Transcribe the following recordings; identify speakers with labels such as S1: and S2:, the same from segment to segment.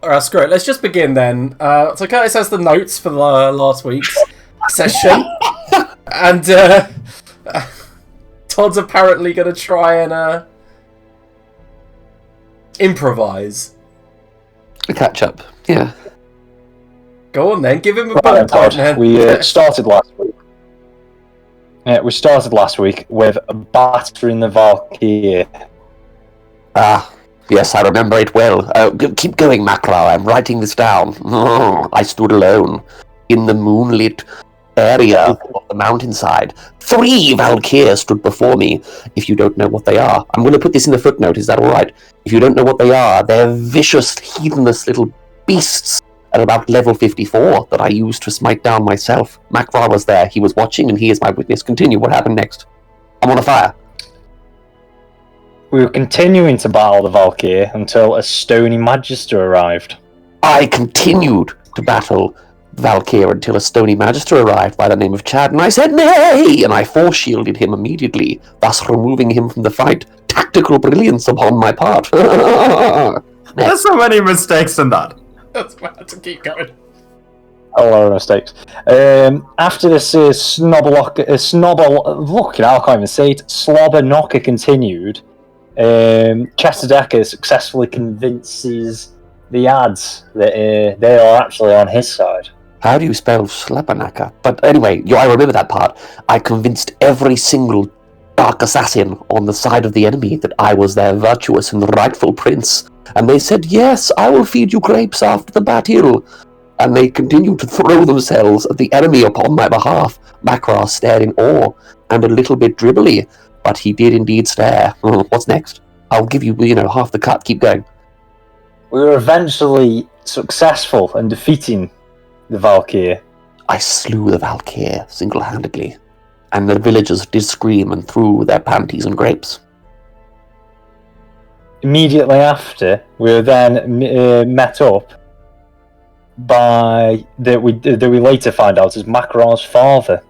S1: Alright, screw it. Let's just begin then. So Curtis has the notes for the last week's session. And Todd's apparently going to try and improvise.
S2: Catch up, yeah.
S1: Go on then, give him a bullet point then.
S3: We started last week. We started last week with battering the Valkyrie.
S2: Ah, yes, I remember it well. Keep going, Makra. I'm writing this down. I stood alone in the moonlit area of the mountainside. 3 Valkyries stood before me. If you don't know what they are, I'm going to put this in the footnote. Is that all right? If you don't know what they are, they're vicious, heedless little beasts at about level 54 that I used to smite down myself. Makra was there. He was watching, and he is my witness. Continue. What happened next? I'm on a fire.
S3: We were continuing to battle the Valkyrie until a stony magister arrived.
S2: I continued to battle Valkyr until a stony magister arrived by the name of Chad, and I said, nay! And I force-shielded him immediately, thus removing him from the fight. Tactical brilliance upon my part.
S4: There's so many mistakes in that.
S1: That's bad to keep going.
S3: A lot of mistakes. After this slobber knocker continued, Chesterdecker successfully convinces the ads that they are actually on his side.
S2: How do you spell Slapanaka? But anyway, I remember that part. I convinced every single dark assassin on the side of the enemy that I was their virtuous and rightful prince. And they said, yes, I will feed you grapes after the battle. And they continued to throw themselves at the enemy upon my behalf. Makra stared in awe and a little bit dribbly, but he did indeed stare. What's next? I'll give you, half the cut. Keep going.
S3: We were eventually successful in defeating the Valkyrie.
S2: I slew the Valkyrie single-handedly, and the villagers did scream and threw their panties and grapes.
S3: Immediately after, we were then met up by that we later find out is Makra's father.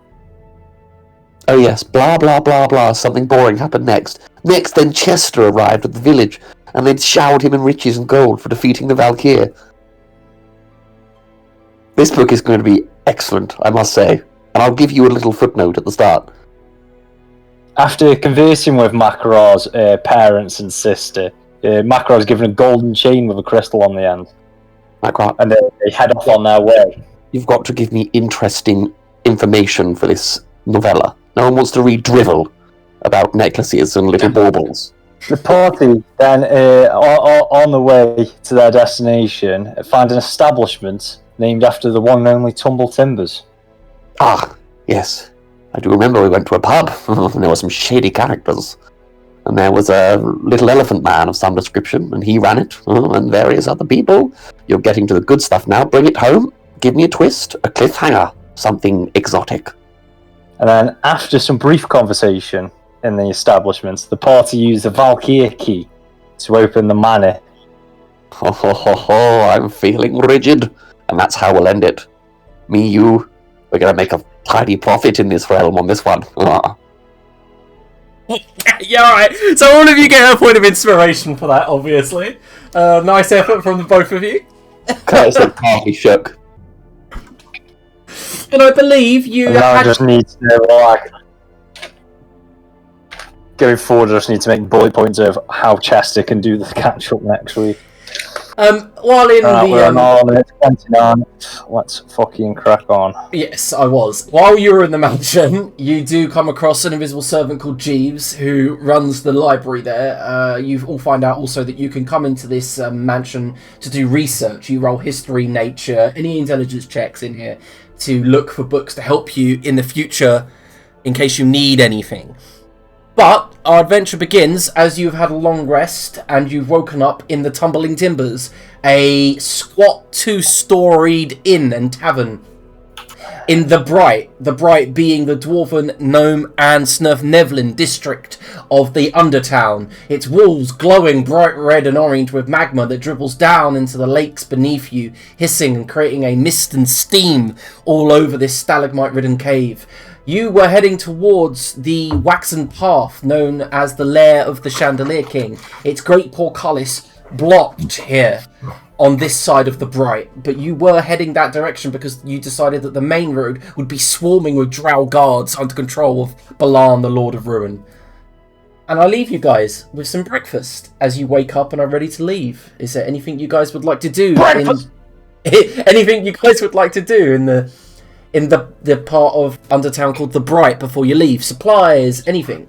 S2: Oh yes, blah blah blah blah, something boring happened next. Next then Chester arrived at the village, and they'd showered him in riches and gold for defeating the Valkyrie. This book is going to be excellent, I must say, and I'll give you a little footnote at the start.
S3: After conversing with Makra's parents and sister, Makra was given a golden chain with a crystal on the end.
S2: Makra,
S3: and they head off on their way.
S2: You've got to give me interesting information for this novella. No one wants to read drivel about necklaces and little baubles.
S3: The party then, on the way to their destination, find an establishment named after the one and only Tumble Timbers.
S2: Ah, yes. I do remember we went to a pub, and there were some shady characters. And there was a little elephant man of some description, and he ran it, and various other people. You're getting to the good stuff now. Bring it home. Give me a twist, a cliffhanger, something exotic.
S3: And then, after some brief conversation in the establishment, the party used the Valkyrie key to open the manor.
S2: Ho ho ho ho, I'm feeling rigid. And that's how we'll end it. Me, you, we're going to make a tidy profit in this realm on this one.
S1: Yeah, alright. So all of you get a point of inspiration for that, obviously. Nice effort from the both of you.
S2: Curtis looked partly shook.
S1: And I believe you
S3: I just need to, going forward, I just need to make bullet points of how Chester can do the catch-up next week.
S1: While in
S3: we're on minute 29. Let's fucking crack on.
S1: Yes, I was. While you were in the mansion, you do come across an invisible servant called Jeeves, who runs the library there. You all find out also that you can come into this mansion to do research. You roll history, nature, any intelligence checks in here to look for books to help you in the future in case you need anything. But our adventure begins as you've had a long rest and you've woken up in the Tumbling Timbers, a squat 2-storied inn and tavern in the Bright being the Dwarven, Gnome and Snurfnevlin district of the Undertown. Its walls glowing bright red and orange with magma that dribbles down into the lakes beneath you, hissing and creating a mist and steam all over this stalagmite-ridden cave. You were heading towards the Waxen path known as the Lair of the Chandelier King. Its great portcullis blocked here. on this side of the Bright, but you were heading that direction because you decided that the main road would be swarming with drow guards under control of Balan, the Lord of Ruin. And I leave you guys with some breakfast as you wake up and are ready to leave. Is there anything you guys would like to do? Anything you guys would like to do in the part of Undertown called the Bright before you leave? Supplies, anything?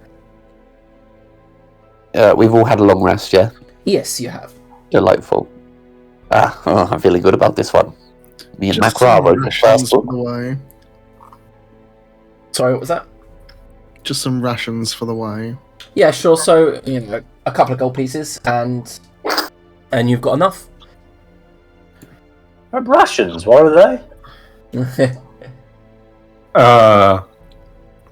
S2: We've all had a long rest, yeah?
S1: Yes, you have.
S2: Delightful. I'm feeling good about this one. Me and
S5: Just
S2: Macra
S5: some
S2: wrote the
S5: rations
S2: first
S5: for
S2: book.
S5: the way.
S1: Sorry, what was that?
S5: Just some rations for the way.
S1: Yeah, sure. So, a couple of gold pieces, and you've got enough.
S3: Rations, what are they?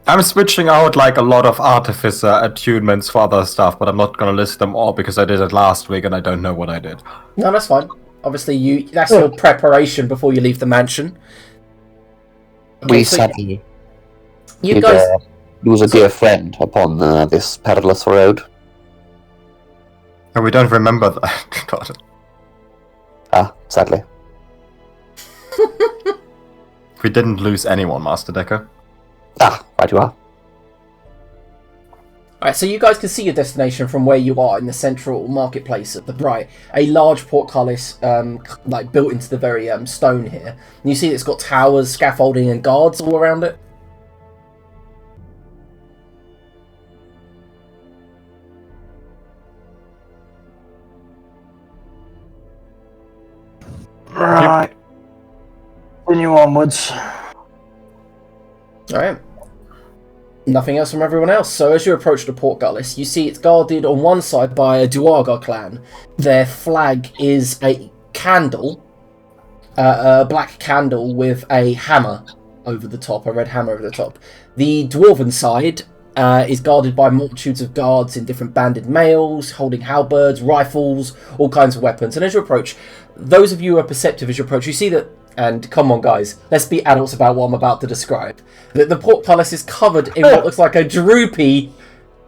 S4: I'm switching out like a lot of artificer attunements for other stuff, but I'm not gonna list them all because I did it last week and I don't know what I did.
S1: No, that's fine. Obviously, that's your preparation before you leave the mansion.
S2: We sadly
S1: You guys...
S2: lose a dear friend upon this perilous road.
S4: And we don't remember that. God.
S2: Sadly.
S4: We didn't lose anyone, Master Decker.
S2: Right you are.
S1: Alright, so you guys can see your destination from where you are in the central marketplace of the Bright. A large portcullis, like built into the very stone here. And you see it's got towers, scaffolding, and guards all around it.
S3: Right. Continue onwards.
S1: Alright. Nothing else from everyone else. So as you approach the portcullis, you see it's guarded on one side by a Duergar clan. Their flag is a candle, a black candle with a hammer over the top, a red hammer over the top. The dwarven side is guarded by multitudes of guards in different banded mails, holding halberds, rifles, all kinds of weapons. And as you approach, those of you who are perceptive as you approach, you see that, and come on guys, let's be adults about what I'm about to describe, that the portcullis is covered in what looks like a droopy,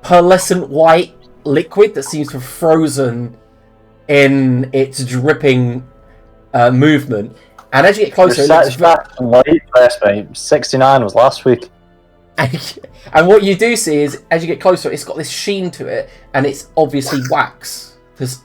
S1: pearlescent white liquid that seems to have frozen in its dripping movement. And as you get closer, it looks
S3: late first, mate. 69 was last week.
S1: And what you do see is, as you get closer, it's got this sheen to it, and it's obviously wax, because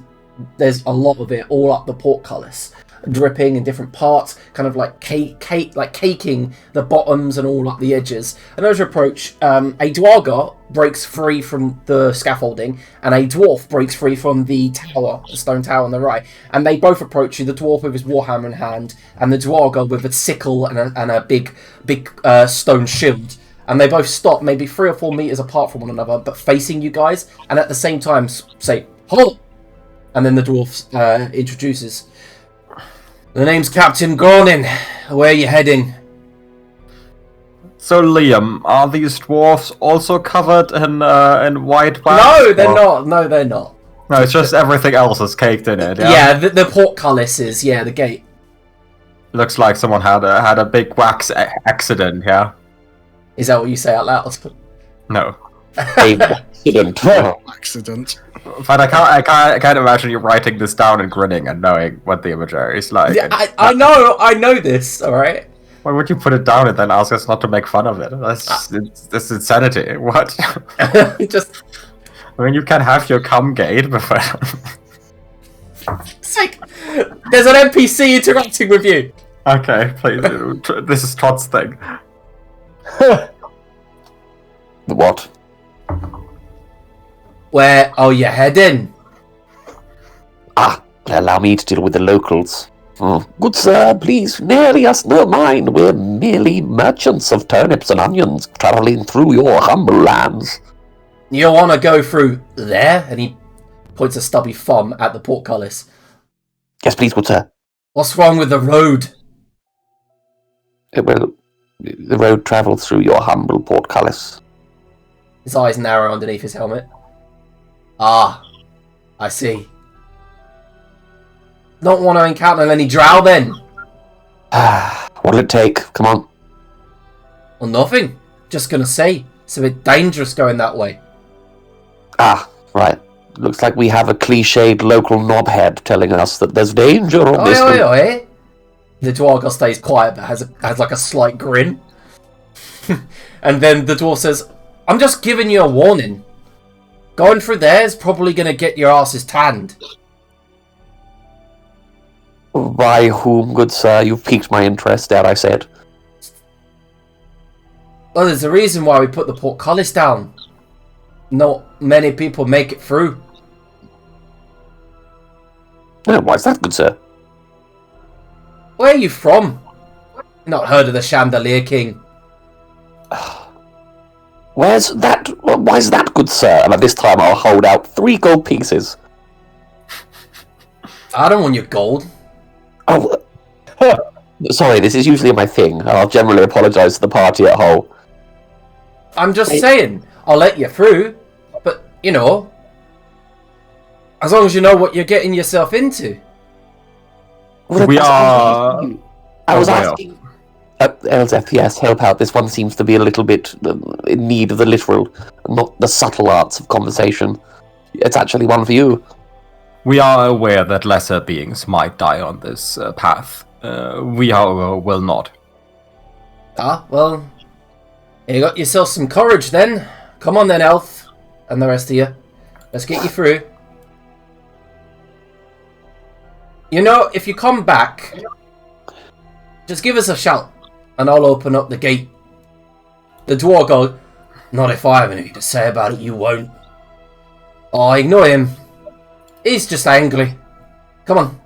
S1: there's a lot of it all up the portcullis, dripping in different parts, kind of like caking the bottoms and all up the edges. And as you approach, a Duergar breaks free from the scaffolding, and a dwarf breaks free from the tower, the stone tower on the right. And they both approach you, the dwarf with his warhammer in hand, and the Duergar with a sickle and a big stone shield. And they both stop maybe 3 or 4 meters apart from one another, but facing you guys, and at the same time say, "Halt!" And then the dwarf introduces. "The name's Captain Gornin. Where are you heading?"
S4: So, Liam, are these dwarfs also covered in white wax?
S1: No, they're not. No, they're not.
S4: No, it's just everything else is caked in it.
S1: Yeah, the portcullis is, the gate.
S4: Looks like someone had a big wax accident. Yeah.
S1: Is that what you say out loud?
S4: No.
S2: Accident.
S5: Accident.
S4: But I can't imagine you writing this down and grinning and knowing what the imagery is like.
S1: Yeah, I know this. All right.
S4: Why would you put it down and then ask us not to make fun of it? That's insanity. What?
S1: Just.
S4: I mean, you can have your cum gate, but
S1: It's like there's an NPC interacting with you.
S4: Okay, please. This is Todd's thing.
S2: What?
S1: Where are you heading?
S2: Allow me to deal with the locals. Good sir, please, nary us no mind. We're merely merchants of turnips and onions, travelling through your humble lands.
S1: You want to go through there? And he points a stubby thumb at the portcullis.
S2: Yes, please, good sir.
S1: What's wrong with the road?
S2: Well, the road travels through your humble portcullis.
S1: His eyes narrow underneath his helmet. Ah, I see. Don't want to encounter any drow then?
S2: What'll it take? Come on.
S1: Well, nothing. Just gonna say, it's a bit dangerous going that way.
S2: Right. Looks like we have a cliched local knobhead telling us that there's danger on this.
S1: Oi. The Dwarf stays quiet but has like a slight grin. And then the dwarf says, I'm just giving you a warning. Going through there is probably going to get your asses tanned.
S2: By whom, good sir? You've piqued my interest, dare I say it.
S1: Well, there's a reason why we put the portcullis down. Not many people make it through.
S2: Oh, why is that, good sir?
S1: Where are you from? Not heard of the Chandelier King.
S2: Where's that? Why is that, good sir? And at this time I'll hold out 3 gold pieces.
S1: I don't want your gold.
S2: Oh, sorry, this is usually my thing, and I'll generally apologise to the party at whole.
S1: I'm just saying, I'll let you through, but, you know, as long as you know what you're getting yourself into.
S4: We are...
S2: I was asking... Elzeth, yes, help out. This one seems to be a little bit in need of the literal, not the subtle arts of conversation. It's actually one for you.
S4: We are aware that lesser beings might die on this path. We, however, will not.
S1: Ah, well, you got yourself some courage then. Come on then, Elf, and the rest of you. Let's get you through. You know, if you come back, just give us a shout, and I'll open up the gate. The dwarf goes, not if I have anything to say about it, you won't. Oh, ignore him. He's just angry. Come on.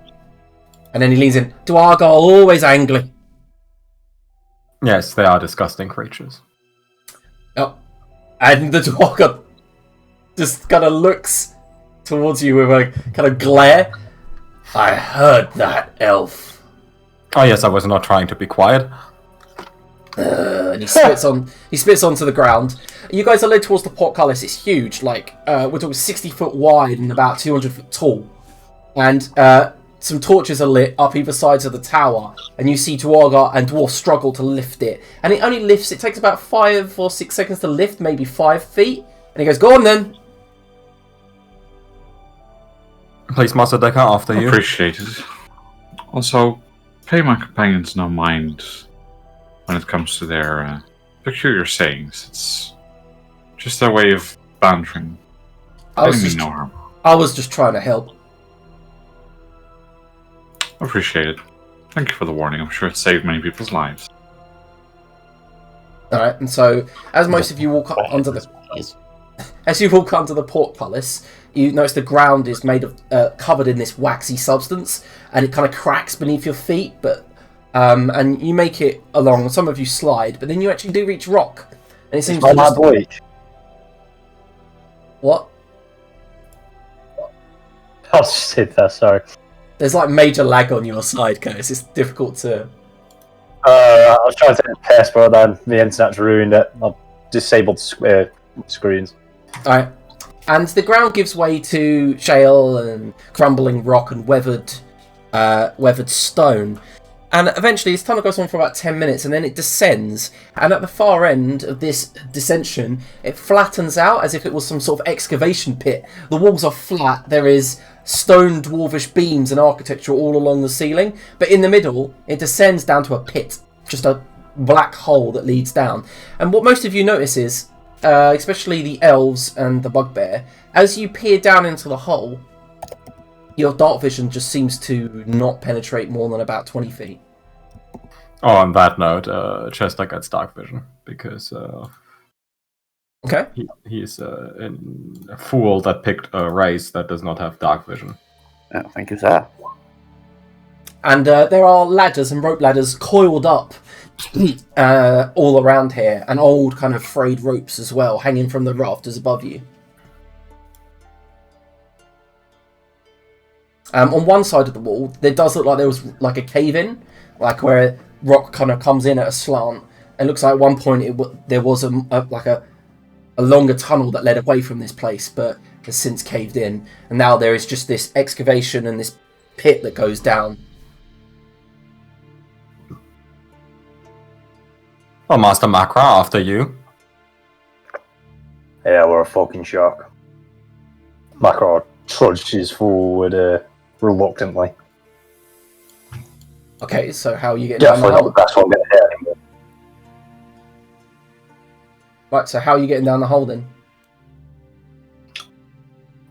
S1: And then he leans in. Dwarf are always angry.
S4: Yes, they are disgusting creatures.
S1: Oh. And the dwarf just kind of looks towards you with a kind of glare. I heard that, Elf.
S4: Oh yes, I was not trying to be quiet.
S1: And he spits onto the ground. You guys are led towards the portcullis. It's huge, like we're talking 60 foot wide and about 200 foot tall. And some torches are lit up either sides of the tower, and you see Dwargar and Dwarf struggle to lift it. And it only lifts. It takes about 5 or 6 seconds to lift, maybe 5 feet. And he goes, "Go on then."
S4: Please, Master Decker, after you.
S6: Appreciate it. Also, pay my companions no mind when it comes to their peculiar sayings. It's just their way of bantering.
S1: I
S6: Doing me no harm.
S1: was just trying to help.
S6: Appreciate it. Thank you for the warning. I'm sure it saved many people's lives.
S1: All right, and so as most of you walk up onto the portcullis, you notice the ground is made of covered in this waxy substance, and it kind of cracks beneath your feet. But and you make it along. Some of you slide, but then you actually do reach rock, and it seems to just... What?
S3: I'll just sit there. Sorry.
S1: There's like major lag on your side, Curtis. It's difficult to...
S3: I was trying to take the test, but then the internet's ruined it. I've disabled screens.
S1: Alright. And the ground gives way to shale and crumbling rock and weathered stone. And eventually this tunnel goes on for about 10 minutes, and then it descends. And at the far end of this descension, it flattens out as if it was some sort of excavation pit. The walls are flat. There is stone dwarvish beams and architecture all along the ceiling. But in the middle, it descends down to a pit. Just a black hole that leads down. And what most of you notice is, especially the elves and the bugbear, as you peer down into the hole, your dark vision just seems to not penetrate more than about 20 feet.
S4: Oh, on that note, Chester gets dark vision because
S1: Okay.
S4: he's a fool that picked a race that does not have dark vision.
S2: Oh, thank you, sir.
S1: And there are ladders and rope ladders coiled up all around here, and old kind of frayed ropes as well, hanging from the rafters above you. On one side of the wall, there does look like there was like a cave-in, like where rock kind of comes in at a slant. It looks like at one point there was a longer tunnel that led away from this place, but has since caved in, and now there is just this excavation and this pit that goes down.
S4: Well, Master Makra, after you.
S3: Yeah, we're a fucking shock. Macro trudges forward reluctantly.
S1: Okay, so how are you getting down the
S3: Definitely not the
S1: hole?
S3: best one getting hit anymore.
S1: Right, so how are you getting down the hole then?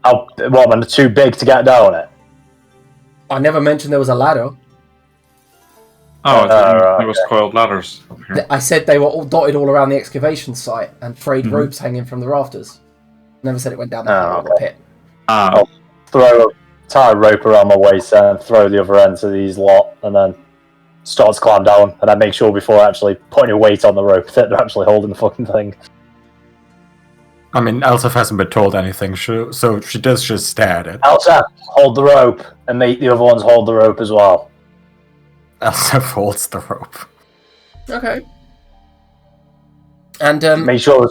S3: What, man, too big to get down it?
S1: I never mentioned there was a ladder.
S6: Oh, I thought
S3: right,
S6: there was coiled ladders up here.
S1: I said they were all dotted all around the excavation site and frayed
S6: Mhm.
S1: ropes hanging from the rafters. Never said it went down the hole or the
S3: okay.
S1: pit.
S6: Ah,
S3: Tie a rope around my waist and throw the other end to these lot, and then start to climb down, and then make sure before actually putting a weight on the rope that they're actually holding the fucking thing.
S4: I mean, Elsa hasn't been told anything, so she does just stare at it.
S3: Elsa, hold the rope, and make the other ones hold the rope as well.
S4: Elsa holds the rope.
S1: Okay. And
S3: Make sure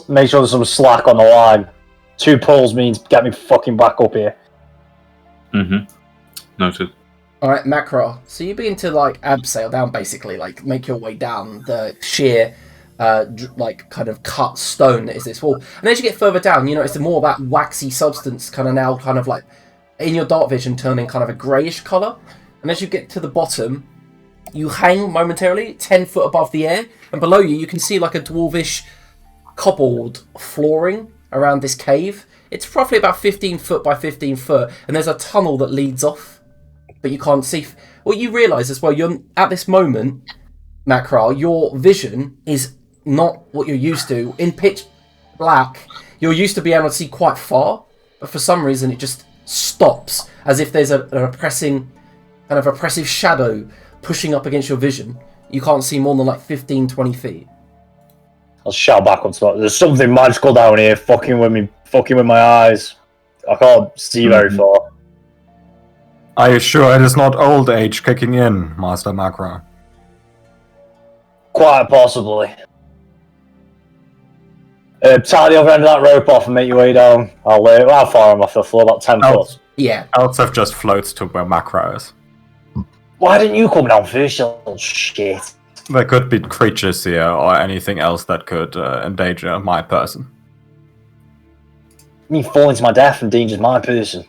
S3: there's some slack on the line. 2 pulls means get me fucking back up here.
S6: Noted.
S1: all right, Macro. So you begin to like abseil down, basically, like make your way down the sheer, like kind of cut stone that is this wall. And as you get further down, you notice more of that waxy substance kind of now kind of like in your dark vision turning kind of a greyish colour. And as you get to the bottom, you hang momentarily 10 foot above the air, and below you can see like a dwarvish cobbled flooring around this cave. It's roughly about 15 foot by 15 foot, and there's a tunnel that leads off, but you can't see. What you realise as well, you're at this moment, Macral, your vision is not what you're used to. In pitch black, you're used to being able to see quite far, but for some reason it just stops, as if there's an oppressive shadow pushing up against your vision. You can't see more than like 15, 20 feet.
S3: I'll shout back on spot. There's something magical down here, fucking with my eyes. I can't see very far.
S4: Are you sure it is not old age kicking in, Master Macro?
S3: Quite possibly. Tie the other end of that rope off and make your way down. How far am I off the floor? About 10
S4: Oh.
S3: foot.
S1: Yeah.
S4: Elsa just floats to where Macro is.
S3: Why didn't you come down first, you little shit?
S4: There could be creatures here or anything else that could endanger my person.
S3: I mean, falling to my death endangers my person.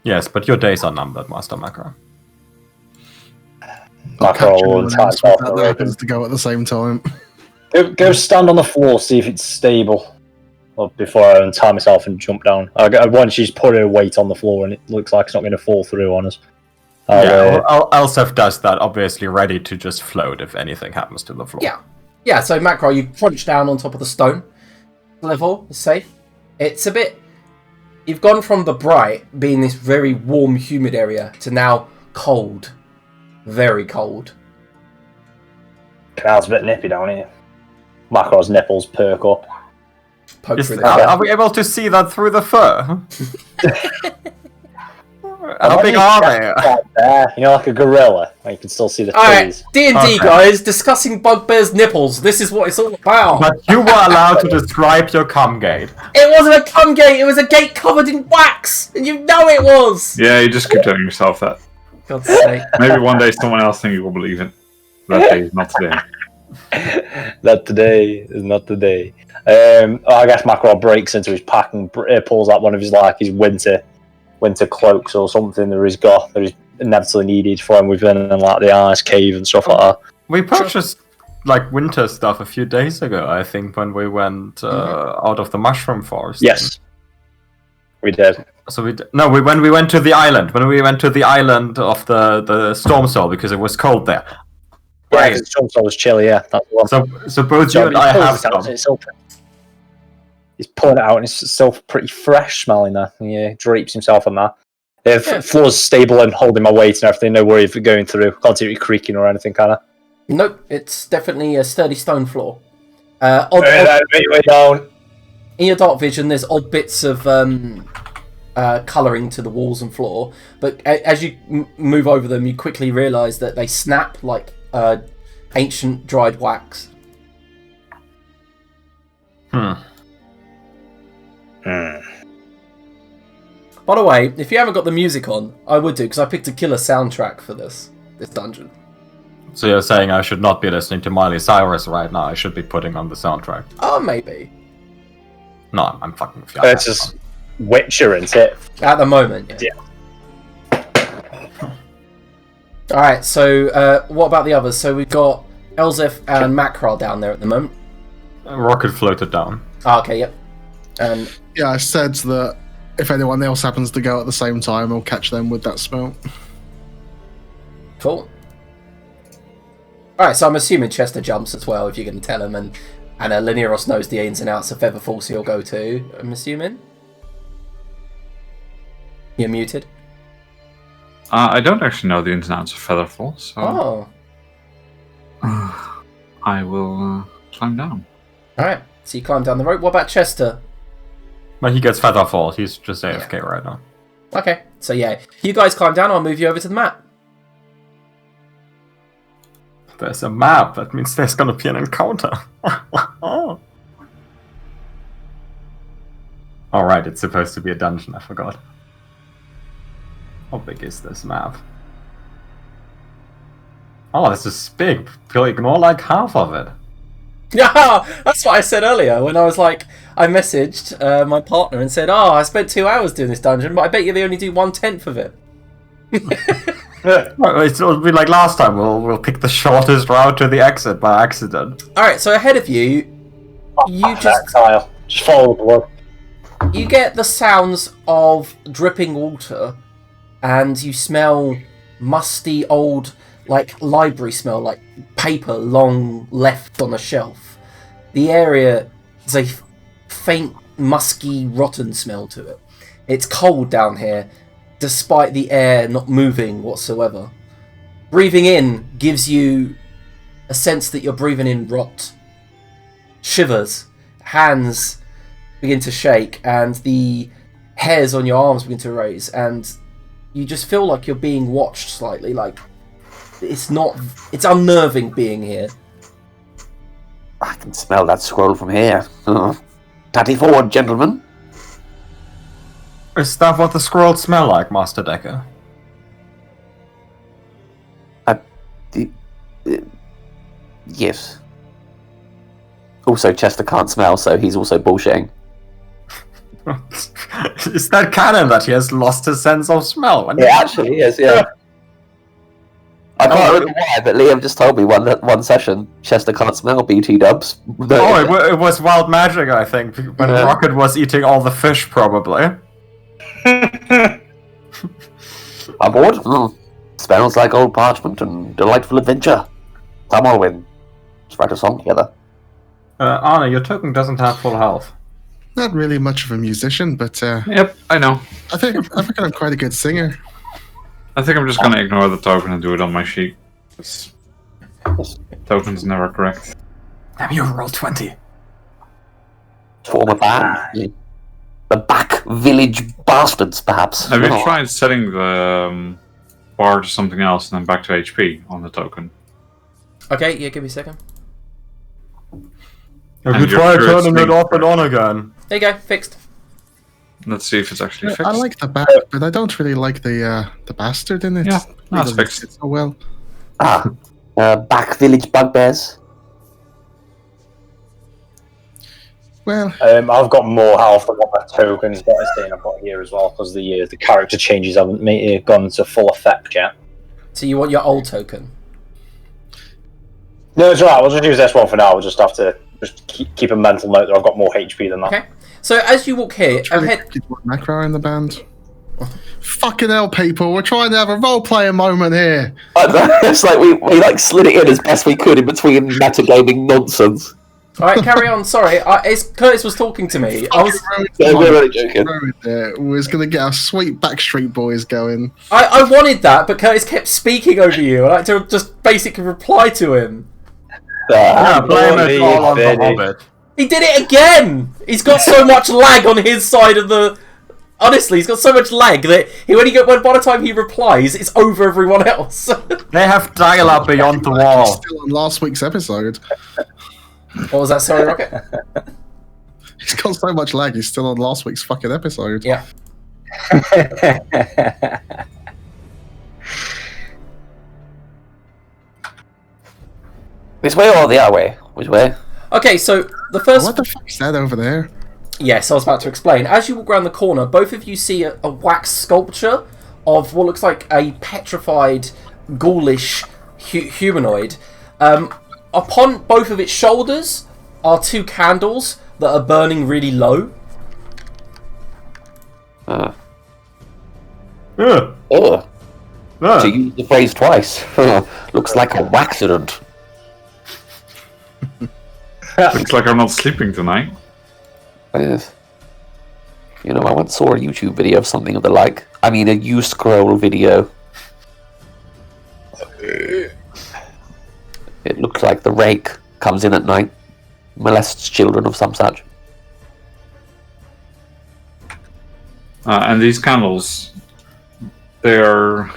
S4: Yes, but your days are numbered, Master Macro.
S3: Macro
S5: Catch
S3: will
S5: anyone
S3: tie
S5: else
S3: himself
S5: with
S3: on
S5: that
S3: the
S5: that
S3: rope.
S5: happens to go at the same time.
S3: Go stand on the floor, see if it's stable. Well, before I untie myself and jump down. Once she's put her weight on the floor and it looks like it's not going to fall through on us.
S4: Elsef does that, obviously ready to just float if anything happens to the floor.
S1: Yeah. Yeah, so Macro, you crunch down on top of the stone. Level is safe. It's a bit... You've gone from the bright, being this very warm, humid area, to now cold. Very cold.
S3: It's a bit nippy down here. Macro's nipples perk up.
S1: Poke through the
S4: Are we able to see that through the fur? How big
S3: Only
S4: are
S3: just
S4: they?
S3: right there, you know, like a gorilla. Where you can still see the
S1: Alright,
S3: titties.
S1: D&D,
S4: Okay.
S1: guys, discussing bugbear's nipples. This is what it's all about.
S4: But you were allowed to describe your cum gate.
S1: It wasn't a cum gate, it was a gate covered in wax! And you know it was!
S6: Yeah, you just keep telling yourself that.
S1: God's sake.
S6: Maybe one day someone else thinks you will believe it. That day is not today.
S3: That today is not the day. I guess Macro breaks into his pack and pulls out one of his his winter cloaks or something that is inevitably needed for him within like the ice cave and stuff like that.
S4: We purchased like winter stuff a few days ago, I think, when we went out of the mushroom forest.
S3: Yes, we did.
S4: So when we went to the island. When we went to the island of the storm soul because it was cold there.
S3: Yeah,
S4: Right.
S3: because the was chilly. Yeah, that's the one.
S4: So both you
S3: So
S4: and
S3: he
S4: I
S3: pulls
S4: have
S3: it out,
S4: some.
S3: it's still he's pulling it out and it's still pretty fresh smelling there. He drapes himself on that. The floor's stable and holding my weight and everything. No worry if you're going through. Can't see it creaking or anything, kind of.
S1: Nope, it's definitely a sturdy stone floor.
S3: Make your way down.
S1: In your dark vision, there's odd bits of colouring to the walls and floor, but as you move over them, you quickly realise that they snap like ancient dried wax. By the way, if you haven't got the music on, I would do, because I picked a killer soundtrack for this dungeon.
S4: So you're saying I should not be listening to Miley Cyrus right now? I should be putting on the soundtrack.
S1: Oh, maybe.
S4: No, I'm fucking.
S3: It's just Witcher, isn't it?
S1: At the moment, yeah. Alright, so what about the others? So we've got Elzef and Macral down there at the moment.
S4: Rocket floated down.
S1: Oh, okay, yep.
S5: Yeah, I said that if anyone else happens to go at the same time, I'll catch them with that smell.
S1: Cool. Alright, so I'm assuming Chester jumps as well, if you're going to tell him, and Laniros knows the ins and outs of Featherfall, so he'll go too, I'm assuming? You're muted?
S6: I don't actually know the ins and outs of Featherfall, so...
S1: Oh.
S6: I will climb down.
S1: Alright, so you climb down the rope. What about Chester?
S4: But he gets Featherfall. He's just AFK right now.
S1: Okay, so yeah, you guys climb down, I'll move you over to the map.
S4: There's a map. That means there's gonna be an encounter. Alright, it's supposed to be a dungeon. I forgot. How big is this map? Oh, this is big. You'll ignore like half of it.
S1: Yeah, that's what I said earlier when I was like, I messaged my partner and said, I spent 2 hours doing this dungeon, but I bet you they only do 1/10 of it.
S4: Well, it'll be like last time. We'll pick the shortest route to the exit by accident.
S1: Alright, so ahead of you,
S3: Just follow the blood.
S1: you get the sounds of dripping water, and you smell musty old, like, library smell, like paper long left on a shelf. The area has a faint, musky, rotten smell to it. It's cold down here, despite the air not moving whatsoever. Breathing in gives you a sense that you're breathing in rot. Shivers, hands begin to shake, and the hairs on your arms begin to raise, and you just feel like you're being watched slightly, like it's unnerving being here.
S2: I can smell that scroll from here. Tatty forward, gentlemen.
S4: Is that what the scrolls smell like, Master Decker?
S2: Yes. Also, Chester can't smell, so he's also bullshitting.
S4: Is that canon that he has lost his sense of smell?
S2: Yeah, actually, yes, yeah. I can't remember why, but Liam just told me one session, Chester can't smell BT dubs.
S4: Oh, it was wild magic, I think, when Rocket was eating all the fish, probably.
S2: Aboard? Smells like old parchment and delightful adventure. Come on, Win. Let's write a song together.
S4: Anna, your token doesn't have full health.
S5: Not really much of a musician, but
S6: Yep, I know.
S5: I think I'm quite a good singer.
S6: I think I'm just gonna ignore the token and do it on my sheet. Token's never correct.
S4: Damn you, roll 20.
S2: Form a band. The Back Village Bastards, perhaps.
S6: Have you tried setting the bar to something else and then back to HP on the token?
S1: Okay, yeah, give me a second.
S4: Have
S6: And
S4: you
S6: your
S4: tried
S6: spirit's
S4: turning it
S6: being
S4: off and on again?
S1: There you go, fixed.
S6: Let's see if it's actually fixed.
S5: I like the back, but I don't really like the bastard in it.
S6: Yeah,
S5: It
S6: that's
S5: doesn't
S6: fixed.
S5: fit so well.
S2: Back Village Bugbears.
S5: Well,
S3: I've got more health than what that token's got I've got here as well, because the character changes haven't gone into full effect yet.
S1: So you want your old token?
S3: No, it's alright, we'll just use this one for now. We'll just have to keep a mental note that I've got more HP than that.
S1: Okay. So as you walk here, ahead.
S5: Macro in the band. Fucking hell, people! We're trying to have a role-playing moment here.
S2: It's like we like slid it in as best we could in between metagaming nonsense.
S1: All right, carry on. Sorry, Curtis was talking to me.
S2: Yeah, we're really joking.
S5: We was gonna get our sweet Backstreet Boys going.
S1: I wanted that, but Curtis kept speaking over you. I had to just basically reply to him.
S4: Yeah, blame it all on the Hobbit.
S1: He did it again! He's got so much lag on his side of the... Honestly, he's got so much lag that by the time he replies, it's over everyone else.
S4: They have dial-up beyond the wall.
S5: Still on last week's episode.
S1: What was that? Sorry, Rocket?
S5: He's got so much lag, he's still on last week's fucking episode.
S1: Yeah.
S2: This way or the other way? Which way?
S1: Okay, so the
S5: What
S1: first...
S5: the fuck is that over there?
S1: Yes, I was about to explain. As you walk around the corner, both of you see a wax sculpture of what looks like a petrified, ghoulish humanoid. Upon both of its shoulders are 2 candles that are burning really low.
S2: Uh,
S4: Ugh.
S2: ugh.
S4: Ugh.
S2: To use the phrase twice. Looks like a waxident.
S6: Looks like I'm not sleeping tonight.
S2: Yes. You know, I once saw a YouTube video of something of the like. I mean, a U-scroll video. It looks like the rake comes in at night, molests children of some such.
S6: And these candles, they are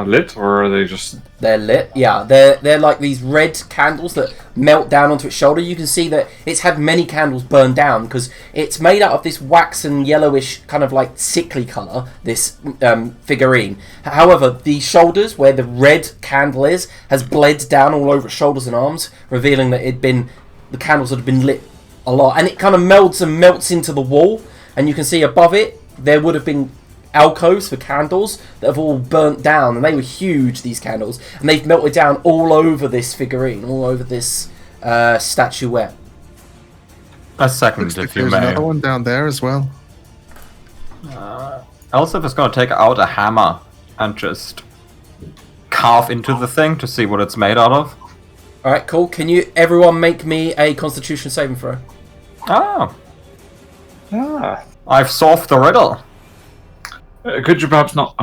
S6: lit, or are they just...
S1: They're lit, yeah. They're like these red candles that melt down onto its shoulder. You can see that it's had many candles burn down because it's made out of this waxen yellowish kind of like sickly colour, this figurine. However, the shoulders, where the red candle is, has bled down all over its shoulders and arms, revealing that the candles had been lit a lot. And it kind of melts and melts into the wall, and you can see above it, there would have been alcoves for candles that have all burnt down, and they were huge, these candles, and they've melted down all over this figurine, all over this statuette.
S4: A second,
S5: Looks like
S4: if you
S5: there's
S4: may.
S5: another one down there as well.
S4: Elsif is going to take out a hammer and just carve into the thing to see what it's made out of.
S1: Alright, cool. Can you everyone make me a constitution saving throw?
S4: Ah,
S3: Ah.
S4: I've solved the riddle.
S6: could you perhaps not...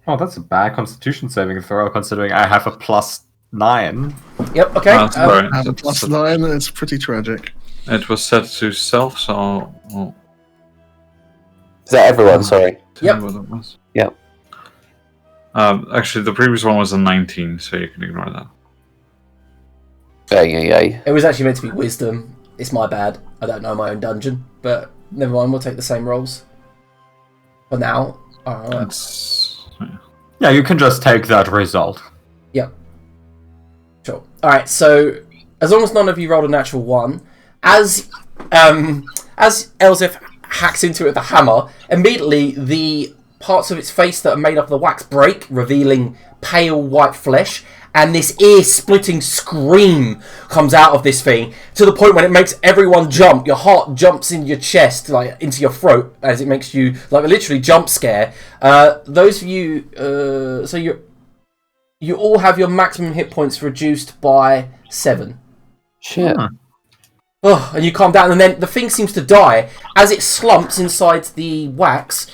S4: Oh, that's a bad constitution saving throw, considering I have a +9.
S1: Yep, okay.
S6: sorry.
S5: And a +9, it's pretty tragic.
S6: It was set to self, so I'll
S2: Is that everyone? Sorry.
S6: tell
S1: Yep.
S6: you what it was.
S2: Yep.
S6: Actually, the previous one was a 19, so you can ignore that.
S2: Ay.
S1: It was actually meant to be wisdom. It's my bad. I don't know my own dungeon, but never mind, we'll take the same rolls. For now. Alright.
S6: It's...
S4: Yeah, you can just take that result.
S1: Yep. Sure. Alright, so as long as none of you rolled a natural 1, as Elsif hacks into it with the hammer, immediately the parts of its face that are made up of the wax break, revealing pale white flesh, and this ear-splitting scream comes out of this thing, to the point when it makes everyone jump. Your heart jumps in your chest, like into your throat, as it makes you like literally jump scare. Those of you, so you all have your maximum hit points reduced by 7.
S2: Shit.
S1: Oh, and you calm down, and then the thing seems to die. As it slumps inside the wax,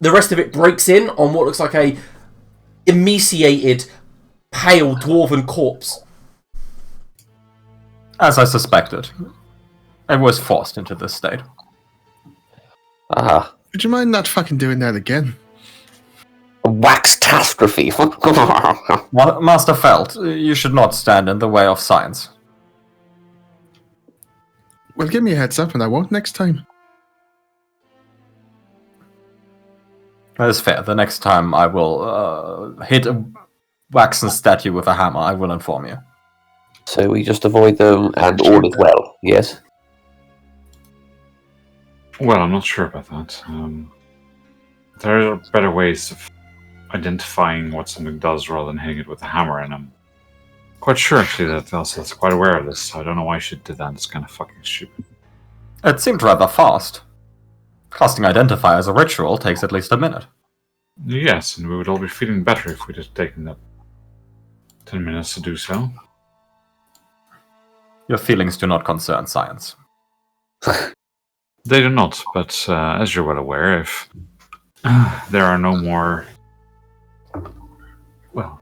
S1: the rest of it breaks in on what looks like a emaciated, pale dwarven corpse.
S4: As I suspected. It was forced into this state.
S2: Ah.
S5: Would you mind not fucking doing that again?
S2: A wax-tastrophe.
S4: Master Felt, you should not stand in the way of science.
S5: Well, give me a heads up and I won't next time.
S4: That is fair. The next time I will hit a waxen statue with a hammer, I will inform you.
S2: So we just avoid them and all is well, yes?
S6: Well, I'm not sure about that. There are better ways of identifying what something does rather than hitting it with a hammer, and I'm quite sure actually that Elsa's quite aware of this, so I don't know why she did that. It's kind of fucking stupid.
S4: It seemed rather fast. Casting Identify as a ritual takes at least a minute.
S6: Yes, and we would all be feeling better if we'd have taken that 10 minutes to do so.
S4: Your feelings do not concern science.
S6: They do not, but as you're well aware, if there are no more... Well,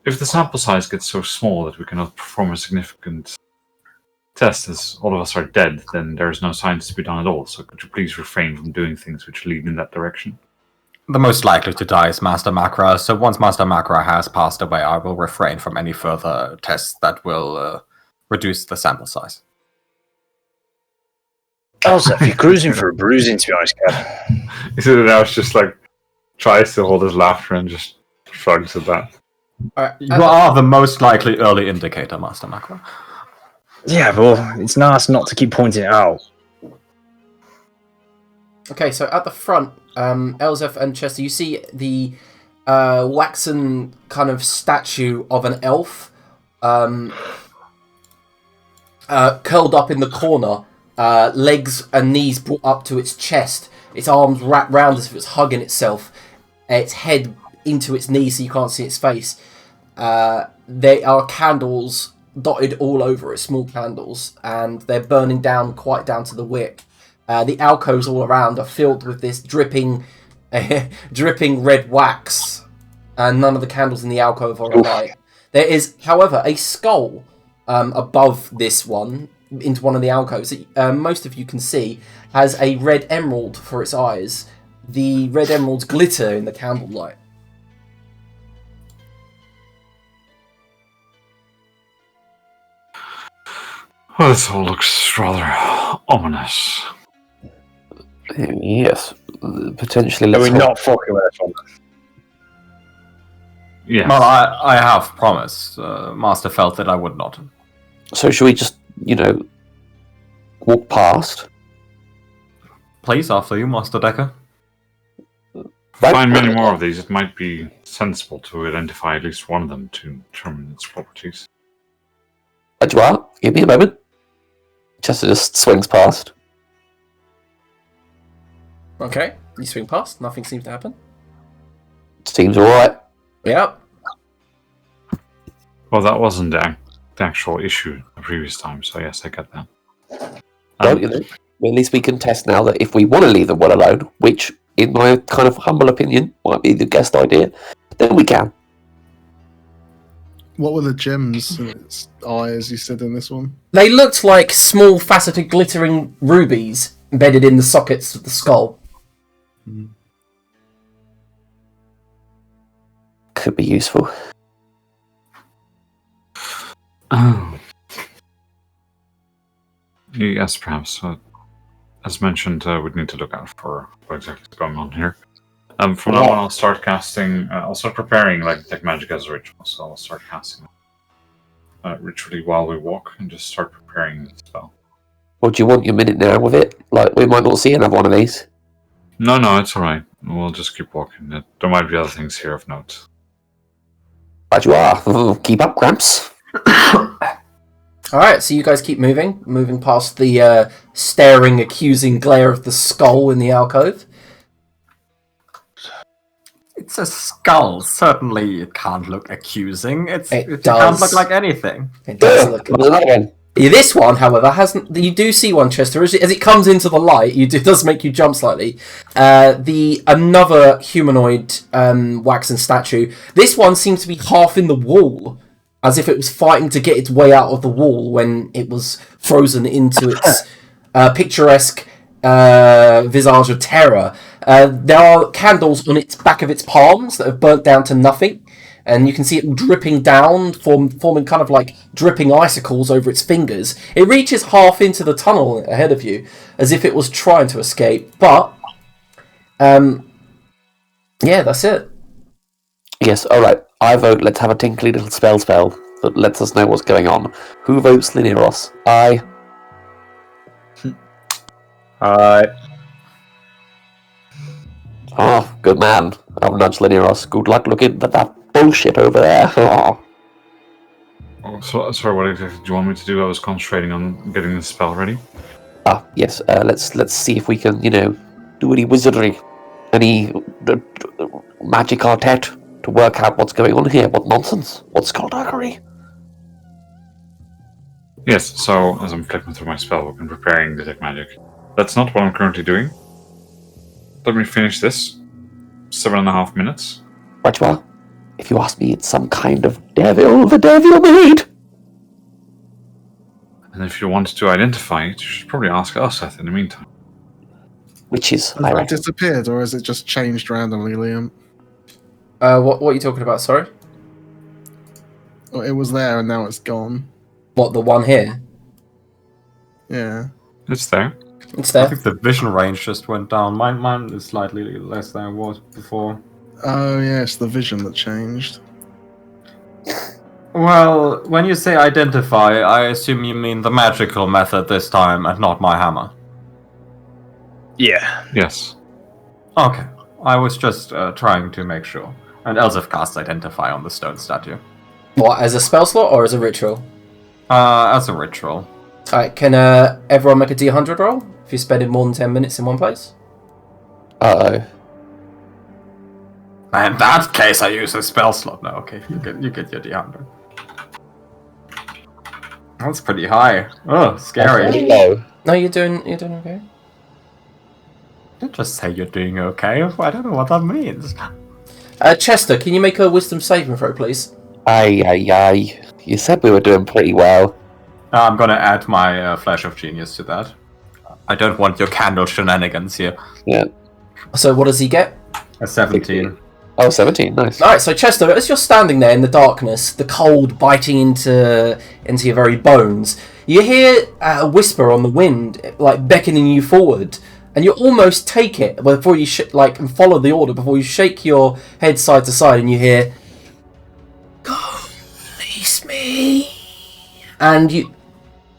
S6: if the sample size gets so small that we cannot perform a significant test as all of us are dead, then there is no science to be done at all, so could you please refrain from doing things which lead in that direction?
S4: The most likely to die is Master Makra, so once Master Makra has passed away, I will refrain from any further tests that will reduce the sample size.
S3: Also, if you're cruising for a bruising, to be honest, Kev.
S6: Is it now it's just like tries to hold his laughter and just shrugs at that?
S1: Alright,
S4: You are the most likely early indicator, Master Makra.
S3: Yeah, but it's nice not to keep pointing it out.
S1: Okay, so at the front, Elzef and Chester, you see the waxen kind of statue of an elf curled up in the corner, legs and knees brought up to its chest, its arms wrapped round as if it's hugging itself, its head into its knees so you can't see its face. There are candles dotted all over it, small candles, and they're burning down quite down to the wick. The alcoves all around are filled with this dripping red wax, and none of the candles in the alcove are alight. There is, however, a skull above this one, into one of the alcoves, that most of you can see, has a red emerald for its eyes. The red emeralds glitter in the candlelight.
S6: Well, this all looks rather ominous.
S2: Yes, potentially.
S3: Are
S2: Let's
S3: we
S2: hope.
S3: not fucking with this one?
S6: Yes.
S4: Well, I have promised. Master felt that I would not.
S2: So should we just, walk past?
S4: Please, after you, Master Decker.
S6: Find many more of these. It might be sensible to identify at least one of them to determine its properties.
S2: Right you are. Give me a moment. Chester just swings past.
S1: Okay, you swing past, nothing seems to happen.
S2: Seems alright.
S1: Yep.
S6: Well, that wasn't the actual issue the previous time, so yes, I get that.
S2: Well, at least we can test now that if we want to leave them well alone, which, in my kind of humble opinion, might be the best idea, then we can.
S5: What were the gems in its eyes you said in this one?
S1: They looked like small, faceted, glittering rubies embedded in the sockets of the skull.
S2: Could be useful.
S6: Oh. Yes, perhaps. As mentioned, we'd need to look out for what exactly is going on here. From now on, I'll start casting. I'll start preparing like detect magic as a ritual. So I'll start casting ritually while we walk, and just start preparing the spell.
S2: Well, do you want your minute now with it? Like, we might not see another one of these.
S6: No, it's all right. We'll just keep walking. There might be other things here of note.
S2: Right you are. Keep up, Gramps.
S1: Alright, so you guys keep moving past the staring, accusing glare of the skull in the alcove.
S4: It's a skull. Certainly, it can't look accusing. It
S1: does.
S4: can't look like anything.
S1: It does look.
S2: There's another one.
S1: This one, however, hasn't. You do see one, Chester, as it comes into the light. It does make you jump slightly. Another humanoid waxen statue. This one seems to be half in the wall, as if it was fighting to get its way out of the wall when it was frozen into its picturesque visage of terror. There are candles on its back of its palms that have burnt down to nothing. And you can see it dripping down, forming kind of like dripping icicles over its fingers. It reaches half into the tunnel ahead of you, as if it was trying to escape. But, yeah, that's it.
S2: Yes, alright. I vote let's have a tinkly little spell that lets us know what's going on. Who votes Lineros? Aye. Oh, good man. I'll nudge Lineros. Good luck looking at that bullshit over there. Oh.
S6: Oh, sorry, what exactly do you want me to do? I was concentrating on getting the spell ready.
S2: Ah, yes. Let's see if we can, do any wizardry, any magic artet to work out what's going on here. What nonsense? What skullduggery?
S6: Yes, so as I'm flicking through my spellbook and preparing detect magic, that's not what I'm currently doing. Let me finish this. 7.5 minutes.
S2: Right you are. If you ask me, it's some kind of devil the devil made.
S6: And if you want to identify it, you should probably ask Elseth in the meantime.
S2: Which is,
S5: Has that disappeared, or has it just changed randomly, Liam?
S1: What are you talking about, sorry?
S5: Or it was there and now it's gone.
S1: What, the one here?
S5: Yeah.
S6: It's there.
S1: It's
S4: I
S1: there.
S4: think the vision range just went down. Mine is slightly less than it was before.
S5: Oh, yeah, it's the vision that changed.
S4: Well, when you say identify, I assume you mean the magical method this time and not my hammer.
S3: Yeah.
S6: Yes.
S4: Okay. I was just trying to make sure. And Elzef casts identify on the stone statue.
S1: What, as a spell slot or as a ritual?
S4: As a ritual.
S1: Alright, can everyone make a D100 roll if you're spending more than 10 minutes in one place?
S2: Uh-oh.
S4: In that case, I use a spell slot. No, okay, you get your D100. That's pretty high. Oh, scary.
S2: No.
S1: No, you're doing okay.
S4: Don't just say you're doing okay. I don't know what that means.
S1: Chester, can you make a wisdom saving throw, please?
S2: Aye. You said we were doing pretty well.
S4: I'm gonna add my Flash of Genius to that. I don't want your candle shenanigans here.
S2: Yeah.
S1: So what does he get?
S4: A 17.
S2: Oh, 17, nice.
S1: Alright, so Chester, as you're standing there in the darkness, the cold biting into your very bones, you hear a whisper on the wind, like beckoning you forward, and you almost take it before you and follow the order before you shake your head side to side, and you hear, "Go, release me," and you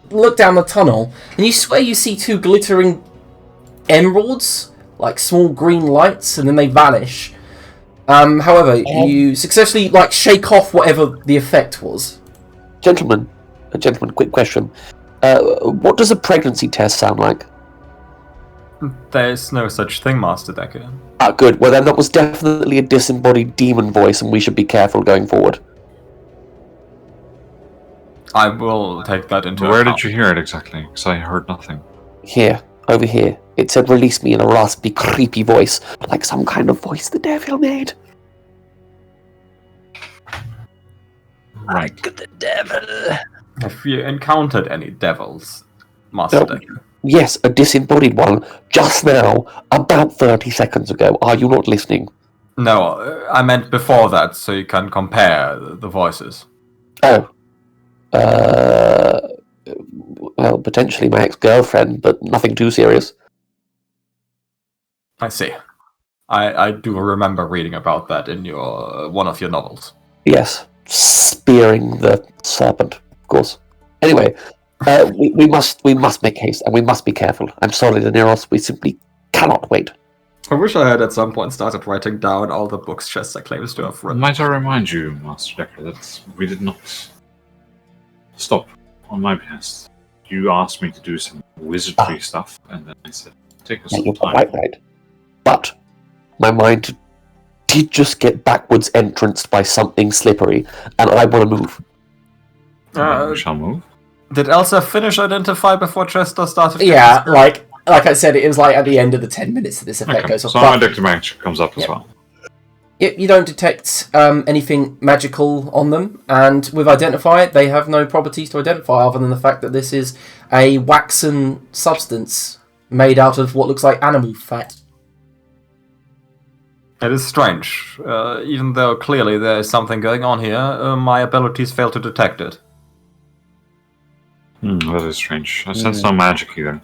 S1: look down the tunnel, and you swear you see two glittering emeralds, like small green lights, and then they vanish. However, you successfully shake off whatever the effect was.
S2: Gentlemen, quick question. What does a pregnancy test sound like?
S4: There's no such thing, Master Decker.
S2: Ah, good. Well, then that was definitely a disembodied demon voice, and we should be careful going forward.
S4: I will take that into
S6: Where
S4: account.
S6: did you hear it exactly? Because I heard nothing.
S2: Here, over here. It said release me in a raspy, creepy voice, like some kind of voice the devil made.
S3: Like the devil.
S4: Have you encountered any devils, Master
S2: No.
S4: Decker?
S2: Yes, a disembodied one, just now, about 30 seconds ago. Are you not listening?
S4: No, I meant before that, so you can compare the voices.
S2: Oh. Well, potentially my ex-girlfriend, but nothing too serious.
S4: I see. I do remember reading about that in one of your novels.
S2: Yes, spearing the serpent, of course. Anyway, we must make haste, and we must be careful. I'm sorry, Daenerys, we simply cannot wait.
S4: I wish I had at some point started writing down all the books Chester claims to have written.
S6: Might I remind you, Master Decker, that we did not stop on my behest. You asked me to do some wizardry stuff, and then I said, take us
S2: Yeah,
S6: some
S2: you're
S6: time.
S2: quite right. But my mind did just get backwards entranced by something slippery, and I want to move.
S6: We shall move.
S4: Did Elsa finish Identify before Chester started?
S1: Yeah, like I said, it was at the end of the 10 minutes that this effect
S6: Okay.
S1: goes off.
S6: So my detective magic comes up as
S1: Yep.
S6: well.
S1: You don't detect anything magical on them, and with Identify, they have no properties to identify other than the fact that this is a waxen substance made out of what looks like animal fat.
S4: It is strange. Even though clearly there is something going on here, my abilities fail to detect it.
S6: That is strange. I sense no magic either.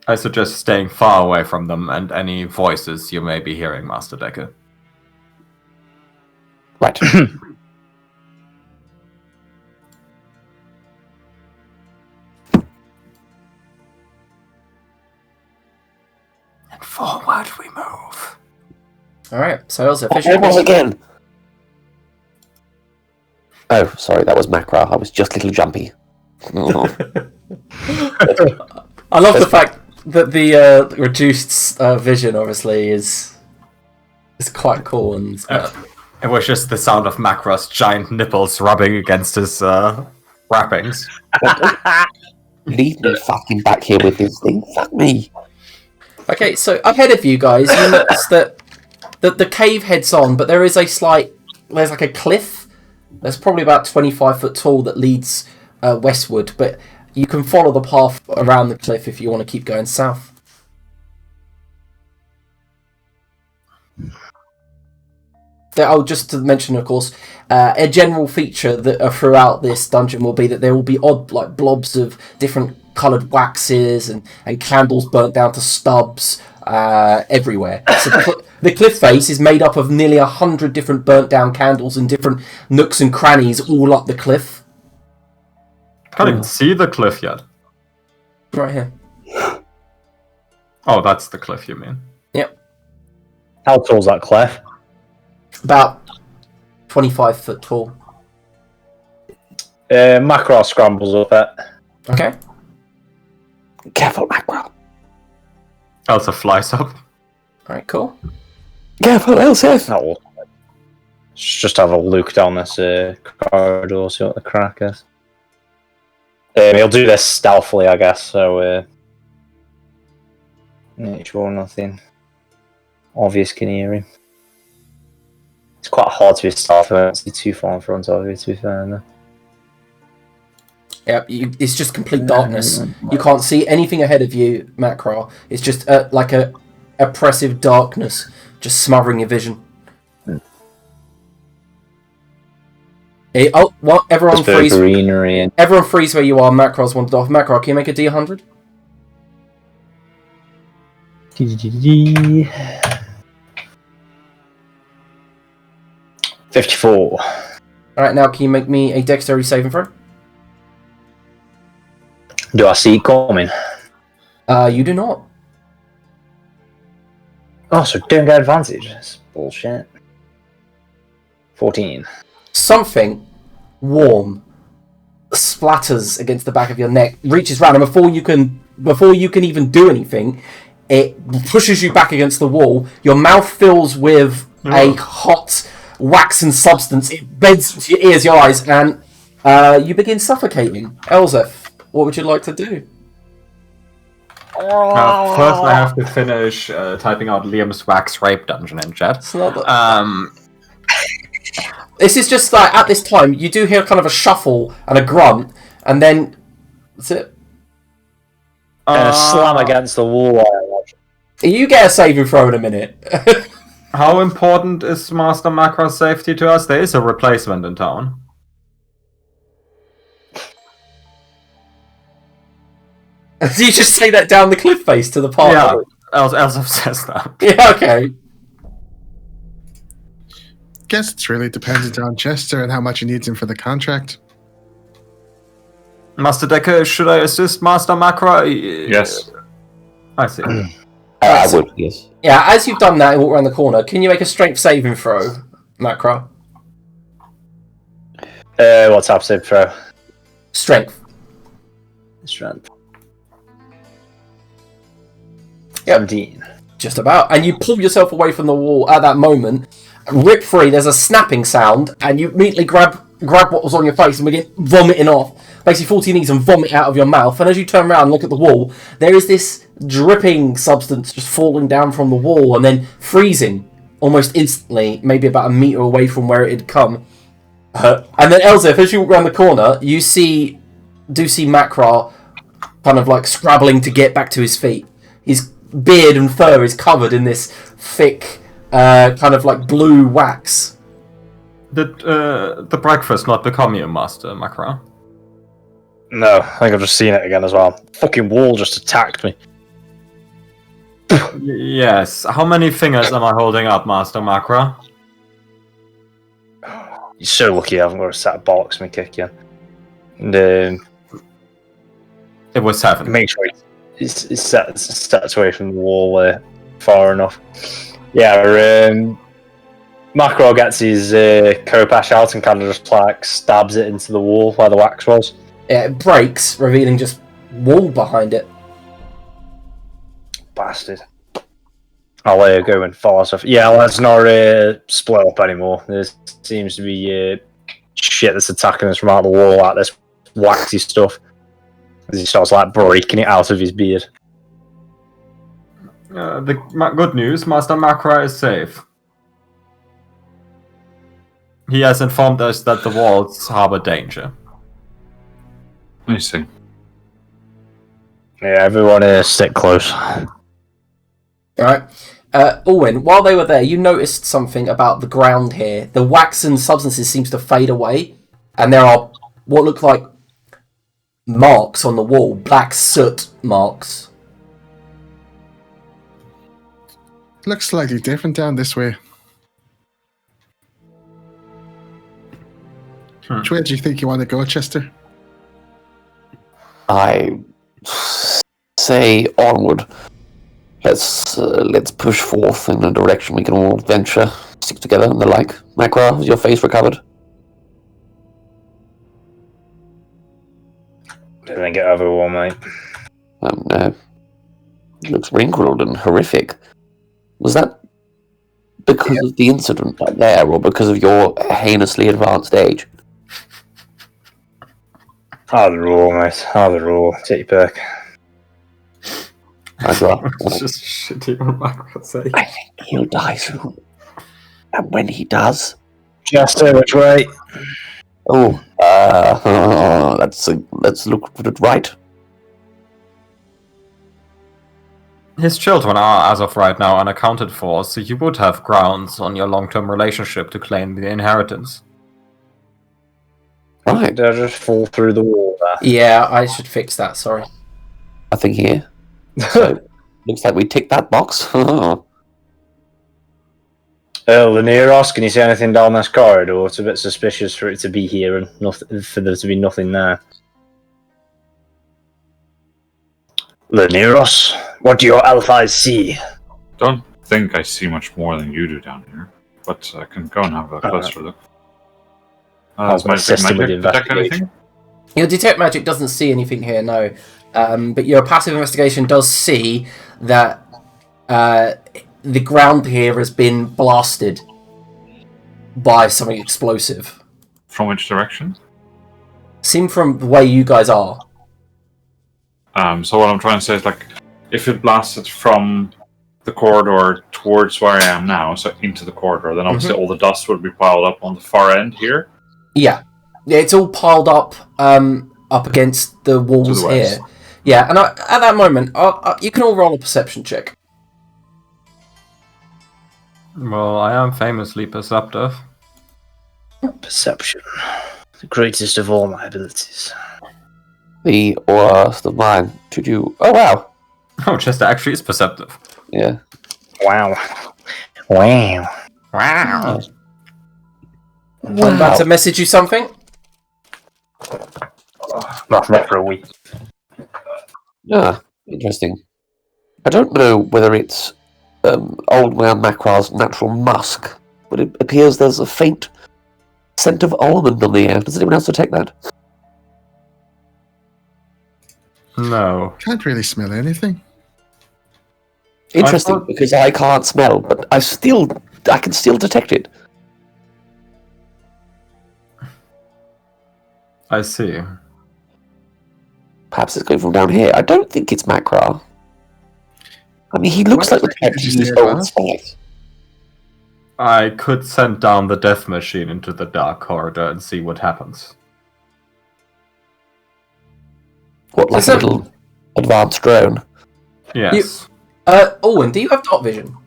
S4: I suggest staying far away from them and any voices you may be hearing, Master Decker.
S2: Right.
S4: And forward we move.
S1: Alright, so Elsa,
S2: Roll again! Oh, sorry, that was Macra. I was just a little jumpy.
S1: I love the fact that the reduced vision, obviously, is quite cool. And
S4: It was just the sound of Macro's giant nipples rubbing against his wrappings.
S2: Leave me fucking back here with this thing. Fuck me.
S1: Okay, so ahead of you guys, you notice that the cave heads on, but there is there's like a cliff that's probably about 25 foot tall that leads westward, but you can follow the path around the cliff if you want to keep going south. Just to mention, of course, a general feature that throughout this dungeon will be that there will be odd blobs of different coloured waxes and candles burnt down to stubs everywhere. So the cliff face is made up of nearly 100 different burnt down candles in different nooks and crannies all up the cliff.
S4: Can't even see the cliff yet.
S1: Right here.
S4: Oh, that's the cliff you mean.
S1: Yep.
S3: How tall's that cliff?
S1: About 25 foot tall.
S3: Macro scrambles up it.
S1: Okay.
S2: Careful, Macro.
S4: Elsa flies up.
S1: Alright, cool.
S2: Careful, Elsef.
S3: That will. Just have a look down this corridor, see what the crack is. He'll do this stealthily, I guess, so make sure nothing obvious can hear him. It's quite hard to be stealthy, I don't see too far in front of you, to be fair. No?
S1: Yep, it's just complete darkness. You can't see anything ahead of you, Macro. It's just like a oppressive darkness, just smothering your vision. Everyone freeze. Everyone freeze where you are. Macro's wandered off. Macro, can you make a D100?
S3: 54.
S1: Alright, now can you make me a dexterity saving throw?
S3: Do I see it coming?
S1: You do not.
S3: Oh, so don't get advantage. That's bullshit. 14.
S1: Something warm splatters against the back of your neck, reaches round, and before you can even do anything, it pushes you back against the wall. Your mouth fills with a hot waxen substance. It beds to your ears, your eyes, and you begin suffocating. Elzef, what would you like to do?
S4: First, I have to finish typing out Liam's wax rape dungeon in chat.
S1: It's not that... This is just like, at this time, you do hear kind of a shuffle and a grunt, and then that's it.
S3: And a slam against the wall.
S1: You get a saving throw in a minute.
S4: How important is Master Macro's safety to us? There is a replacement in town.
S1: Do you just say that down the cliff face to the party?
S4: Yeah, Elsa says that.
S1: Yeah, okay.
S5: Guess it's really dependent on Chester and how much he needs him for the contract.
S4: Master Decker, should I assist Master Macro?
S6: Yes.
S4: I see.
S2: I would, yes.
S1: Yeah, as you've done that and walk around the corner, can you make a strength saving throw, Macro?
S3: What's up, save throw?
S1: Strength.
S3: Strength.
S1: Yep.
S3: 17.
S1: Just about. And you pull yourself away from the wall at that moment. Rip free, there's a snapping sound, and you immediately grab what was on your face and begin vomiting off. Basically fall to your knees and vomit out of your mouth. And as you turn around and look at the wall, there is this dripping substance just falling down from the wall and then freezing almost instantly, maybe about a meter away from where it had come. And then Elzef, as you walk around the corner, you see Makra kind of like scrabbling to get back to his feet. His beard and fur is covered in this thick, kind of like blue wax.
S4: Did the breakfast not become you, Master Macro?
S3: No, I think I've just seen it again as well. Fucking wall just attacked me.
S4: Yes. How many fingers am I holding up, Master Macro?
S3: You're so lucky I haven't got a set of bollocks me kick you. And
S4: It was 7.
S3: make sure it's set away from the wall far enough. Yeah, Macro gets his Kopash out and kind of just like stabs it into the wall where the wax was.
S1: Yeah, it breaks, revealing just wall behind it.
S3: Bastard. I'll go and follow stuff. Yeah, let's not split up anymore. There seems to be shit that's attacking us from out the wall, like this waxy stuff. As he starts like breaking it out of his beard.
S4: The good news, Master Macro is safe. He has informed us that the walls harbor danger.
S6: I see.
S3: Yeah, everyone stick close.
S1: Alright. Owen, while they were there, you noticed something about the ground here. The waxen substances seems to fade away, and there are what look like marks on the wall, black soot marks.
S5: Looks slightly different down this way. Which way do you think you want to go, Chester?
S2: I say onward. Let's push forth in a direction we can all venture, stick together and the like. Macra, has your face recovered?
S3: Didn't get over one, mate.
S2: No. It looks wrinkled and horrific. Was that because of the incident back there, or because of your heinously advanced age?
S3: Either or, mate. Either or. Take your pick.
S2: As well.
S4: It's just shitty on Macra's sake.
S2: I think he'll die soon. And when he does...
S3: Chester, which way?
S2: let's look at it right.
S4: His children are, as of right now, unaccounted for, so you would have grounds on your long-term relationship to claim the inheritance.
S2: Right.
S3: Did I just fall through the wall there?
S1: Yeah, I should fix that, sorry.
S2: Nothing here. So, looks like we ticked that box.
S3: Laneros, can you see anything down this corridor? It's a bit suspicious for it to be here and nothing, for there to be nothing there. Laneros, what do your elf eyes see?
S6: Don't think I see much more than you do down here, but I can go and have a closer look. Does my
S3: assist him with
S6: magic
S3: the
S6: detect anything?
S3: investigation.
S1: Your detect magic doesn't see anything here, no. But your passive investigation does see that the ground here has been blasted by something explosive.
S6: From which direction?
S1: Seen from the way you guys are.
S6: So what I'm trying to say is, like, if it blasted from the corridor towards where I am now, so into the corridor, then obviously all the dust would be piled up on the far end here.
S1: Yeah, it's all piled up up against the walls
S6: To the
S1: here.
S6: west.
S1: Yeah, and at that moment, you can all roll a perception check.
S4: Well, I am famously perceptive.
S3: Perception. The greatest of all my abilities.
S2: The worst of mine to do. Oh, wow.
S4: Oh, Chester actually is perceptive.
S2: Yeah.
S3: Wow. Wow.
S4: Wow.
S1: I'm about to message you something.
S3: Not for a week.
S2: Ah, interesting. I don't know whether it's Old Man Macra's natural musk, but it appears there's a faint scent of almond on the air. Does anyone else detect that?
S4: No.
S5: Can't really smell anything.
S2: Interesting,
S4: thought-
S2: because I can't smell, but I can still detect it.
S4: I see.
S2: Perhaps it's going from down here. I don't think it's Macra. I mean, he looks
S5: What
S2: like the type to
S5: did you
S2: use
S5: say,
S2: old
S5: Bob?
S2: spice.
S4: I could send down the death machine into the dark corridor and see what happens.
S2: What, like
S1: Is
S2: a
S1: that-
S2: little advanced drone?
S4: Yes.
S1: Owen, do you have dark vision?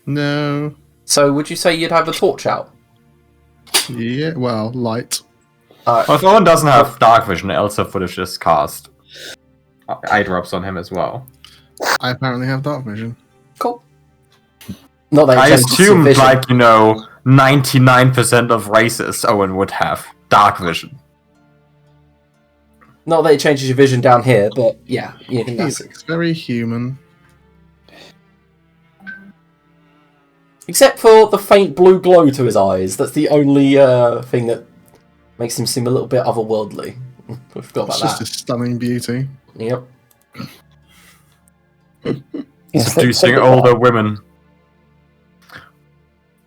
S5: No.
S1: So would you say you'd have a torch out?
S5: Yeah, well, light.
S4: Well, if Owen doesn't have dark vision, Elsa would have just cast eye drops on him as well.
S5: I apparently have dark vision.
S1: Cool. Not that it
S4: I
S1: changes your
S4: assumed,
S1: vision.
S4: 99% of races Owen would have dark vision.
S1: Not that it changes your vision down here, but yeah, you can that's it.
S5: It's very human.
S1: Except for the faint blue glow to his eyes. That's the only thing that makes him seem a little bit otherworldly. I forgot
S5: It's
S1: about
S5: just a stunning beauty.
S1: that. Yep.
S2: Yes,
S4: Seducing older women.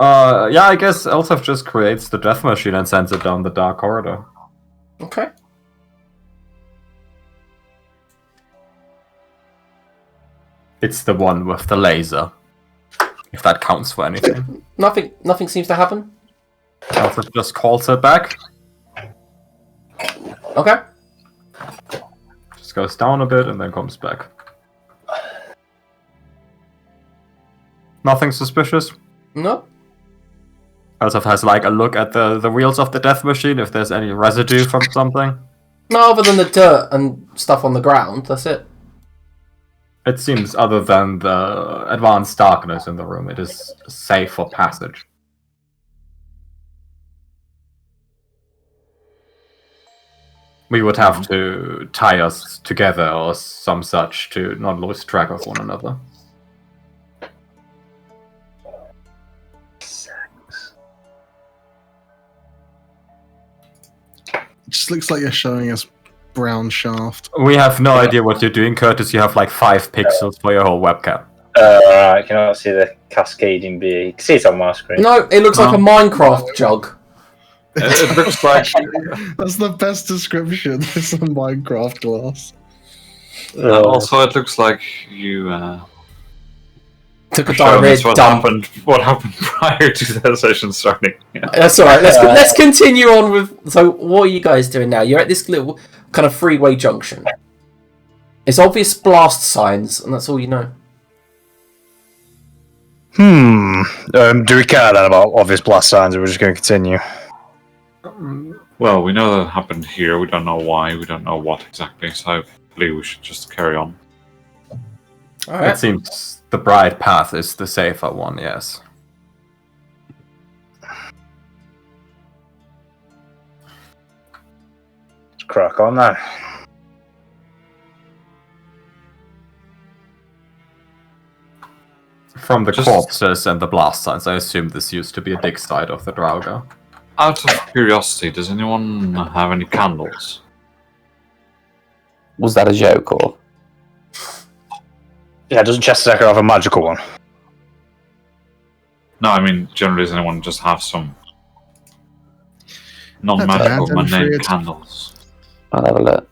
S4: Yeah, I guess Elsef just creates the death machine and sends it down the dark corridor.
S1: Okay.
S4: It's the one with the laser. If that counts for anything.
S1: Nothing seems to happen.
S4: Elsef just calls it back.
S1: Okay.
S4: Just goes down a bit and then comes back. Nothing suspicious.
S1: No.
S4: Elsef has like a look at the wheels of the death machine if there's any residue from something.
S1: No, other than the dirt and stuff on the ground. That's it.
S4: It seems, other than the advanced darkness in the room, it is safe for passage. We would have to tie us together or some such to not lose track of one another.
S5: It just looks like you're showing us brown shaft.
S4: We have no idea what you're doing, Curtis. You have like 5 pixels for your whole webcam.
S3: I cannot see the cascading beer. You can see it on my screen.
S1: No, it looks like a Minecraft jug.
S6: It looks like
S5: That's the best description. It's a Minecraft glass.
S6: also it looks like you
S1: Took a
S6: showing
S1: diarrhea
S6: us
S1: dump.
S6: what happened prior to the session starting. Yeah.
S1: That's alright, let's continue on with... So, what are you guys doing now? You're at this little kind of freeway junction. It's obvious blast signs, and that's all you know.
S3: Do we care then about obvious blast signs, or we're just going to continue?
S6: Well, we know that happened here. We don't know why. We don't know what exactly. So I believe we should just carry on.
S1: Alright.
S4: It seems the bright path is the safer one, yes.
S3: Let's crack on then.
S4: From the corpses and the blast signs, I assume this used to be a dig site of the Draugr.
S6: Out of curiosity, does anyone have any candles?
S2: Was that a joke or?
S3: Yeah, doesn't Chesterdecker have a magical one?
S6: No, I mean, generally, does anyone just have some non-magical
S5: That's a bad
S6: mundane
S5: trade.
S6: candles?
S2: I'll have a look.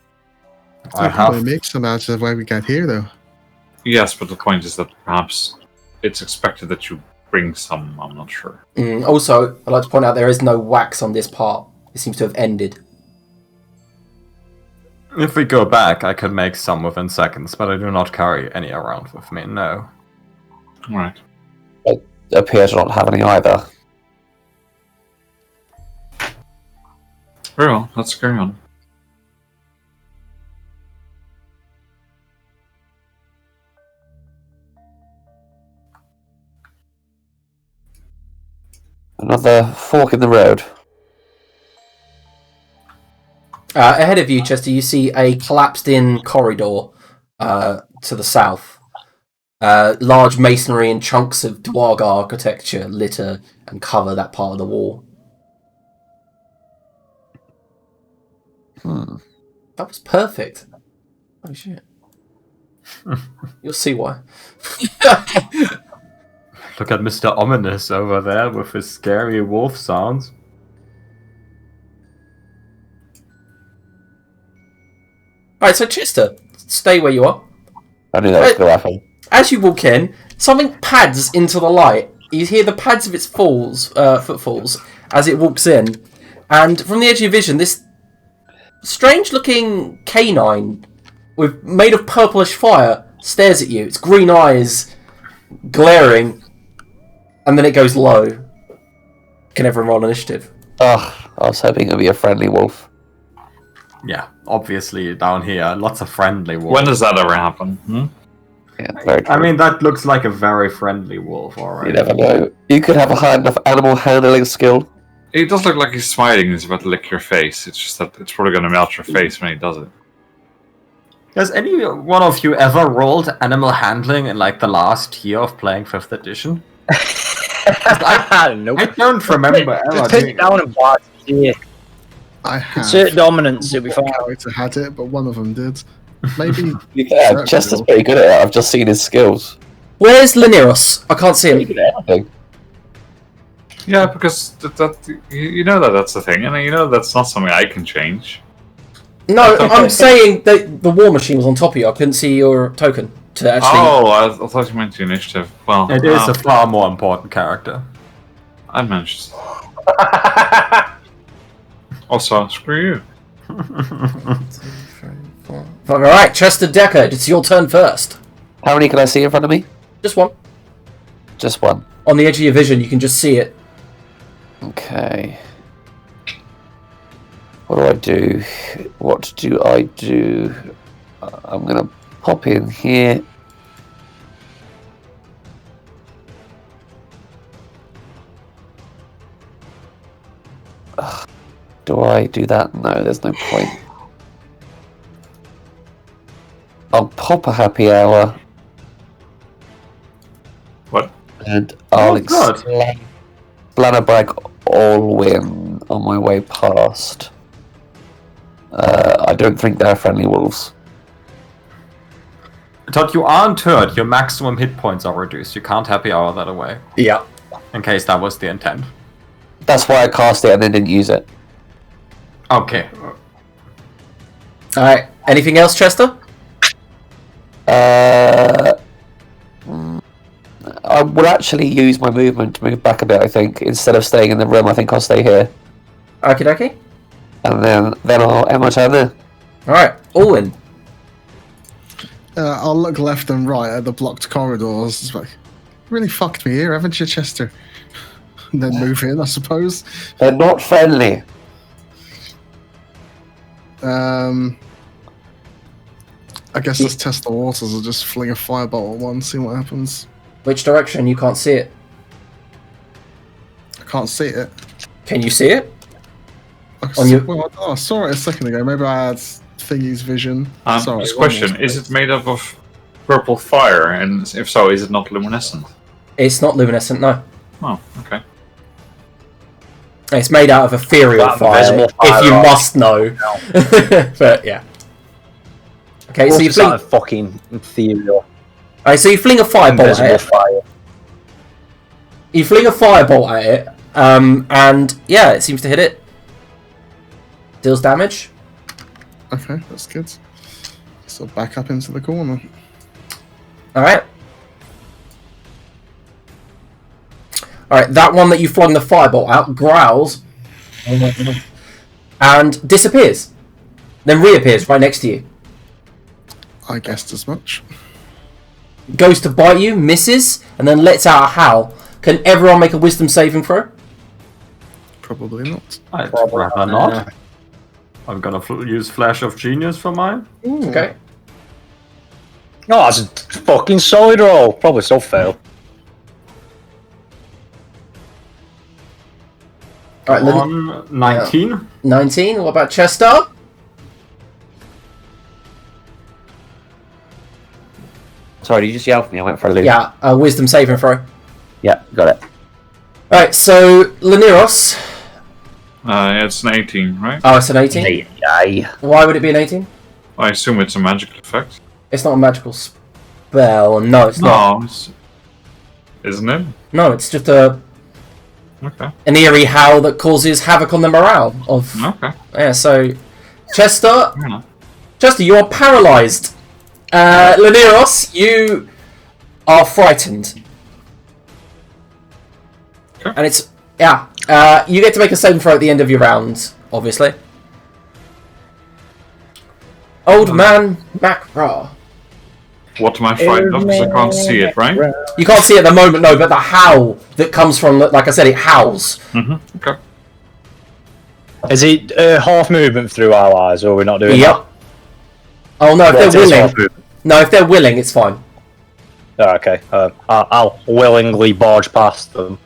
S4: I
S5: We
S4: have.
S5: make some out of the way we get here, though.
S6: Yes, but the point is that perhaps it's expected that you bring some. I'm not sure.
S1: Also, I'd like to point out there is no wax on this part. It seems to have ended.
S4: If we go back, I could make some within seconds, but I do not carry any around with me, no.
S6: All right.
S2: Appear to not have any either.
S6: Very well. Let's carry on.
S2: Another fork in the road.
S1: Ahead of you, Chester, you see a collapsed-in corridor to the south. Large masonry and chunks of Dwarg architecture litter and cover that part of the wall. That was perfect. Oh shit. You'll see why.
S4: Look at Mr. Ominous over there with his scary wolf sounds.
S1: Alright, so Chester, stay where you are.
S2: I knew that was going to happen.
S1: As you walk in, something pads into the light. You hear the pads of its footfalls as it walks in. And from the edge of your vision, this strange-looking canine made of purplish fire stares at you. Its green eyes glaring. And then it goes low. Can everyone roll initiative?
S2: Ugh, I was hoping it would be a friendly wolf.
S4: Yeah, obviously down here, lots of friendly wolves.
S6: When does that ever happen?
S2: Yeah, very true.
S4: I mean, that looks like a very friendly wolf, alright.
S2: You never know. You could have a high enough animal handling skill.
S6: It does look like he's smiling and he's about to lick your face. It's just that it's probably going to melt your face when he does it.
S4: Has any one of you ever rolled animal handling in like the last year of playing 5th edition?
S3: Nope.
S4: I don't remember ever
S3: Just take
S4: doing
S3: it down and blast it here.
S5: I have.
S3: Insert dominance, it'll be fine.
S5: Character had it, but one of them did. Maybe.
S2: Yeah, Chester's pretty good at it. I've just seen his skills.
S1: Where's Laniros? I can't see
S2: Pretty
S1: him.
S2: good at everything.
S6: Yeah, because you know that's the thing, and you know that's not something I can change.
S1: No, I'm saying that the war machine was on top of you. I couldn't see your token to actually...
S6: Oh, I thought you meant the initiative. Well,
S4: It is a far more important character.
S6: I managed. Also, screw you.
S1: Alright, Chester Deckard, it's your turn first.
S2: How many can I see in front of me?
S1: Just one.
S2: Just one.
S1: On the edge of your vision, you can just see it.
S2: Okay. What do I do? What do I do? I'm gonna pop in here. Do I do that? No, there's no point. I'll pop a happy hour.
S6: What?
S2: And I'll
S4: good.
S2: Splannerbrag all win on my way past. I don't think they're friendly wolves.
S4: Todd, you aren't hurt. Your maximum hit points are reduced. You can't happy hour that away.
S1: Yeah.
S4: In case that was the intent.
S2: That's why I cast it and then didn't use it.
S4: Okay.
S1: Alright. Anything else, Chester?
S2: I will actually use my movement to move back a bit, I think. Instead of staying in the room, I think I'll stay here.
S1: Okie dokie.
S2: And then I'll end my turn there.
S1: Alright. Alwyn.
S5: I'll look left and right at the blocked corridors. It's like, really fucked me here, haven't you, Chester? And then move in, I suppose.
S2: They're not friendly.
S5: I guess let's test the waters. I'll just fling a fireball at one, see what happens.
S1: Which direction? You can't see it.
S5: I can't see it.
S1: Can you see it?
S5: I saw it a second ago. Maybe I had Thingy's vision. Sorry.
S6: This question, is it made up of purple fire? And if so, is it not luminescent?
S1: It's not luminescent, no.
S6: Oh, okay.
S1: It's made out of ethereal
S3: That
S1: fire,
S3: invisible fire
S1: if you
S3: rock.
S1: must know. But yeah. Okay, so you fling.
S3: a fucking ethereal,
S1: Alright, so you fling a firebolt at
S3: invisible
S1: it.
S3: fire.
S1: You fling a firebolt at it, and yeah, it seems to hit it. Deals damage.
S5: Okay, that's good. So back up into the corner.
S1: Alright. Alright, that one that you flung the firebolt out growls and disappears. Then reappears right next to you.
S5: I guessed as much.
S1: Goes to bite you, misses, and then lets out a howl. Can everyone make a wisdom saving throw?
S5: Probably not.
S4: I'd rather not. I'm gonna use Flash of Genius for mine.
S5: Ooh.
S1: Okay.
S3: No, that's a fucking solid roll. Probably still fail.
S1: Alright, then
S4: On 19.
S1: 19. What about Chester?
S2: Sorry, did you just yell for me? I went for a loop.
S1: Yeah, a wisdom saving throw.
S2: Yeah, got it.
S1: Alright, so Laniros.
S6: It's an 18, right?
S1: Oh, it's an 18.
S2: Aye.
S1: Why would it be an 18?
S6: I assume it's a magical effect.
S1: It's not a magical spell. No, it's not.
S6: No, isn't it?
S1: No, it's just
S6: Okay.
S1: an eerie howl that causes havoc on the morale of.
S6: Okay.
S1: Yeah, so Chester,
S6: Fair enough.
S1: you are paralyzed. Laniros, you are frightened.
S6: Okay.
S1: And it's you get to make a saving throw at the end of your round, obviously. Old man Macra.
S6: What am I frightened of? Because I can't see it, right?
S1: You can't see it at the moment, no, but the howl that comes from, like I said, it howls.
S6: Mm-hmm. Okay.
S3: Is it half movement through our eyes, or we're not doing
S1: Yep. Oh no, if
S3: that?
S1: they're
S3: It is half
S1: willing.
S3: movement.
S1: No, if they're willing, it's fine.
S3: Oh, okay. I'll willingly barge past them.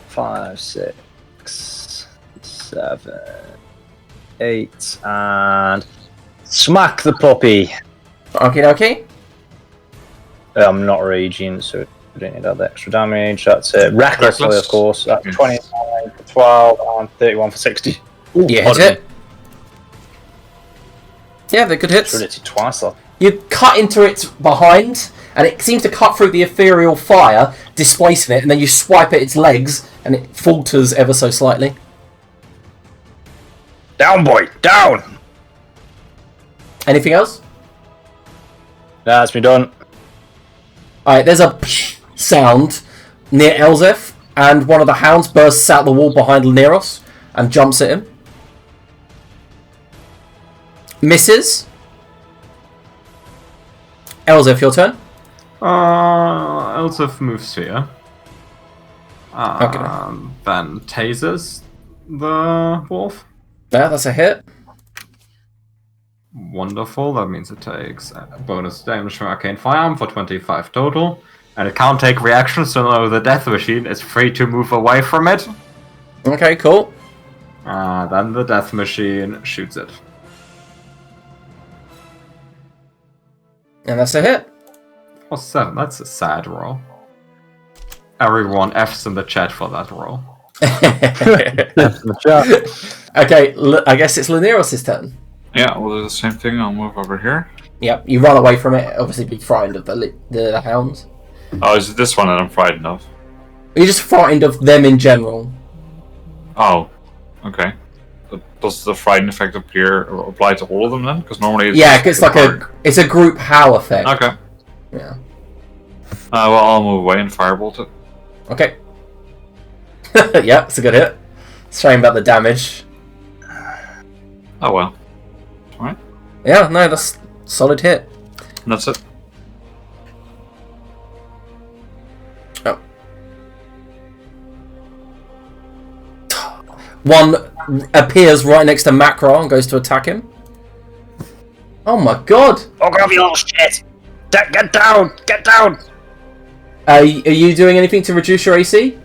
S3: 5, 6, 7, 8, and smack the puppy.
S1: Okay.
S3: I'm not raging, so we don't need that extra damage. That's it. Recklessly,
S6: Reckless.
S3: of course. That's
S6: Yes.
S3: 29 for 12 and 31 for 60.
S1: Yeah, hit it. Yeah, they're good hits.
S3: Should hit it twice though.
S1: You cut into its behind, and it seems to cut through the ethereal fire, displacing it, and then you swipe at its legs, and it falters ever so slightly.
S3: Down, boy, down.
S1: Anything else?
S3: That's me done.
S1: Alright, there's a sound near Elzef, and one of the hounds bursts out the wall behind Laniros and jumps at him. Misses. Elzef, your turn.
S4: Elsif moves here. Then tases the wolf.
S1: Yeah, that's a hit.
S4: Wonderful. That means it takes bonus damage from Arcane Firearm for 25 total. And it can't take reactions, so now the death machine is free to move away from it.
S1: Okay, cool.
S4: Then the death machine shoots it.
S1: And that's a hit.
S4: Oh, 7. That's a sad roll. Everyone F's in the chat for that roll.
S1: Okay, I guess it's Luneros' turn.
S6: Yeah, we'll do the same thing. I'll move over here.
S1: Yep, you run away from it, obviously be frightened of the hounds.
S6: Oh, is it this one that I'm frightened of?
S1: You're just frightened of them in general.
S6: Oh, okay. Does the frightened effect apply to all of them then? Because normally it's
S1: Yeah, it's like it's a group howl effect.
S6: Okay.
S1: Yeah.
S6: Well, I'll move away and firebolt it.
S1: Okay. Yeah, it's a good hit. Shame about the damage.
S6: Oh well. Alright.
S1: Yeah, no, that's solid hit.
S6: And that's it.
S1: Oh. One appears right next to Macro and goes to attack him. Oh my god!
S3: Oh god, you little shit! Get down! Get down!
S1: Are you doing anything to reduce your AC?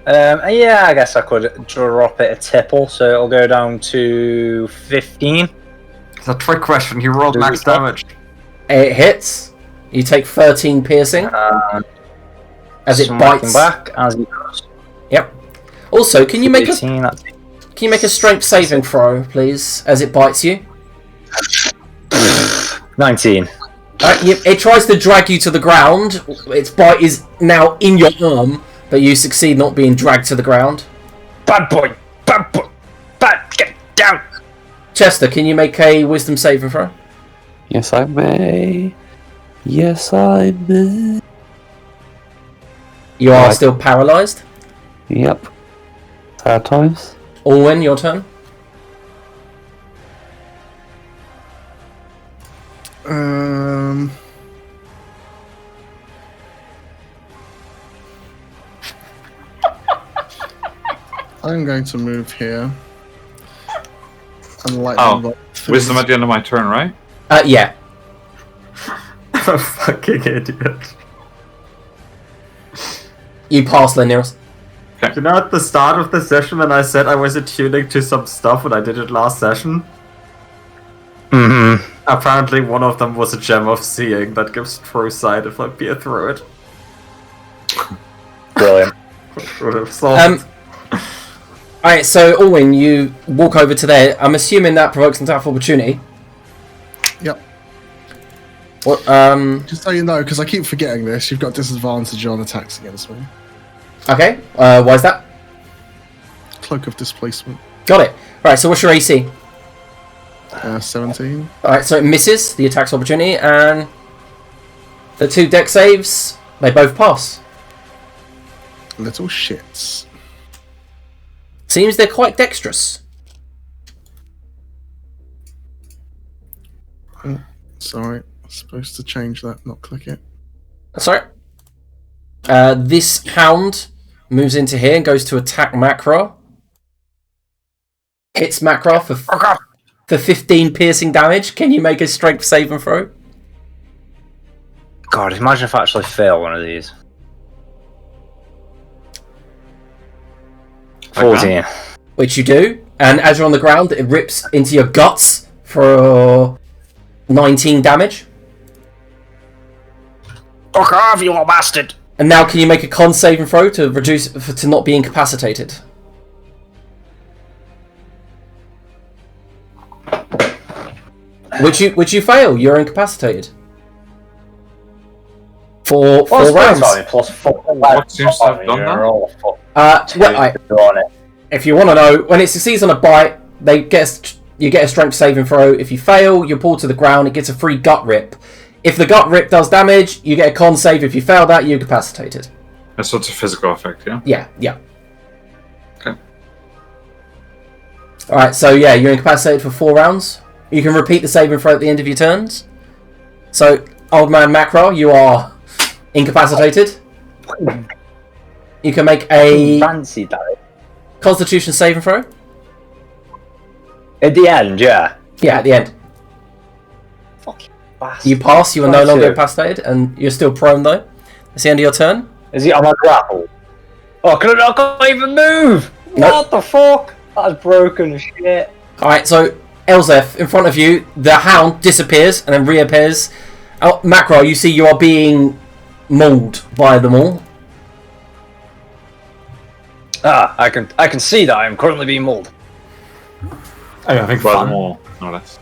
S3: Yeah, I guess I could drop it a tipple, so it'll go down to 15.
S4: It's a trick question. He rolled max damage.
S1: It hits. You take 13 piercing as it bites.
S3: Back as it goes.
S1: Yep. Also, can you make
S3: 18,
S1: can you make a strength saving throw, please, as it bites you?
S3: 19.
S1: It tries to drag you to the ground. Its bite is now in your arm, but you succeed not being dragged to the ground.
S3: Bad boy! Bad boy! Bad! Get down!
S1: Chester, can you make a wisdom saving throw?
S2: Yes, I may. Yes, I may.
S1: You are
S2: Right.
S1: still paralysed.
S2: Yep. Sad times.
S1: Alwyn, your turn.
S5: I'm going to move here. And light
S6: Oh,
S5: them up through
S6: wisdom at the end of my turn, right?
S1: Yeah.
S4: I'm a fucking idiot.
S1: You pass, Leniros.
S4: You know, at the start of the session when I said I was attuning to some stuff when I did it last session?
S3: Mm-hmm.
S4: Apparently one of them was a gem of seeing that gives true sight if I peer through it.
S3: Brilliant.
S4: Would have solved.
S1: Alright, so Alwyn, you walk over to there. I'm assuming that provokes an attack of opportunity.
S5: Yep.
S1: What?
S5: Just so you know, because I keep forgetting this, you've got disadvantage on attacks against me.
S1: Okay. Why is that?
S5: Cloak of Displacement.
S1: Got it. Right. So what's your AC?
S5: 17.
S1: Alright, so it misses the attack's opportunity, and the 2 deck saves, they both pass.
S5: Little shits.
S1: Seems they're quite dexterous.
S5: Sorry, I'm supposed to change that, not click it.
S1: Sorry. This hound moves into here and goes to attack Macro. Hits Macro for 15 piercing damage. Can you make a strength save and throw?
S3: God, imagine if I actually fail one of these. 14.
S1: Which you do. And as you're on the ground, it rips into your guts for 19 damage.
S3: Fuck off, you little bastard!
S1: And now can you make a con save and throw to reduce to not be incapacitated? Which you fail. You're incapacitated. For 4 rounds.
S3: Plus 4.
S6: What seems to have done that?
S1: If you want to know, when it succeeds on a bite, you get a strength saving throw. If you fail, you're pulled to the ground. It gets a free gut rip. If the gut rip does damage, you get a con save. If you fail that, you're incapacitated.
S6: So it's a physical effect, yeah?
S1: Yeah.
S6: Okay.
S1: Alright, so yeah, you're incapacitated for 4 rounds. You can repeat the saving throw at the end of your turns. So, old man Macro, you are incapacitated. You can make a
S3: Fancy that.
S1: Constitution saving throw.
S3: At the end, yeah.
S1: Yeah, at the end.
S3: Fucking bastard.
S1: You pass, you are no
S3: 22.
S1: longer incapacitated, and you're still prone though. It's the end of your turn.
S3: Is he on my grapple? Oh, I can't even move!
S1: Nope.
S3: What the fuck? That's broken as shit.
S1: Alright, so Elzef, in front of you, the hound disappears and then reappears. Oh, Macro, you see you are being mauled by them all.
S3: Ah, I can see that I am currently being mauled.
S4: I think
S6: Well,
S4: fun.
S6: more, no less.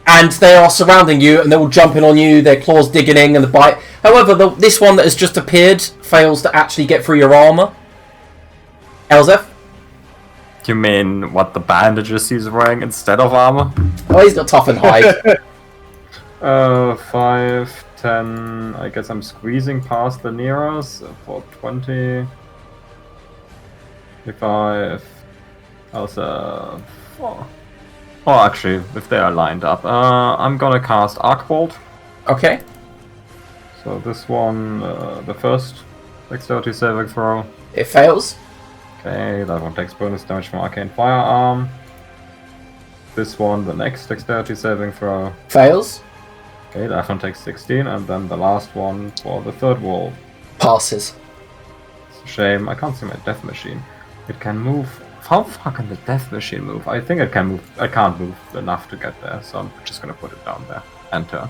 S1: And they are surrounding you and they're all jumping on you, their claws digging in and the bite. However, this one that has just appeared fails to actually get through your armour. Elzef?
S4: You mean what the bandages he's wearing instead of armor?
S1: Oh, he's got tough and hide.
S4: 5, 10. I guess I'm squeezing past the Neros for 20. 25. Also. 4. Oh, actually, if they are lined up, I'm gonna cast Arcbolt.
S1: Okay.
S4: So this one, the first dexterity saving throw.
S1: It fails.
S4: Okay, that one takes bonus damage from Arcane Firearm. This one, the next dexterity saving throw.
S1: Fails.
S4: Okay, that one takes 16, and then the last one for the third wall.
S1: Passes.
S4: It's a shame, I can't see my death machine. It can move. How far can the death machine move? I think it can move. I can't move enough to get there, so I'm just gonna put it down there. Enter.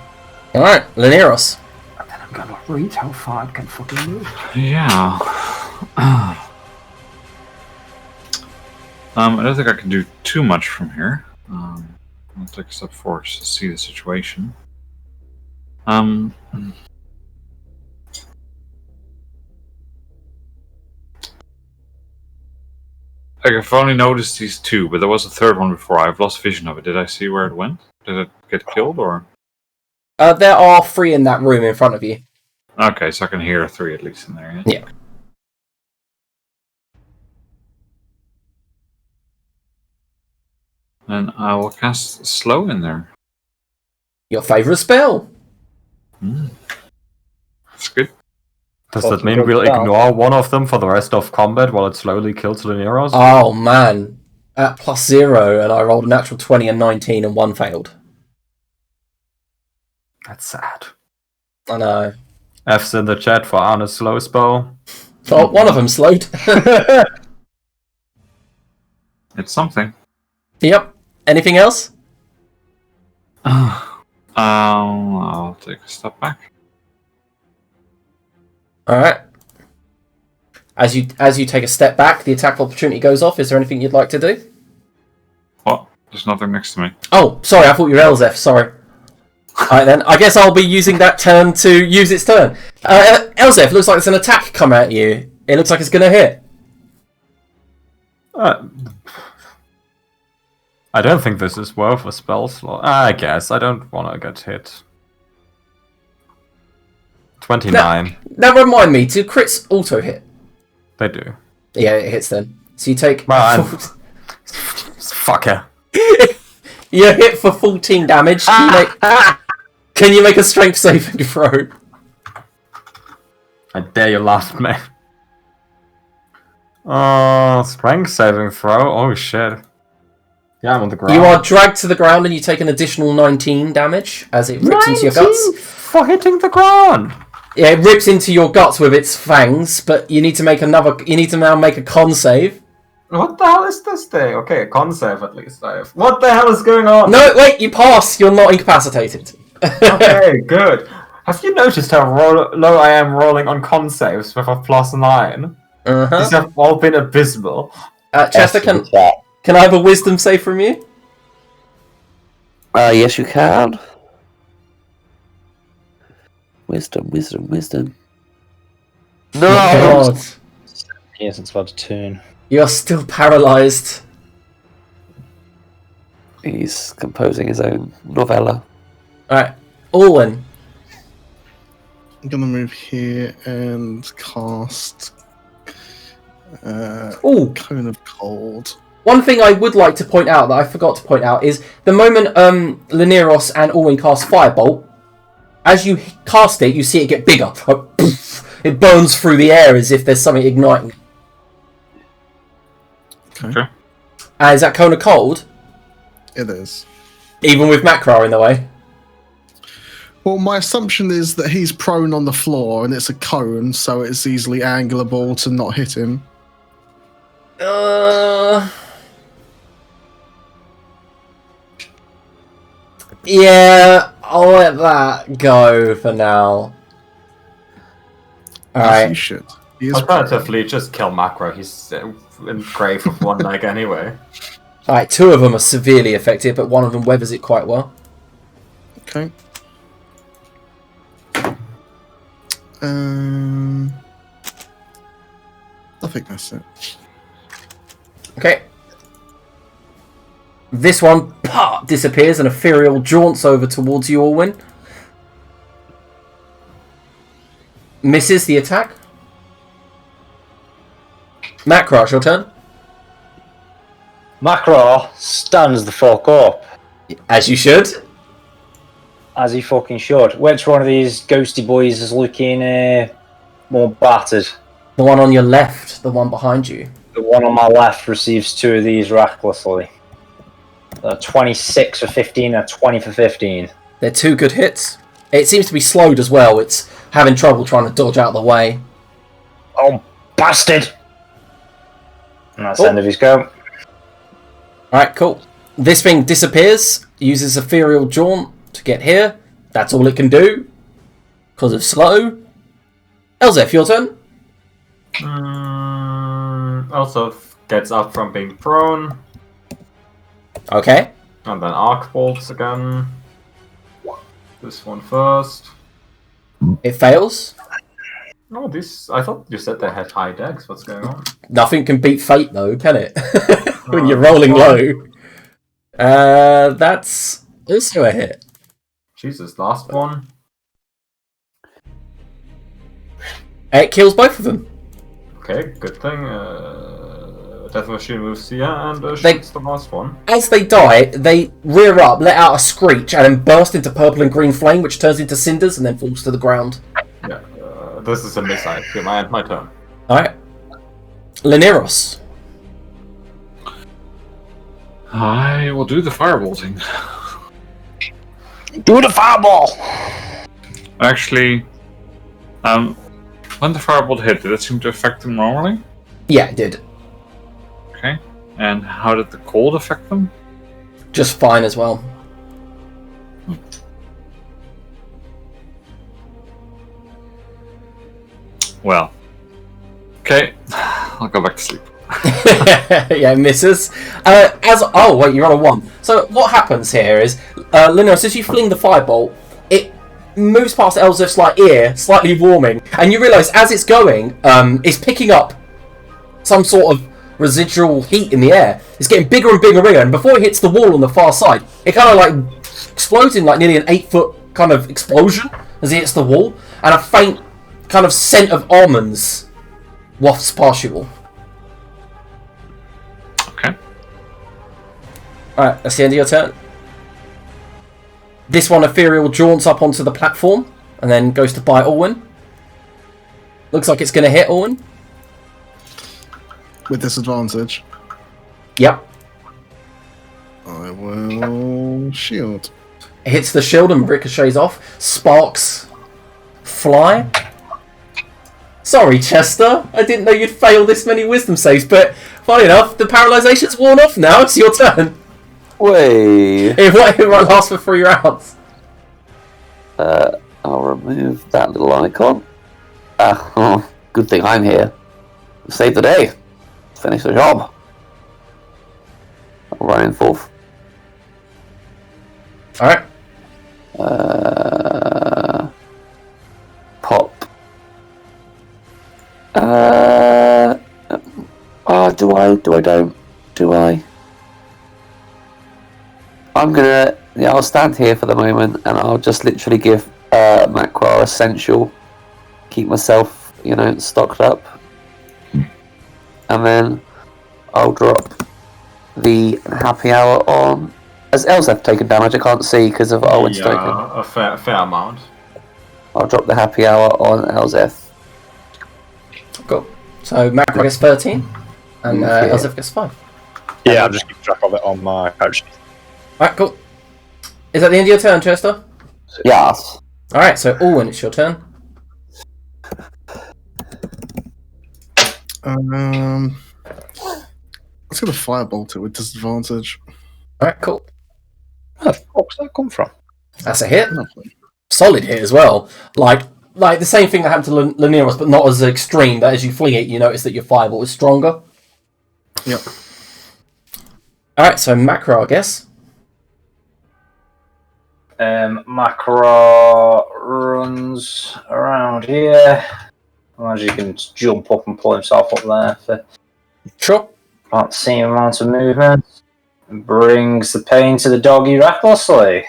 S1: Alright, Laneros.
S4: And then I'm gonna read how far it can fucking move.
S6: Yeah. I don't think I can do too much from here. I'll take a step forward just to see the situation. Like, I've only noticed these two, but there was a third one before. I've lost vision of it. Did I see where it went? Did it get killed, or?
S1: There are 3 in that room in front of you.
S6: Okay, so I can hear 3 at least in there, yeah?
S1: Yeah.
S6: Then I will cast Slow in there.
S1: Your favourite spell.
S6: That's good.
S4: Does that mean we'll ignore one of them for the rest of combat while it slowly kills the Neros?
S1: Oh man. At +0 and I rolled a natural 20 and 19 and 1 failed.
S4: That's sad.
S1: I know.
S4: F's in the chat for Arne's slow spell.
S1: Oh, one of them slowed.
S6: It's something.
S1: Yep. Anything else?
S6: I'll take a step back.
S1: Alright. As you take a step back, the attack of opportunity goes off. Is there anything you'd like to do?
S6: What? There's nothing next to me.
S1: Oh, sorry, I thought you were Elzef, sorry. Alright then, I guess I'll be using that turn to use its turn. Elzef, looks like there's an attack come at you. It looks like it's going to hit.
S4: I don't think this is worth a spell slot. I guess. I don't want to get hit. 29.
S1: Now remind me, do crits auto hit?
S4: They do.
S1: Yeah, it hits then. So you take...
S4: Man. Fucker.
S1: You're hit for 14 damage. Can you make a strength saving throw?
S4: I dare you laugh at me. Strength saving throw? Oh shit. Yeah, I'm on the ground.
S1: You are dragged to the ground and you take an additional 19 damage as it rips into your guts.
S4: For hitting the ground!
S1: Yeah, it rips into your guts with its fangs, but you need to make you need to now make a con save.
S4: What the hell is this thing? Okay, a con save at least I have. What the hell is going on?
S1: No, wait, you pass. You're not incapacitated.
S4: Okay, good. Have you noticed how low I am rolling on con saves with a +9?
S1: Uh-huh.
S4: These have all been abysmal.
S1: Chester, can I have a wisdom save from you?
S2: Yes, you can. Wisdom. No!
S1: God.
S3: Yes, it's about to turn.
S1: You're still paralysed.
S2: He's composing his own novella.
S1: Alright, Orwin.
S5: I'm gonna move here and cast
S1: Ooh.
S5: Cone of Cold.
S1: One thing I would like to point out that I forgot to point out is the moment Laneros and Orwin cast Firebolt, as you cast it, you see it get bigger. Like, poof, it burns through the air as if there's something igniting.
S5: Okay.
S1: Is that Cone of Cold?
S5: It is.
S1: Even with Macra in the way?
S5: Well, my assumption is that he's prone on the floor and it's a cone, so it's easily angleable to not hit him.
S1: Yeah, I'll let that go for now.
S5: You
S1: Alright.
S5: should. He is
S4: Alternatively, just kill Macro. He's in grave with one leg anyway.
S1: Alright, 2 of them are severely affected, but one of them weathers it quite well.
S5: Okay. I think that's it.
S1: Okay. This one disappears and Ethereal jaunts over towards you, Orwin. Misses the attack. Macro, it's your turn.
S3: Macro stands the fuck up.
S1: As you should.
S3: As he fucking should. Which one of these ghosty boys is looking more battered?
S1: The one on your left, the one behind you.
S3: The one on my left receives 2 of these recklessly. 26 for 15 and 20 for 15.
S1: They're 2 good hits. It seems to be slowed as well. It's having trouble trying to dodge out of the way.
S3: Oh, bastard! And that's the end of his go.
S1: Alright, cool. This thing disappears, uses Ethereal Jaunt to get here. That's all it can do. Because of slow. Elzef, your turn.
S4: Also gets up from being prone.
S1: Okay.
S4: And then Arc Bolts again. This one first.
S1: It fails.
S4: Oh, I thought you said they had high decks. What's going on?
S1: Nothing can beat fate though, can it? When you're rolling low. That's also a hit.
S4: Jesus, last one.
S1: It kills both of them.
S4: Okay, good thing. Death Machine moves here and shoots the last one.
S1: As they die, they rear up, let out a screech, and then burst into purple and green flame, which turns into cinders and then falls to the ground.
S4: Yeah, this is a miss. I feel my turn.
S1: Alright. Lineros.
S6: I will do the firebolting.
S3: Do the fireball!
S6: Actually, when the firebolt hit, did it seem to affect them normally?
S1: Yeah, it did.
S6: Okay. And how did the cold affect them?
S1: Just fine as well.
S6: Well. Okay. I'll go back to sleep.
S1: Yeah, misses. Oh wait, you're on a 1. So what happens here is, Lineros, as you fling the firebolt, it moves past Elzef's ear, slightly warming, and you realise as it's going, it's picking up some sort of residual heat in the air. It's getting bigger and bigger and bigger, and before it hits the wall on the far side, it kind of like explodes in like nearly an 8-foot kind of explosion as it hits the wall, and a faint kind of scent of almonds wafts past you all.
S6: Okay.
S1: Alright, that's the end of your turn. This one, Ethereal, jaunts up onto the platform and then goes to bite Orwin. Looks like it's going to hit Orwin.
S5: With disadvantage.
S1: Yep.
S5: I will shield.
S1: It hits the shield and ricochets off. Sparks fly. Sorry, Chester. I didn't know you'd fail this many wisdom saves, but funny enough, the paralyzation's worn off now. It's your turn.
S2: Way.
S1: It won't last for 3 rounds.
S2: I'll remove that little icon. Good thing I'm here. Save the day. Finish the job. I'll run in forth.
S1: Alright.
S2: Pop. Do I? I'm gonna, I'll stand here for the moment and I'll just literally give Macro Essential. Keep myself, stocked up. And then I'll drop the Happy Hour on. Has Elzef taken damage? I can't see because of Owen's token.
S4: A fair amount.
S2: I'll drop the Happy Hour on Elzef.
S1: Cool. So Macro gets 13 and Elzef gets 5.
S3: Yeah, I'm just keeping track of it on my couch.
S1: Alright, cool. Is that the end of your turn, Chester?
S2: Yes.
S1: All right, so Owen, it's your turn.
S5: Let's get a firebolt it with disadvantage.
S1: All right, cool.
S3: Where the fuck's that come from?
S1: That's a hit.
S5: Lovely.
S1: Solid hit as well. Like the same thing that happened to Laneros, but not as extreme. That as you fling it, you notice that your firebolt is stronger.
S5: Yep.
S1: All right, so Macro, I guess.
S3: Macro runs around here. As you can jump up and pull himself up there for
S1: Sure.
S3: about the same amount of movement. Brings the pain to the doggy recklessly.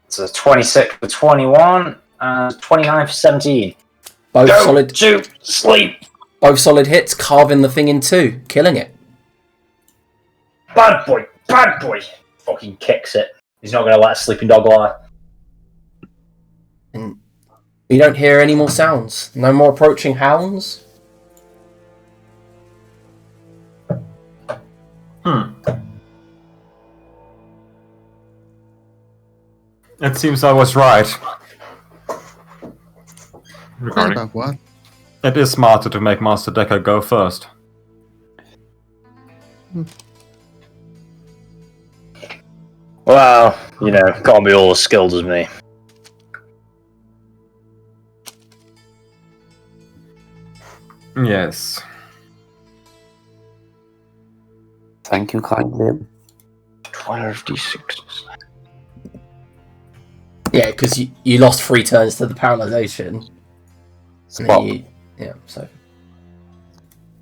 S3: It's a 26 for 21 and 29 for 17.
S1: Both
S3: Go
S1: solid.
S3: to sleep.
S1: Both solid hits, carving the thing in two, killing it.
S3: Bad boy. Bad boy. Fucking kicks it. He's not going to let a sleeping dog lie.
S1: And you don't hear any more sounds. No more approaching hounds.
S4: It seems I was right.
S6: Regarding.
S5: About what?
S4: It is smarter to make Master Decker go first.
S3: Well, you know, can't be all as skilled as me.
S4: Yes.
S2: Thank you kindly.
S3: 12 d6s.
S1: Yeah, because you lost 3 turns to the paralyzation. And then
S2: Swap.
S1: yeah, so.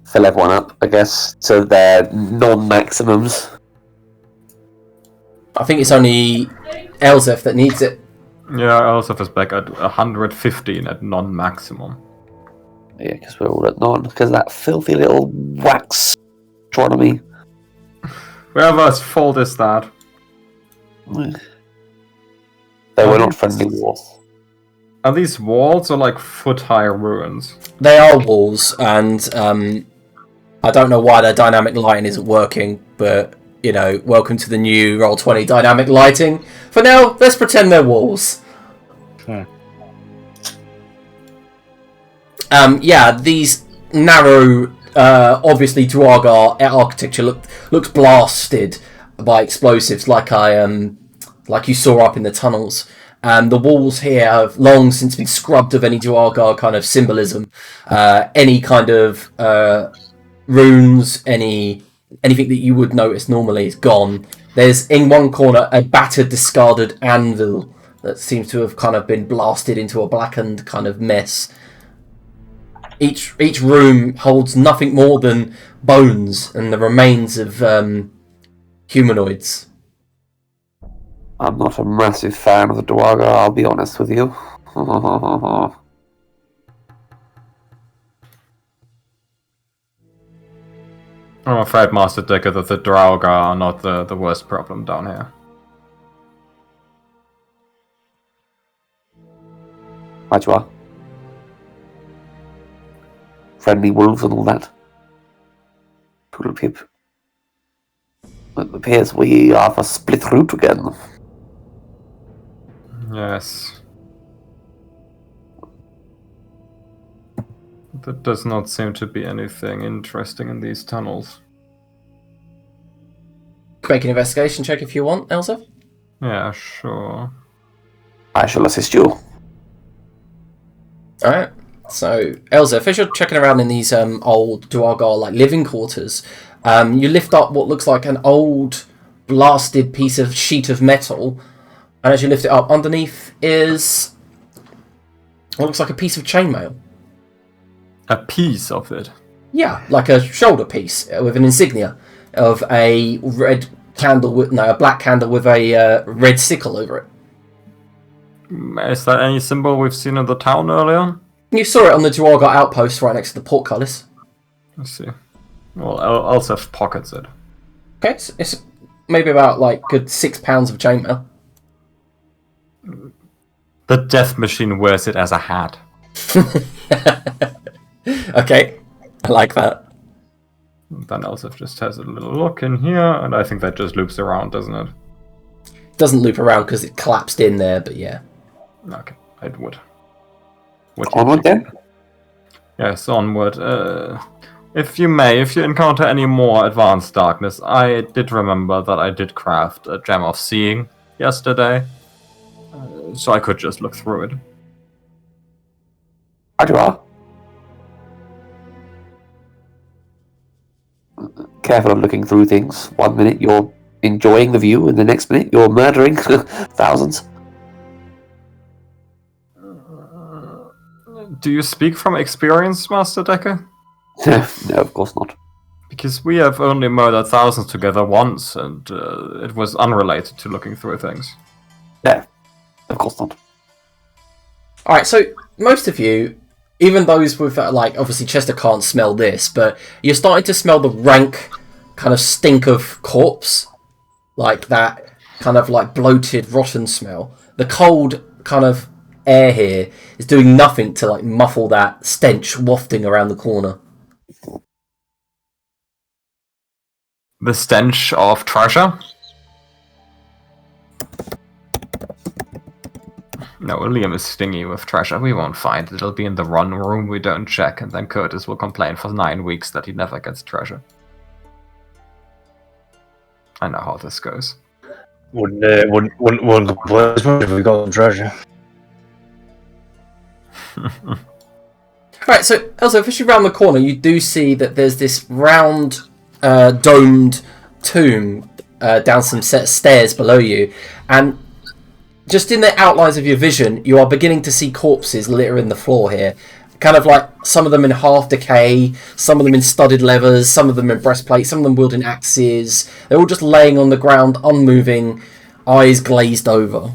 S2: Fill everyone up, I guess, to their non-maximums.
S1: I think it's only Elzef that needs it.
S4: Yeah, Elsef is back at 115 at non-maximum.
S2: Yeah, because we're all at non. Because that filthy little wax astronomy.
S4: Whoever's fault is that?
S2: They were not friendly walls.
S4: Are these walls or like foot-high ruins?
S1: They are walls, and I don't know why their dynamic lighting isn't working, but, you know, welcome to the new Roll20 dynamic lighting. For now, let's pretend they're walls. Yeah, these narrow, obviously Dwargar architecture looks blasted by explosives, like you saw up in the tunnels. The walls here have long since been scrubbed of any Dwargar kind of symbolism, any kind of runes, anything that you would notice normally is gone. There's in one corner a battered, discarded anvil that seems to have kind of been blasted into a blackened kind of mess. Each room holds nothing more than bones and the remains of humanoids.
S2: I'm not a massive fan of the Dwarga, I'll be honest with you.
S4: I'm afraid, Master Decker, that the Draugr are not the worst problem down here.
S2: Right you are. Friendly wolves and all that. Poodle pip. It appears we have a split route again.
S4: Yes. There does not seem to be anything interesting in these tunnels.
S1: Make an investigation check if you want, Elsa.
S4: Yeah, sure.
S2: I shall assist you.
S1: Alright. So, Elsa, as you're checking around in these old Dwargar like living quarters, you lift up what looks like an old blasted sheet of metal, and as you lift it up, underneath is what looks like a piece of chainmail.
S4: A piece of it.
S1: Yeah, like a shoulder piece with an insignia of a red candle a black candle with a red sickle over it.
S4: Is that any symbol we've seen in the town earlier?
S1: You saw it on the Dwargar outpost right next to the portcullis.
S4: Let's see. Well, Elsef pockets it.
S1: Okay, it's maybe about like good 6 pounds of chainmail.
S4: The death machine wears it as a hat.
S1: Okay, I like that.
S4: Then Elsef just has a little look in here, and I think that just loops around, doesn't it?
S1: doesn't loop around because it collapsed in there, but yeah.
S4: Okay, it would.
S2: Onward then?
S4: Yes, onward. If you encounter any more advanced darkness, I did remember that I did craft a gem of seeing yesterday, so I could just look through it.
S2: Roger. Careful of looking through things. 1 minute you're enjoying the view, and the next minute you're murdering thousands.
S4: Do you speak from experience, Master Decker?
S2: No, of course not.
S4: Because we have only murdered thousands together once, and it was unrelated to looking through things.
S2: No, of course not.
S1: Alright, so most of you, even those with, obviously Chester can't smell this, but you're starting to smell the rank kind of stink of corpse. Like that kind of bloated, rotten smell. The cold kind of air here is doing nothing to muffle that stench wafting around the corner.
S4: The stench of treasure? No, Liam is stingy with treasure. We won't find it. It'll be in the run room we don't check, and then Curtis will complain for 9 weeks that he never gets treasure. I know how this goes.
S3: Wouldn't complain as much if we got the treasure.
S1: Right, so also, as you round the corner, you do see that there's this round, domed tomb down some set of stairs below you, and just in the outlines of your vision, you are beginning to see corpses littering the floor here. Kind of some of them in half decay, some of them in studded leathers, some of them in breastplates, some of them wielding axes. They're all just laying on the ground, unmoving, eyes glazed over.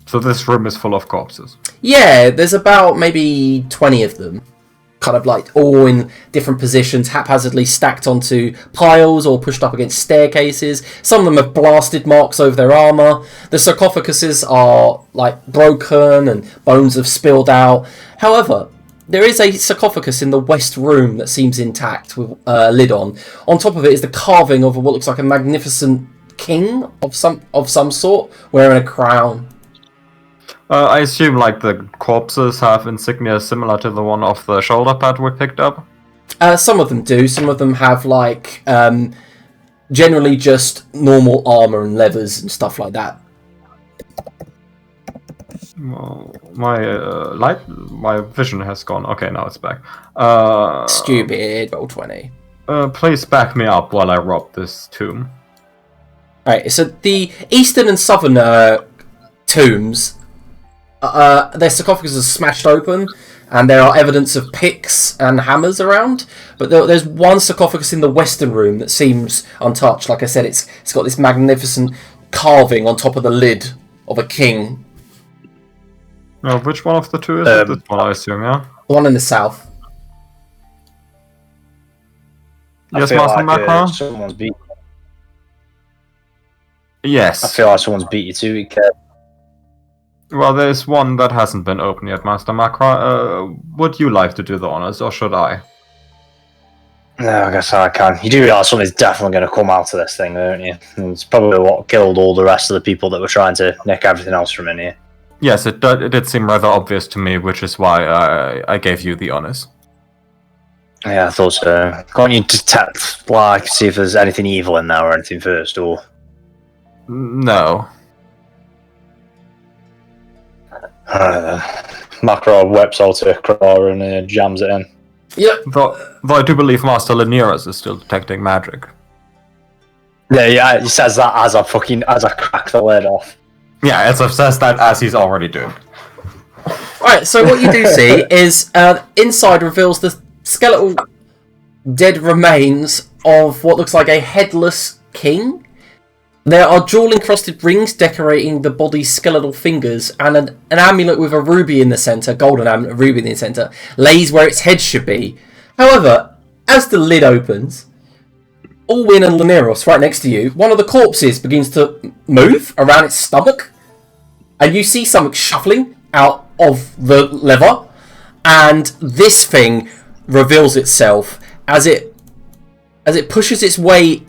S4: So this room is full of corpses?
S1: Yeah, there's about maybe 20 of them. Kind of all in different positions, haphazardly stacked onto piles or pushed up against staircases. Some of them have blasted marks over their armour. The sarcophaguses are broken and bones have spilled out. However, there is a sarcophagus in the west room that seems intact with a lid on. On top of it is the carving of what looks like a magnificent king of some sort, wearing a crown.
S4: I assume the corpses have insignia similar to the one off the shoulder pad we picked up?
S1: Some of them do. Some of them have generally just normal armour and leathers and stuff like that.
S4: Well, my vision has gone. Okay, now it's back.
S1: Stupid. Roll 20.
S4: Please back me up while I rob this tomb.
S1: Right, so the eastern and southern tombs, their sarcophagus is smashed open, and there are evidence of picks and hammers around. But there's one sarcophagus in the western room that seems untouched. Like I said, it's got this magnificent carving on top of the lid of a king.
S4: Now, which one of the two is it? This one, I assume, yeah?
S1: One in the south.
S4: Yes, Master Macro?
S3: Someone's beat.
S4: Yes.
S3: I feel like someone's beat you to it, Kev.
S4: Well, there's one that hasn't been opened yet, Master Macro. Would you like to do the honors, or should I?
S3: No, I guess I can. You do realise something's definitely going to come out of this thing, don't you? And it's probably what killed all the rest of the people that were trying to nick everything else from in here.
S4: Yes, it did seem rather obvious to me, which is why I gave you the honors.
S3: Yeah, I thought so. Can't you detect, see if there's anything evil in there or anything first, or...?
S4: No.
S3: Macro whips out a claw and jams it in.
S1: Yep.
S4: Though I do believe Master Laniras is still detecting magic.
S3: Yeah, he says that as I crack the lid off.
S4: Yeah, as I've says that as he's already doing.
S1: Alright, so what you do see is inside reveals the skeletal dead remains of what looks like a headless king. There are jewel-encrusted rings decorating the body's skeletal fingers, and an amulet with a ruby in the centre, golden amulet, a ruby in the centre, lays where its head should be. However, as the lid opens, Alwyn and Laniros, right next to you, one of the corpses begins to move around its stomach, and you see something shuffling out of the lever, and this thing reveals itself as it pushes its way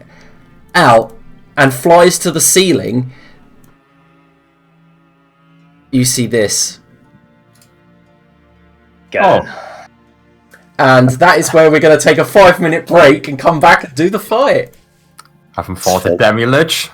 S1: out and flies to the ceiling. you see this.
S3: Get
S4: Oh.
S3: in.
S1: And that is where we're going to take a 5-minute break and come back and do the fight.
S4: Haven't fought a demi-lich.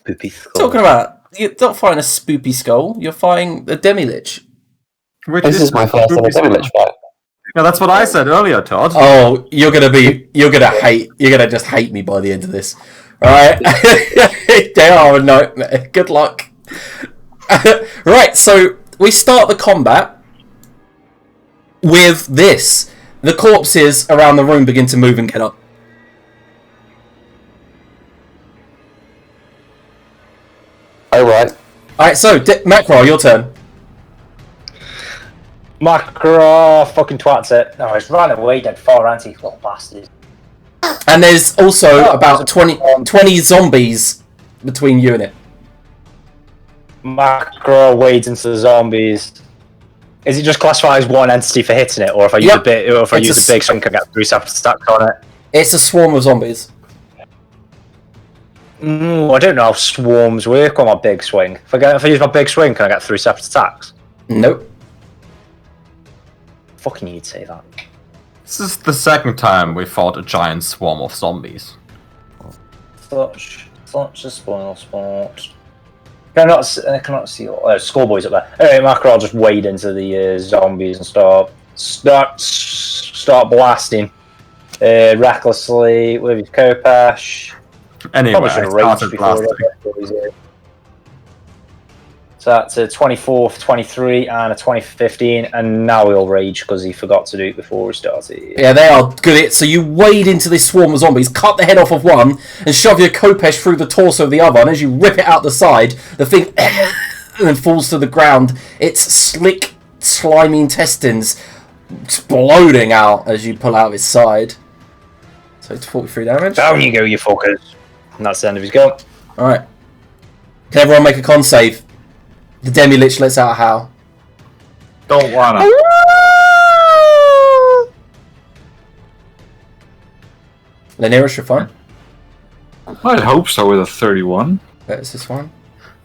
S3: Spoopy skull.
S1: Talking about, you're not fighting a spoopy skull. You're fighting a demi-lich.
S4: Which
S2: This is my first ever Demi-Lich fight.
S4: Yeah, that's what I said earlier, Todd.
S1: Oh, you're gonna just hate me by the end of this. Alright? They are a nightmare. Good luck. Right, so we start the combat with this. The corpses around the room begin to move and get up.
S2: Alright.
S1: Alright, so, Macro, your turn.
S3: Macro fucking twats it. No, he's running away, dead far, anti little bastard.
S1: And there's also about 20 zombies between you and it.
S3: Macro wades into the zombies. Is it just classified as one entity for hitting it, or if I use a big swing, I get 3 separate stacks on it?
S1: It's a swarm of zombies.
S3: I don't know how swarms work on my big swing. If I use my big swing, can I get 3 separate attacks?
S1: Nope.
S3: Fucking you'd say that.
S4: This is the second time we fought a giant swarm of zombies.
S3: Such a spoil sport. I cannot see. Schoolboys up there. Anyway, Macro, I'll just wade into the zombies and start blasting recklessly with his Kopash.
S4: Anyway, I started blasting.
S3: So that's a 24 for 23 and a 20 for 15, and now he'll rage because he forgot to do it before we started.
S1: Yeah, they are good at it. So you wade into this swarm of zombies, cut the head off of one, and shove your Kopesh through the torso of the other, and as you rip it out the side, the thing and then falls to the ground. Its slick, slimy intestines exploding out as you pull out its side. So it's 43 damage.
S3: Down you go, you fuckers. And that's the end of his go.
S1: Alright. Can everyone make a con save? The Demi-Lich lets out a howl.
S6: Don't wanna.
S1: Lanira, you're fine.
S6: I'd hope so with a 31.
S1: Is this one?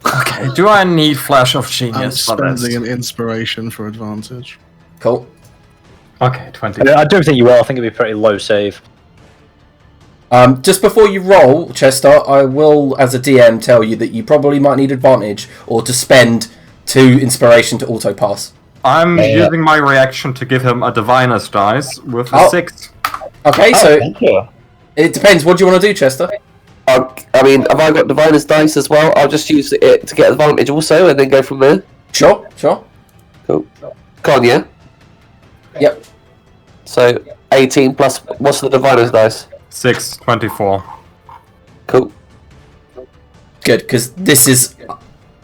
S4: Okay, do I need Flash of
S5: I'm
S4: Genius for this?
S5: spending an inspiration for advantage.
S1: Cool.
S4: Okay, 20.
S3: I don't think you will. I think it'd be a pretty low save.
S1: Just before you roll, Chester, I will, as a DM, tell you that you probably might need advantage or to spend 2 inspiration to auto pass.
S4: I'm using my reaction to give him a Diviner's dice with a 6.
S1: Okay, so
S2: Thank you.
S1: it depends. What do you want to do, Chester?
S2: I mean, have I got Diviner's dice as well? I'll just use it to get advantage also, and then go from there.
S1: Sure.
S2: Cool. Go on, yeah?
S1: Yep.
S2: So, 18 plus, what's the Diviner's dice?
S4: 6, 24.
S2: Cool.
S1: Good, because this is...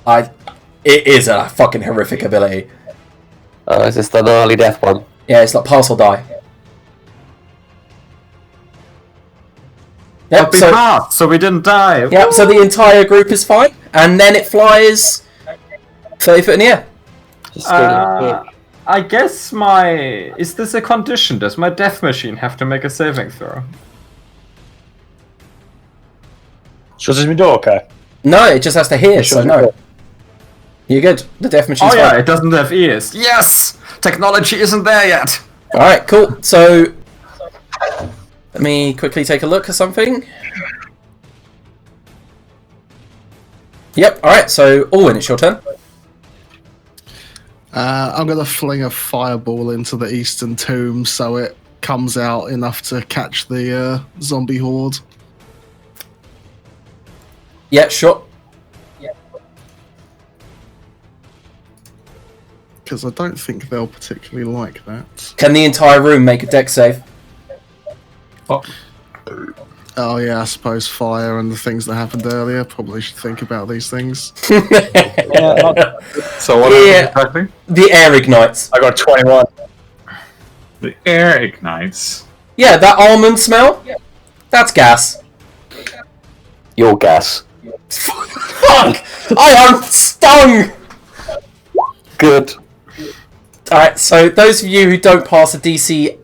S1: It is a fucking horrific ability.
S2: Is this the gnarly death one?
S1: Yeah, it's like pass or die. Yep,
S4: But we passed, so we didn't die.
S1: yep, so the entire group is fine, and then it flies 30 foot in the air.
S2: Just go
S4: I guess my... Is this a condition? Does my death machine have to make a saving throw?
S3: So does my door okay?
S1: No, it just has to hear, so no. You're good. The death machine's
S4: Oh yeah,
S1: fine.
S4: it doesn't have ears. Yes! Technology isn't there yet.
S1: Alright, cool. So, let me quickly take a look at something. Yep, alright, so Owen, it's your turn.
S5: I'm going to fling a fireball into the eastern tomb so it comes out enough to catch the zombie horde.
S1: Yeah, sure.
S5: Because I don't think they'll particularly like that.
S1: Can the entire room make a dex save?
S5: Oh yeah, I suppose fire and the things that happened earlier. Probably should think about these things.
S6: So what
S1: Yeah.
S6: happened exactly?
S1: The air ignites.
S3: I got 21.
S6: The air ignites.
S1: Yeah, that almond smell? That's gas.
S2: Your gas.
S1: Fuck! I am stung!
S2: Good.
S1: Alright, so those of you who don't pass a DC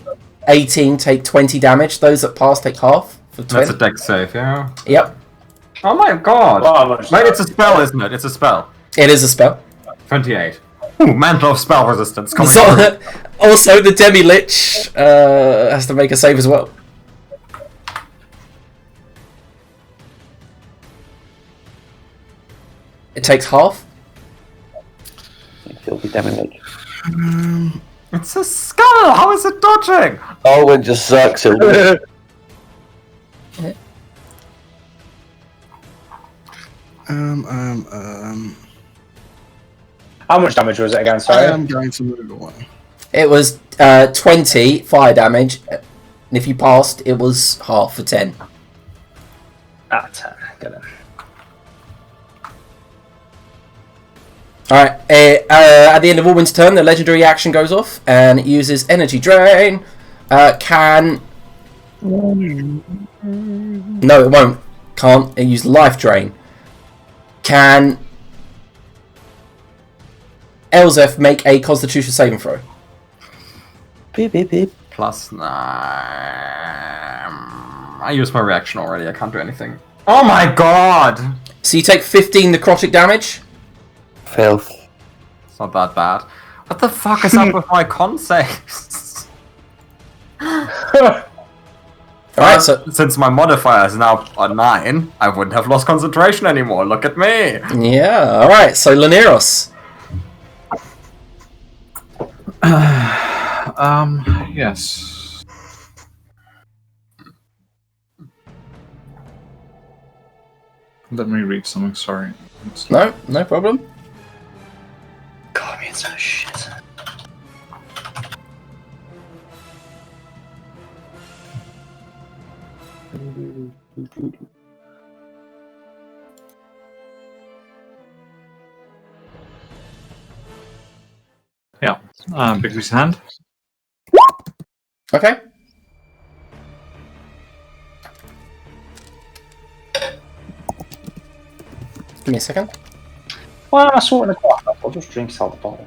S1: 18 take 20 damage. Those that pass take half for 20.
S4: That's a dex save, yeah.
S1: Yep,
S4: Oh my god!
S3: Oh,
S4: Wait, it's a spell, isn't it? It's a spell.
S1: it is a spell.
S4: 28. Ooh, mantle of spell resistance coming
S1: So,
S4: through.
S1: also, the Demi-Lich has to make a save as well. It takes half.
S2: Filthy damage.
S4: It's a skull! How is it dodging?
S2: Oh, and just sucks it.
S3: How much damage was it again?
S5: I
S3: Sorry.
S5: am going to move away.
S1: It was 20 fire damage, and if you passed, it was half for 10.
S3: 10. Get it.
S1: Alright, at the end of Alwyn's turn, the legendary action goes off, and it uses energy drain. No, it won't. Can't. It used life drain. Can Elzef make a Constitution saving throw?
S2: Beep, beep, beep.
S4: +9. I used my reaction already. I can't do anything. Oh my god!
S1: So you take 15 necrotic damage.
S2: Filth.
S4: It's not that bad. What the fuck is up with my con saves?
S1: Alright, so
S4: Since my modifier is now a 9, I wouldn't have lost concentration anymore. Look at me!
S1: yeah, alright, so Laneros.
S6: Yes. Let me read something, sorry.
S1: No problem.
S3: God, I'm so shit.
S6: Yeah. Bigby's hand.
S1: Okay. Give me a second.
S3: Well, I saw it in the glass. I'll just drink this out the bottle.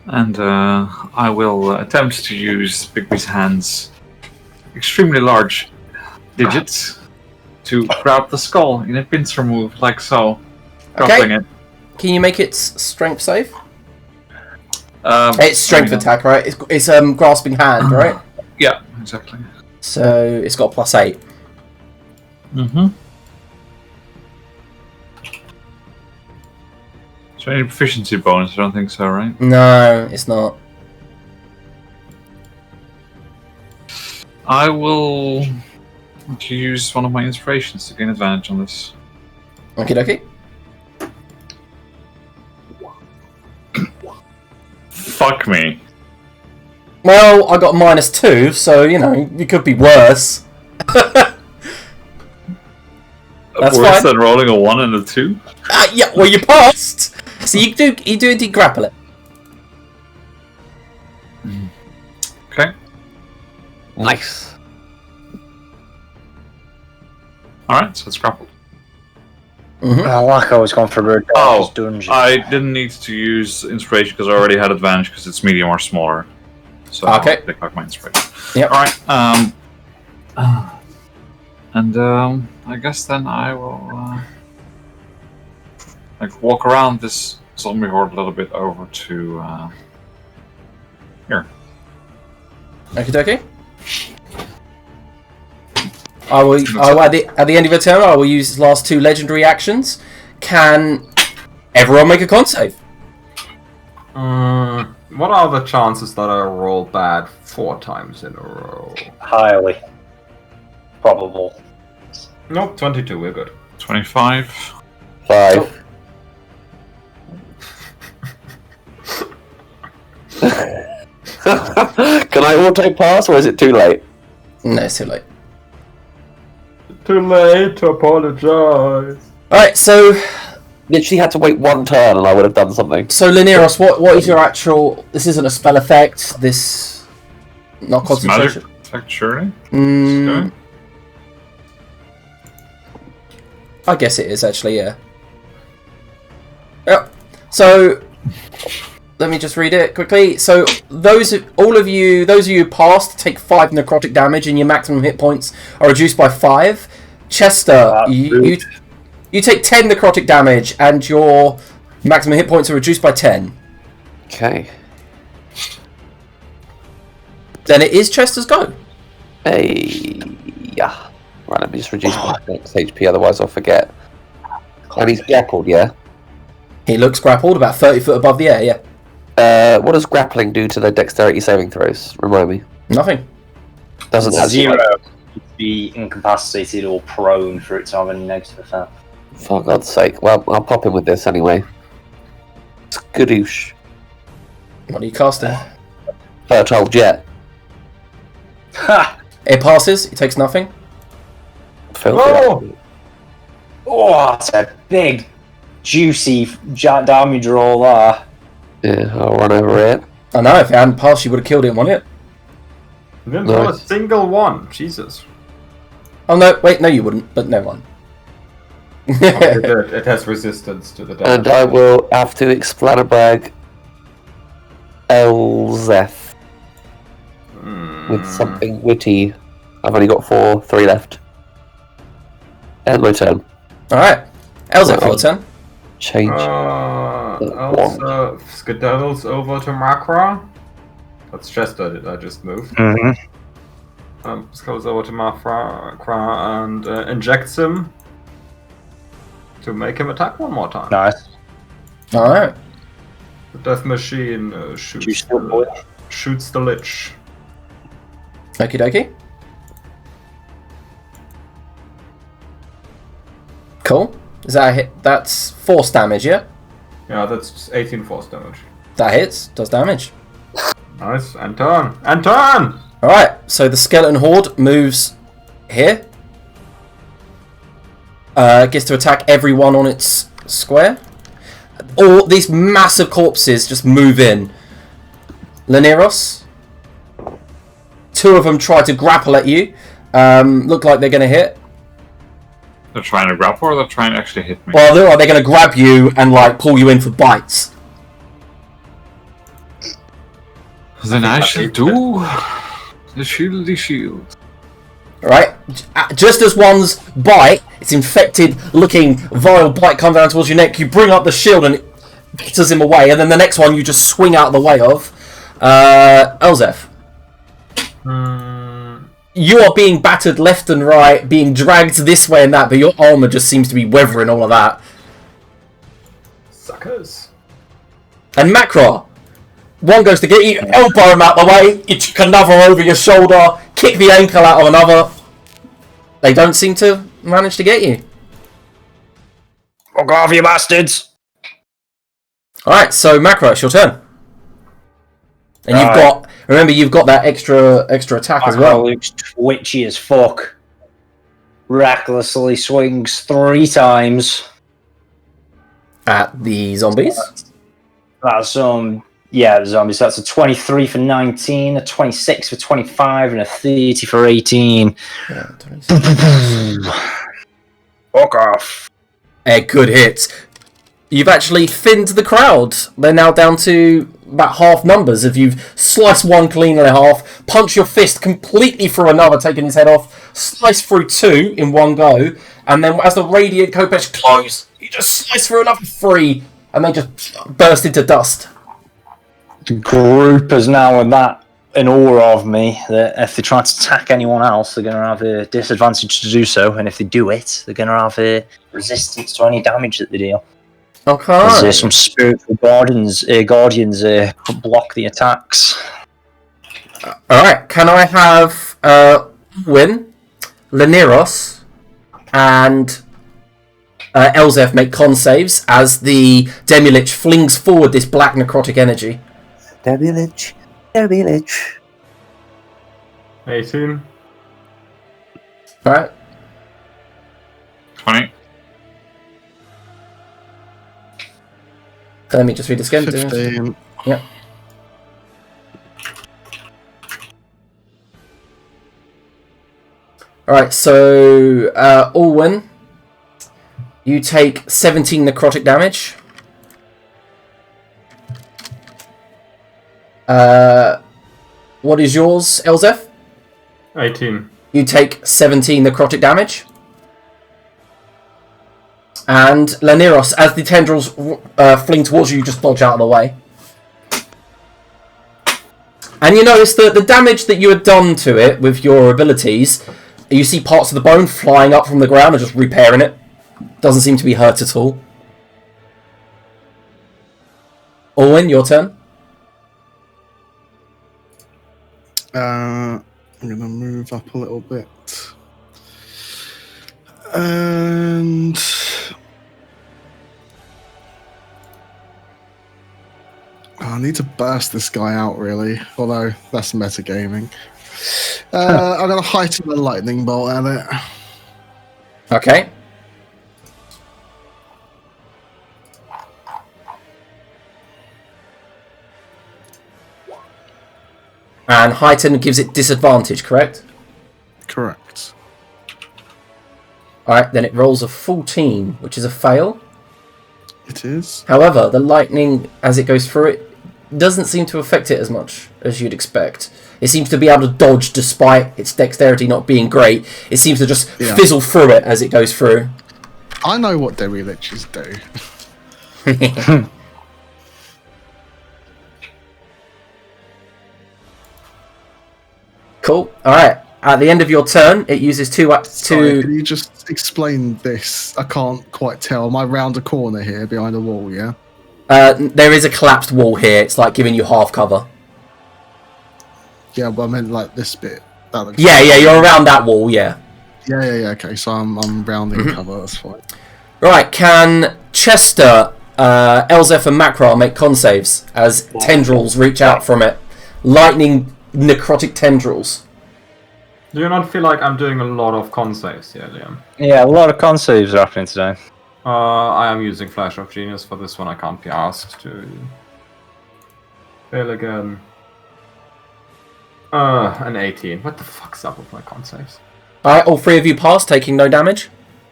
S6: And I will attempt to use Bigby's hand's extremely large digits to grab the skull in a pincer move, like so. Grappling it.
S1: Can you make its strength save? It's strength
S6: I mean,
S1: attack, right? It's grasping hand, right?
S6: Yeah, exactly.
S1: So it's got +8.
S6: Mm-hmm. Is there any proficiency bonus? I don't think so, right?
S1: No, it's not.
S6: I will use one of my inspirations to gain advantage on this.
S1: Okie dokie.
S6: Fuck me.
S1: Well, I got -2, so you know it could be worse. That's
S6: Worse
S1: fine.
S6: than rolling a 1 and a 2?
S1: Yeah, well you passed. So you do indeed grapple it.
S6: Okay.
S2: Nice.
S6: Alright, so it's grappled.
S3: Oh, like I was going for a darkest dungeon.
S6: I didn't need to use inspiration because I already had advantage because it's medium or smaller. So
S1: Okay.
S6: I'll pick up my inspiration.
S1: Yep.
S6: Alright, and I guess then I will like walk around this zombie horde a little bit over to here.
S1: Okie dokie. I will at the end of your turn, I will use his last 2 legendary actions. Can everyone make a con save?
S4: What are the chances that I roll bad 4 times in a row?
S3: Highly probable.
S4: Nope, 22, we're good.
S6: 25.
S2: 5. Can I auto pass or is it too late?
S1: No, it's too late.
S4: Too late to apologize.
S1: Alright, so
S2: Literally had to wait 1 turn and I would have done something.
S1: Laneros, what is your actual... This isn't a spell effect, this... Not
S6: It's magic
S1: concentration.
S6: effect, surely?
S1: Mm,
S6: Okay.
S1: I guess it is actually, yeah. Yep. So let me just read it quickly. So those of you who passed take 5 necrotic damage, and your maximum hit points are reduced by 5. Chester, you take 10 necrotic damage, and your maximum hit points are reduced by 10.
S2: Okay.
S1: Then it is Chester's go.
S2: Hey, yeah. Right, let me just reduce my next HP, otherwise I'll forget. And he's grappled, yeah?
S1: He looks grappled, about 30 foot above the air, yeah.
S2: What does grappling do to their dexterity saving throws? Remind me.
S1: Nothing.
S2: Doesn't have
S3: 0. Be incapacitated or prone for it to have any negative effect.
S2: For God's sake. Well, I'll pop him with this anyway. Skadoosh.
S1: What are you casting?
S2: Fertile Jet.
S3: Ha!
S1: It passes, it takes nothing.
S2: Filthy.
S3: Oh, that's a big, juicy damage roll there.
S2: Yeah, I'll run over it.
S1: I know, if it hadn't passed, you would have killed it, wouldn't it?
S4: You didn't roll a
S2: Nice.
S4: single one. Jesus.
S1: Oh no, wait, no you wouldn't, but no one.
S4: It has resistance to the damage.
S2: And I will have to explanabrag Elzeth with something witty. I've only got 3 left. And my turn.
S1: Alright, Elzef, your turn.
S2: Change.
S4: Also, skedaddles over to Makra. That's Chester that I just moved. Goes over to Makra and injects him to make him attack one more time.
S3: Nice.
S1: Alright.
S4: The death machine shoots the lich.
S1: Okie dokie. Cool. Is that a hit? That's force damage, yeah?
S4: Yeah, that's 18 force damage.
S1: That hits, does damage.
S4: Nice. And turn. And turn!
S1: Alright, so the skeleton horde moves here. Gets to attack everyone on its square. All these massive corpses just move in. Laneros. 2 of them try to grapple at you. Look like they're going to hit.
S6: They're trying to grapple or they're trying to actually hit me?
S1: Well, they're going to grab you and like pull you in for bites.
S6: Then I shall do the shieldy shield.
S1: Alright? Just as one's bite, its infected looking vile bite comes down towards your neck, you bring up the shield and it batters him away, and then the next one you just swing out of the way of. Elzef. You are being battered left and right, being dragged this way and that, but your armor just seems to be weathering all of that.
S4: Suckers.
S1: And Macra, one goes to get you, elbow him out the way, you chuck another over your shoulder, kick the ankle out of another. They don't seem to manage to get you.
S3: Fuck off, you bastards!
S1: Alright, so Macra, it's your turn. And you've got, remember, you've got that extra attack as well.
S3: Looks twitchy as fuck. Recklessly swings 3 times.
S1: At the zombies.
S3: That's the zombies. That's a 23 for 19, a 26 for 25, and a 30 for 18.
S1: Yeah, 26.
S3: Fuck off.
S1: Good hits. You've actually thinned the crowd. They're now down to about half numbers. If you've sliced one clean in half, punch your fist completely through another, taking his head off, slice through 2 in one go, and then as the radiant Kopesh close, you just slice through another 3, and they just burst into dust.
S3: The group is now in awe of me that if they try to attack anyone else, they're going to have a disadvantage to do so, and if they do it, they're going to have a resistance to any damage that they deal.
S1: Okay.
S3: There's some spiritual guardians block the attacks.
S1: Alright, can I have Win, Laneros, and Elzef make con saves as the Demilich flings forward this black necrotic energy?
S2: Demilich.
S4: 18.
S1: Alright.
S6: 20.
S1: Let me just read this again.
S5: 15.
S1: Yep. Alright, so Alwyn, you take 17 necrotic damage. What is yours, Elzef?
S4: 18.
S1: You take 17 necrotic damage. And Laneros, as the tendrils fling towards you, you just dodge out of the way. And you notice that the damage that you had done to it with your abilities, you see parts of the bone flying up from the ground and just repairing it. Doesn't seem to be hurt at all. Owen, your turn.
S5: I'm going to move up a little bit. And... I need to burst this guy out, really. Although, that's metagaming. I'm going to heighten the lightning bolt at it.
S1: Okay. And heighten gives it disadvantage, correct?
S5: Correct.
S1: Alright, then it rolls a 14, which is a fail.
S5: It is.
S1: However, the lightning, as it goes through it, doesn't seem to affect it as much as you'd expect. It seems to be able to dodge despite its dexterity not being great. It seems to just fizzle through it as it goes through.
S5: I know what demi-liches do.
S1: Cool. Alright. At the end of your turn, it uses
S5: Sorry, can you just explain this? I can't quite tell. Am I round a corner here behind a wall, yeah?
S1: There is a collapsed wall here. It's like giving you half cover.
S5: Yeah, but I meant like this bit. That looks
S1: Yeah, you're around that wall, yeah.
S5: Yeah, okay, so I'm rounding cover, that's fine.
S1: Right, can Chester, Elzef and Macra make con saves as tendrils reach out from it? Lightning necrotic tendrils.
S4: Do you not feel like I'm doing a lot of con saves here, Liam?
S3: Yeah, a lot of con saves are happening today.
S4: I am using Flash of Genius for this one. I can't be asked to fail again. An 18. What the fuck's up with my con saves?
S1: Alright, all three of you pass, taking no damage.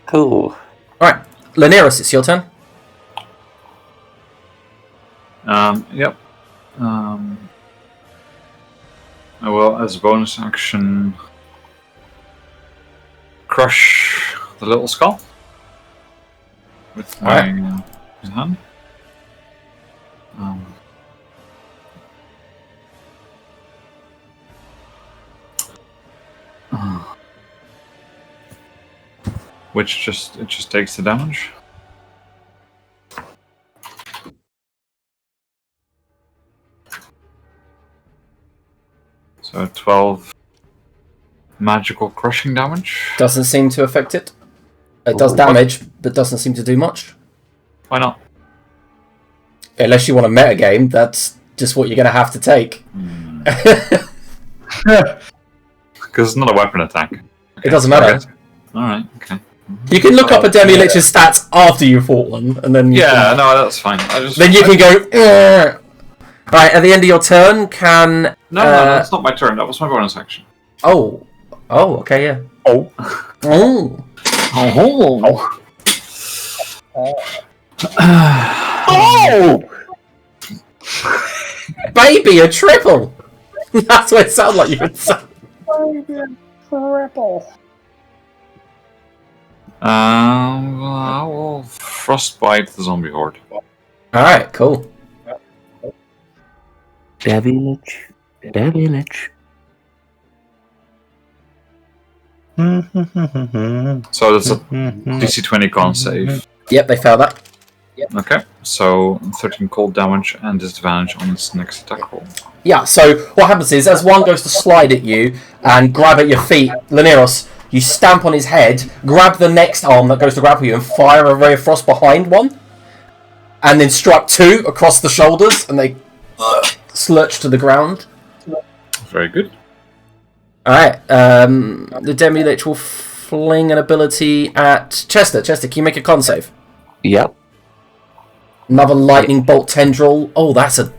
S2: Cool.
S1: Alright, Laneris, it's your turn.
S6: Yep. I will, as a bonus action, crush the little skull with my hand. Which just takes the damage. So 12 magical crushing damage.
S1: Doesn't seem to affect it. It does damage, but doesn't seem to do much.
S6: Why not?
S1: Unless you want a metagame, that's just what you're going to have to take.
S6: Because it's not a weapon attack. Okay,
S1: It doesn't matter.
S6: Alright, okay.
S1: You can look up a Demi-Lich's stats after you fought one, and then you
S6: Yeah, no, that's fine.
S1: then you can go. "Ugh." Right, at the end of your turn, can
S6: No, that's not my turn. That was my bonus action.
S1: oh, okay, yeah.
S3: Oh.
S1: Oh,
S3: Oh!
S1: baby, a triple. That's what it sounded like you would say.
S6: I will frostbite the zombie horde.
S1: All right, cool.
S2: Demi-lich. Demi-lich.
S6: So that's a DC 20 con save.
S1: Yep, they failed that.
S6: Okay, so 13 cold damage and disadvantage on its next attack roll.
S1: Yeah, so what happens is, as one goes to slide at you and grab at your feet, Laneros, you stamp on his head, grab the next arm that goes to grapple you, and fire a ray of frost behind one, and then strike two across the shoulders, and they slurch to the ground.
S6: Very good.
S1: Alright, the Demi-Lich will fling an ability at Chester. Chester, can you make a con save?
S2: Yep.
S1: Another lightning bolt tendril. Oh, that's a...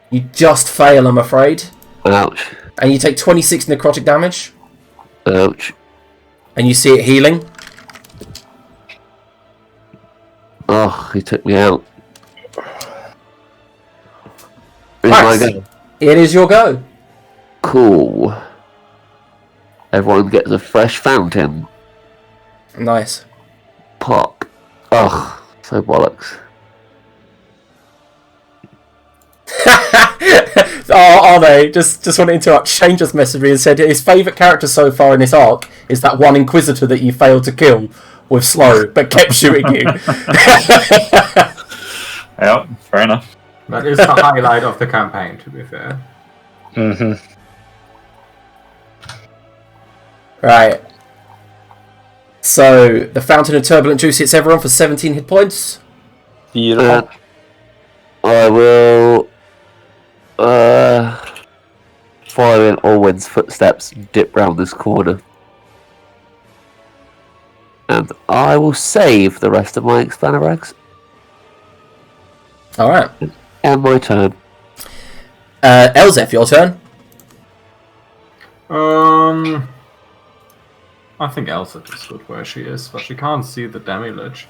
S1: You just fail, I'm afraid.
S2: Ouch.
S1: And you take 26 necrotic damage.
S2: Ouch.
S1: And you see it healing.
S2: Oh, he took me out. Where's
S1: Right.
S2: my go?
S1: It is your go.
S2: Cool. Everyone gets a fresh fountain.
S1: Nice.
S2: Pop. Ugh, so bollocks.
S1: Oh, Arne, just want to interrupt. Shane just messaged me and said his favourite character so far in this arc is that one Inquisitor that you failed to kill with slow, but kept shooting you.
S6: Yeah, fair enough.
S4: That is the highlight of the campaign, to be fair.
S3: Mm-hmm.
S1: Right. So, the Fountain of Turbulent Juice hits everyone for 17 hit points.
S3: Beautiful.
S2: I will, following Orwin's footsteps, dip round this corner. And I will save the rest of my Expanorags.
S1: Alright.
S2: And my turn.
S1: Elzef, your turn.
S4: I think Elsa is good where she is, but she can't see the Demi-Lich.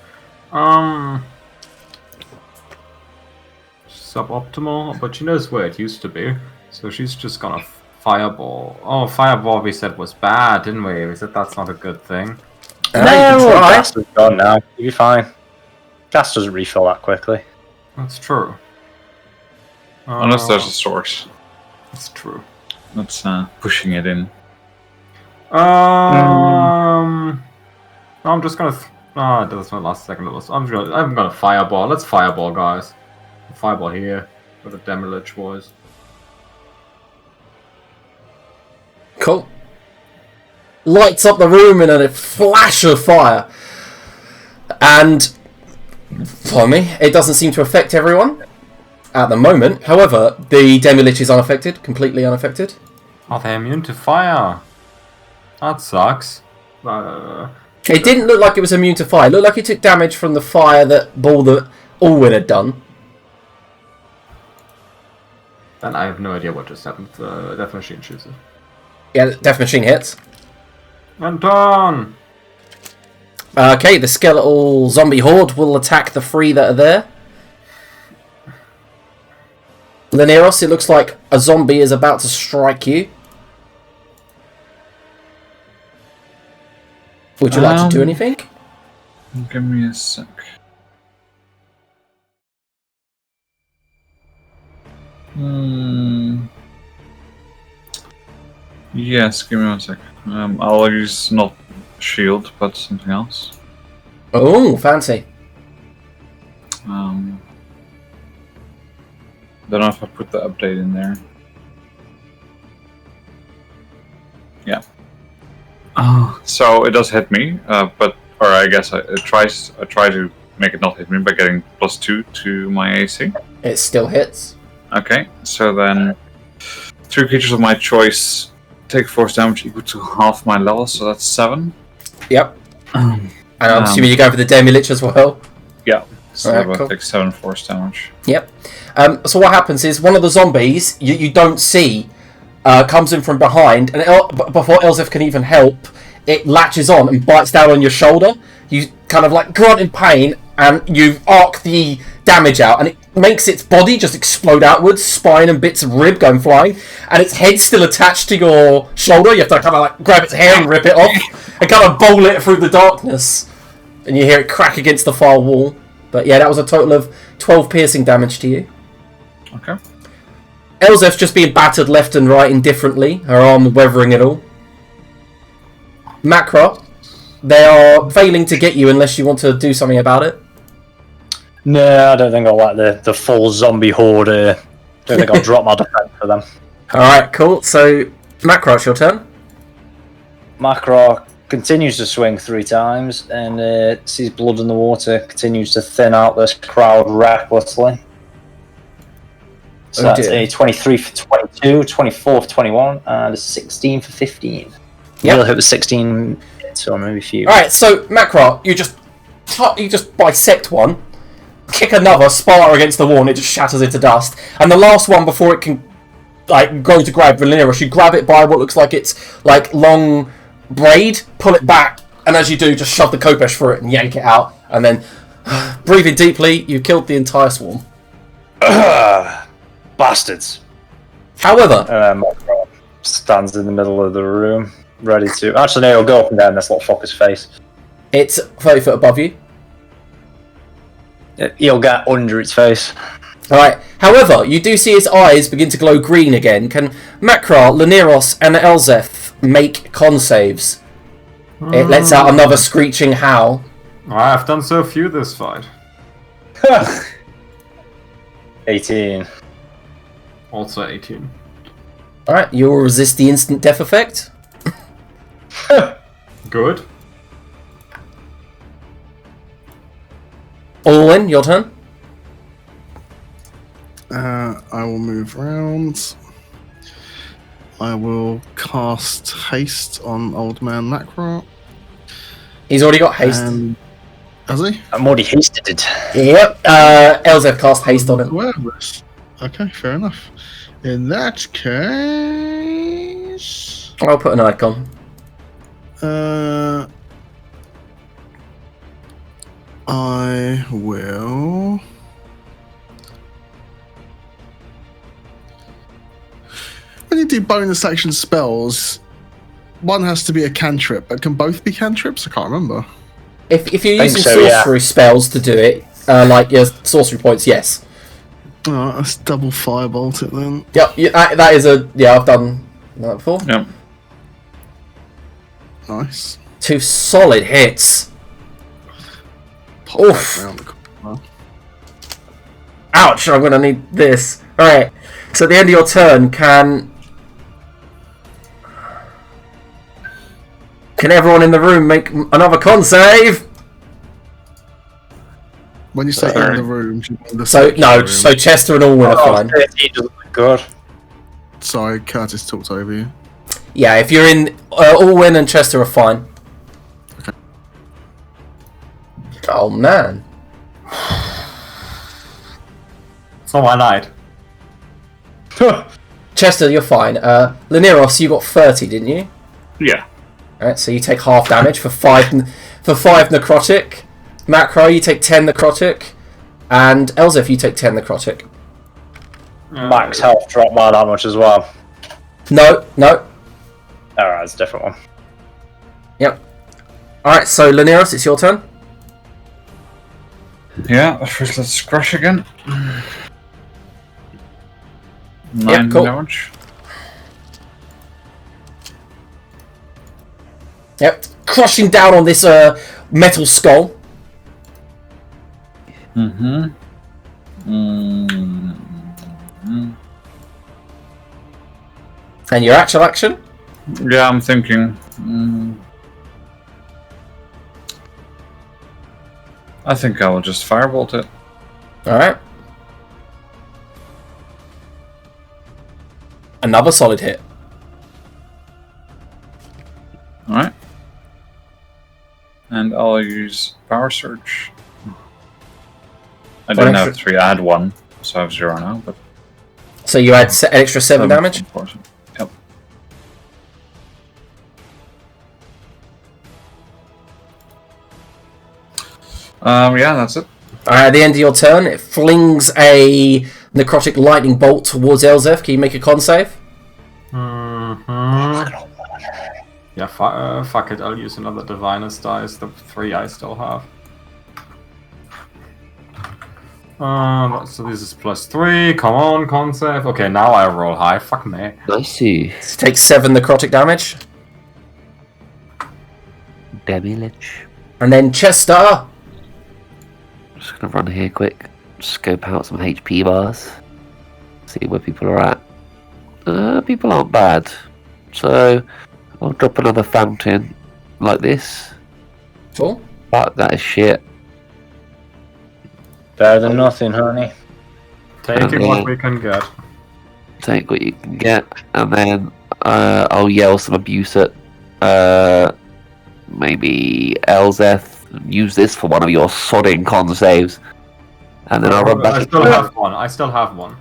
S4: Suboptimal, but she knows where it used to be, so she's just gonna Fireball. Oh, Fireball we said was bad, didn't we? We said that's not a good thing.
S3: No, Gas is gone now. You'll be fine. Gas doesn't refill that quickly.
S4: That's true.
S6: Unless there's a source.
S4: That's true.
S6: That's pushing it in.
S4: I'm just gonna. That's my last second. I'm gonna Fireball. Let's Fireball, guys. Fireball here, where the Demi-Lich was.
S1: Cool. Lights up the room in a flash of fire. And, follow me, it doesn't seem to affect everyone at the moment. However, the Demi-Lich is unaffected, completely unaffected.
S4: Are they immune to fire? That sucks.
S1: It didn't look like it was immune to fire. It looked like it took damage from the fire that Alwyn had done.
S4: Then I have no idea what just happened. Death Machine shoots it.
S1: Yeah, Death Machine hits.
S4: And done!
S1: Okay, the skeletal zombie horde will attack the three that are there. Laneros, it looks like a zombie is about to strike you. Would you like to do anything?
S6: Give me a sec. Yes, give me 1 sec. I'll use not shield, but something else.
S1: Oh, fancy.
S6: Don't know if I put the update in there. Yeah. So it does hit me, or I guess I try to make it not hit me by getting +2 to my AC.
S1: It still hits.
S6: Okay, so then 3 creatures of my choice take force damage equal to half my level, so that's 7.
S1: Yep. And I'm assuming you go for the Demi-Lich as well?
S6: Yeah, so
S1: Alright,
S6: I
S1: cool.
S6: take 7 force damage.
S1: Yep. So what happens is one of the zombies you don't see comes in from behind, and before Elzef can even help, it latches on and bites down on your shoulder. You kind of like grunt in pain, and you arc the damage out, and it makes its body just explode outwards, spine and bits of rib going flying, and its head's still attached to your shoulder. You have to kind of like grab its hair and rip it off, and kind of bowl it through the darkness, and you hear it crack against the far wall. But yeah, that was a total of 12 piercing damage to you.
S6: Okay.
S1: Elzef's just being battered left and right indifferently, her arm weathering it all. Macro, they are failing to get you unless you want to do something about it.
S3: No, I don't think I'll let the full zombie horde. Don't think I'll drop my defense for them.
S1: Alright, cool. So, Macro, it's your turn.
S3: Macro continues to swing 3 times and sees blood in the water, continues to thin out this crowd recklessly. So that's
S1: dear.
S3: a 23 for 22, 24 for 21, and a 16 for 15.
S1: Yep.
S3: We'll hit with 16 hits, or maybe a few.
S1: Alright, so, Macro, you just bisect one, kick another, sparta against the wall, and it just shatters into dust. And the last one, before it can go to grab Valerius, you grab it by what looks like it's long braid, pull it back, and as you do, just shove the Kopesh through it and yank it out. And then, breathing deeply, you killed the entire swarm.
S3: Bastards.
S1: However,
S3: Macro stands in the middle of the room, ready to... Actually, no, he'll go up and down this little fucker's face.
S1: it's 30 foot above you.
S3: He'll get under its face.
S1: Alright, however, you do see his eyes begin to glow green again. Can Makra, Laniros, and Elzeth make con saves? It lets out another screeching howl.
S4: I've done so few this fight.
S3: 18.
S4: Also 18.
S1: Alright, you will resist the instant death effect.
S4: Good.
S1: Alwyn, your turn.
S5: I will move around. I will cast haste on Old Man Macro.
S1: He's already got haste.
S5: Has he?
S3: I'm already hasted it.
S1: Yep, Elzeth cast haste on him.
S5: Aware of this. Okay, fair enough. In that case,
S1: I'll put an icon.
S5: I will. When you do bonus action spells, one has to be a cantrip, but can both be cantrips? I can't remember.
S1: If you're
S3: I think
S1: using
S3: so, yeah.
S1: sorcery spells to do it, like your sorcery points, yes.
S5: Oh, let's double firebolt it then.
S1: Yep, that is a... Yeah, I've done that before.
S6: Yep.
S5: Nice.
S1: 2 solid hits.
S5: Pop
S1: Oof.
S5: that round the corner.
S1: Ouch, I'm going to need this. Alright, so at the end of your turn, can everyone in the room make another con save?
S5: When you say in the room, do you mean the
S1: So,
S5: circular
S1: no,
S5: room?
S1: so Chester and Alwyn are fine.
S3: 13 doesn't look good.
S5: Sorry, Curtis talked over you.
S1: Yeah, if you're in... Alwyn and Chester are fine.
S5: Okay.
S1: Oh, man.
S4: So I lied.
S1: Chester, you're fine. Laniros, you got 30, didn't you?
S6: Yeah.
S1: Alright, so you take half damage for 5 necrotic. Macro, you take 10 necrotic. And Elzeth, you take 10 necrotic.
S3: Max health drop by that much as well.
S1: No.
S3: Alright, it's a different one.
S1: Yep. Alright, so Laniros, it's your turn.
S6: Yeah, first let's crush again. 9
S1: cool.
S6: damage.
S1: Yep. Crushing down on this metal skull.
S6: Mm-hmm.
S1: And your actual action?
S6: Yeah, I'm thinking. I think I will just firebolt it.
S1: Alright. Another solid hit.
S6: Alright. And I'll use Power Surge. I didn't have 3, I had 1, so I have 0 now, but...
S1: So you add extra 7 damage?
S6: Yep. Yeah, that's it.
S1: At the end of your turn, it flings a necrotic lightning bolt towards Elzeth. Can you make a con save?
S4: Yeah, fuck it, I'll use another Divinus dice, the 3 I still have. So this is +3, come on, con save. Okay, now I roll high, fuck me.
S2: Nicey.
S1: Take 7 necrotic damage.
S2: Damage.
S1: And then Chester.
S2: Just gonna run here quick. Scope out some HP bars. See where people are at. People aren't bad. So I'll drop another fountain like this.
S1: Cool.
S2: Fuck, that is shit.
S3: Better than nothing, honey.
S4: Taking what we can get.
S2: Take what you can get, and then I'll yell some abuse at maybe Elzeth. Use this for one of your sodding con saves, and then I'll run back.
S4: I still have one.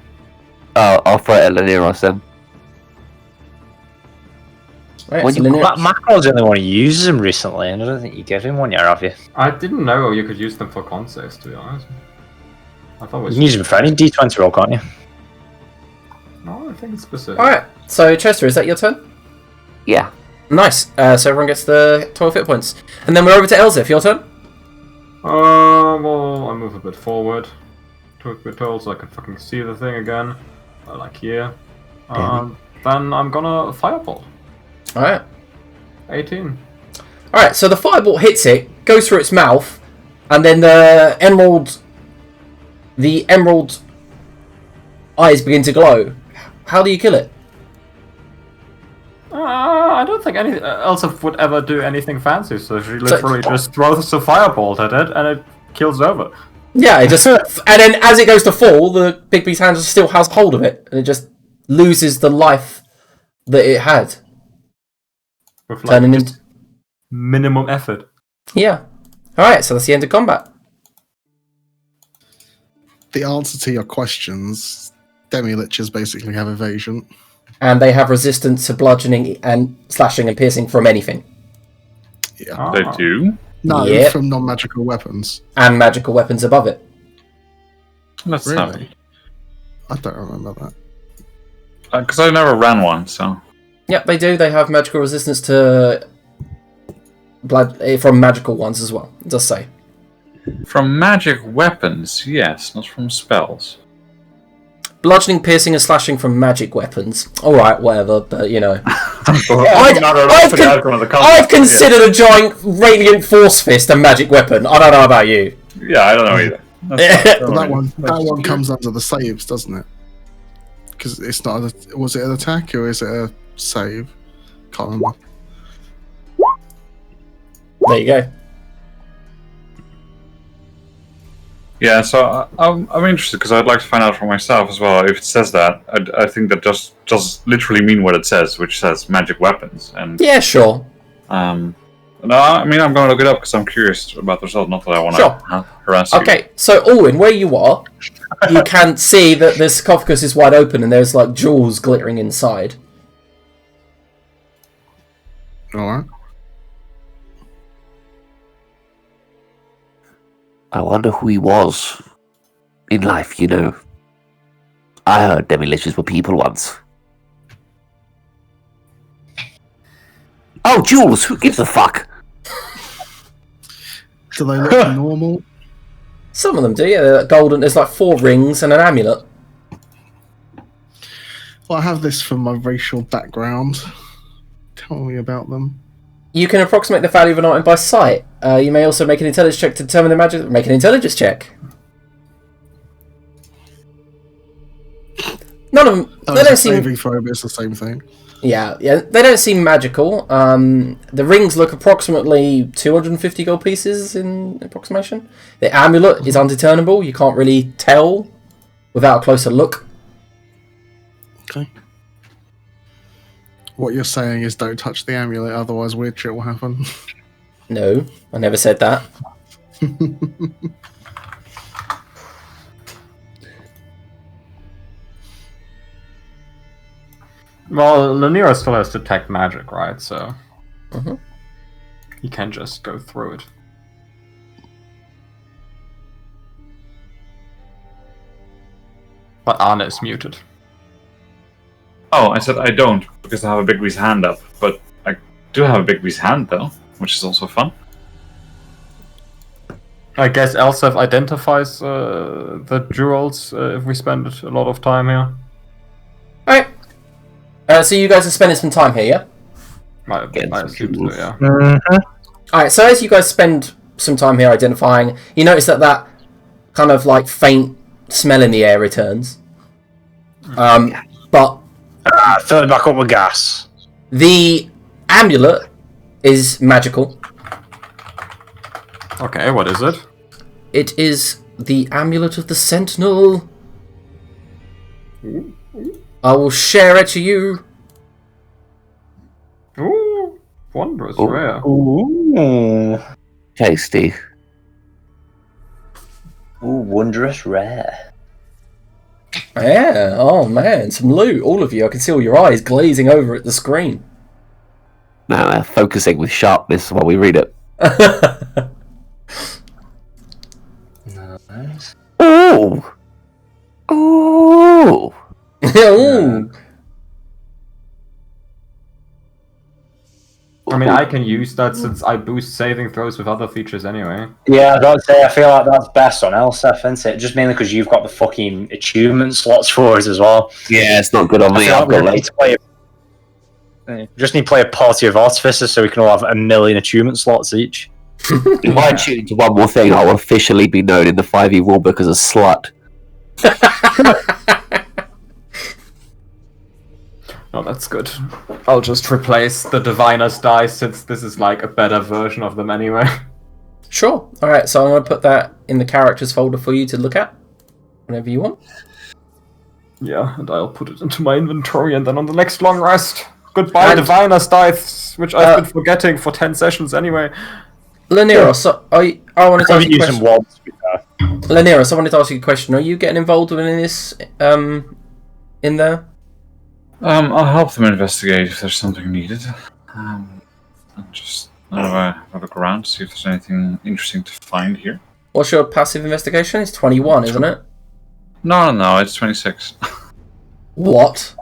S2: Oh, I'll throw it at Laniros then.
S1: Right,
S2: When
S1: so
S2: you-
S1: Laniros-
S3: Macro's the only one who uses them recently, and I don't think you give him one yet, have you?
S4: I didn't know you could use them for con saves, to be honest. I thought it
S3: You
S4: was...
S3: can use them for any D20 roll, can't you?
S4: No, I think it's specific.
S1: Alright, so Chester, is that your turn?
S2: Yeah.
S1: Nice. So everyone gets the 12 hit points. And then we're over to Elzeth, your turn?
S4: Well, I move a bit forward to truth be told, so I can fucking see the thing again. Like here.
S2: Damn
S4: Then I'm gonna firebolt.
S1: Alright.
S4: 18.
S1: Alright, so the firebolt hits it, goes through its mouth, and then the emerald eyes begin to glow. How do you kill it?
S4: I don't think any Elsa would ever do anything fancy, so she literally just throws the firebolt at it, and it kills over.
S1: Yeah, it just... and then as it goes to fall, the big beast hand still has hold of it, and it just loses the life that it had.
S4: With
S1: Turning
S4: like
S1: into...
S4: minimum effort.
S1: Yeah. Alright, so that's the end of combat.
S5: The answer to your questions, demi-lichers basically have evasion.
S1: And they have resistance to bludgeoning and slashing and piercing from anything.
S5: Yeah.
S6: They do?
S5: No,
S1: Yep.
S5: from non-magical weapons.
S1: And magical weapons above it.
S6: Let's have
S5: Really? I don't remember that.
S6: Because I never ran one, so...
S1: Yep, they do. They have magical resistance to blood from magical ones as well. It does say.
S6: From magic weapons, yes, not from spells.
S1: Bludgeoning, piercing, and slashing from magic weapons. Alright, whatever, but you know. I've considered a giant radiant force fist a magic weapon. I don't know about you.
S6: Yeah, I don't know either.
S5: But that one comes under the saves, doesn't it? Because it's not. Was it an attack or is it a save? Can't remember.
S1: There you go.
S6: Yeah, so I'm interested because I'd like to find out for myself as well. If it says that, I think that just literally mean what it says, which says magic weapons. And
S1: Yeah, sure.
S6: no, I mean I'm going to look it up because I'm curious about the result. Not that I want to
S1: Sure.
S6: harass you.
S1: Okay, so Alwyn, where you are, you can see that the sarcophagus is wide open and there's like jewels glittering inside.
S5: Alright.
S2: I wonder who he was in life, you know. I heard demi-lichers were people once. Oh, Jules, who gives a fuck?
S5: Do they look normal?
S1: Some of them do, yeah. They're golden. There's like 4 rings and an amulet.
S5: Well, I have this from my racial background. Tell me about them.
S1: You can approximate the value of an item by sight. You may also make an intelligence check to determine the magic. Make an intelligence check. None of them. They don't seem.
S5: Saving throw, but it's the same thing.
S1: Yeah. They don't seem magical. The rings look approximately 250 gold pieces in approximation. The amulet is undiscernible. You can't really tell without a closer look.
S5: Okay. What you're saying is don't touch the amulet, otherwise weird shit will happen.
S1: No, I never said that.
S4: Well, Lanira still has detect magic, right? So
S1: Mhm.
S4: he can just go through it. But Anna is muted.
S6: Oh, I said I don't because I have a big beast hand up, but I do have a big beast hand though, which is also fun.
S4: I guess Elsef identifies the jewels if we spend a lot of time here.
S1: Alright. So you guys are spending some time here, yeah?
S4: I assume so, yeah.
S1: Alright, so as you guys spend some time here identifying, you notice that kind of like faint smell in the air returns. But
S3: Fill it back up with gas.
S1: the amulet is magical.
S4: Okay, what is it?
S1: It is the amulet of the Sentinel. I will share it to you.
S4: Ooh, wondrous
S2: Ooh.
S4: rare.
S3: Ooh.
S2: Tasty.
S3: Ooh, wondrous rare.
S1: Yeah, oh man, some loot, all of you. I can see all your eyes glazing over at the screen.
S2: Now we're focusing with sharpness while we read it.
S3: Nice.
S2: Ooh! Ooh!
S1: Ooh.
S4: I mean, I can use that since I boost saving throws with other features anyway.
S3: Yeah, I gotta say, I feel like that's best on Elsef, isn't it? Just mainly because you've got the fucking achievement slots for us as well.
S2: Yeah, it's not good on
S3: I
S2: me.
S3: feel
S2: I've
S3: like
S2: got
S3: we just need to play a party of artificers so we can all have 1,000,000 achievement slots each.
S2: If I choose one more thing, I will officially be known in the 5e rulebook as a slut.
S4: Oh, that's good. I'll just replace the Diviner's dice since this is like a better version of them anyway.
S1: Sure. Alright, so I'm going to put that in the characters folder for you to look at whenever you want.
S4: Yeah, and I'll put it into my inventory and then on the next long rest. Goodbye, Diviner's dice, which I've been forgetting for 10 sessions anyway.
S1: Laniros, so I wanted to ask you a
S3: Using
S1: question.
S3: wands, to be fair.
S1: Laniros, I wanted to ask you a question. Are you getting involved in this in there?
S6: I'll help them investigate if there's something needed. And just have a look around, see if there's anything interesting to find here.
S1: What's your passive investigation? It's 21, isn't it?
S6: No, it's 26.
S1: What?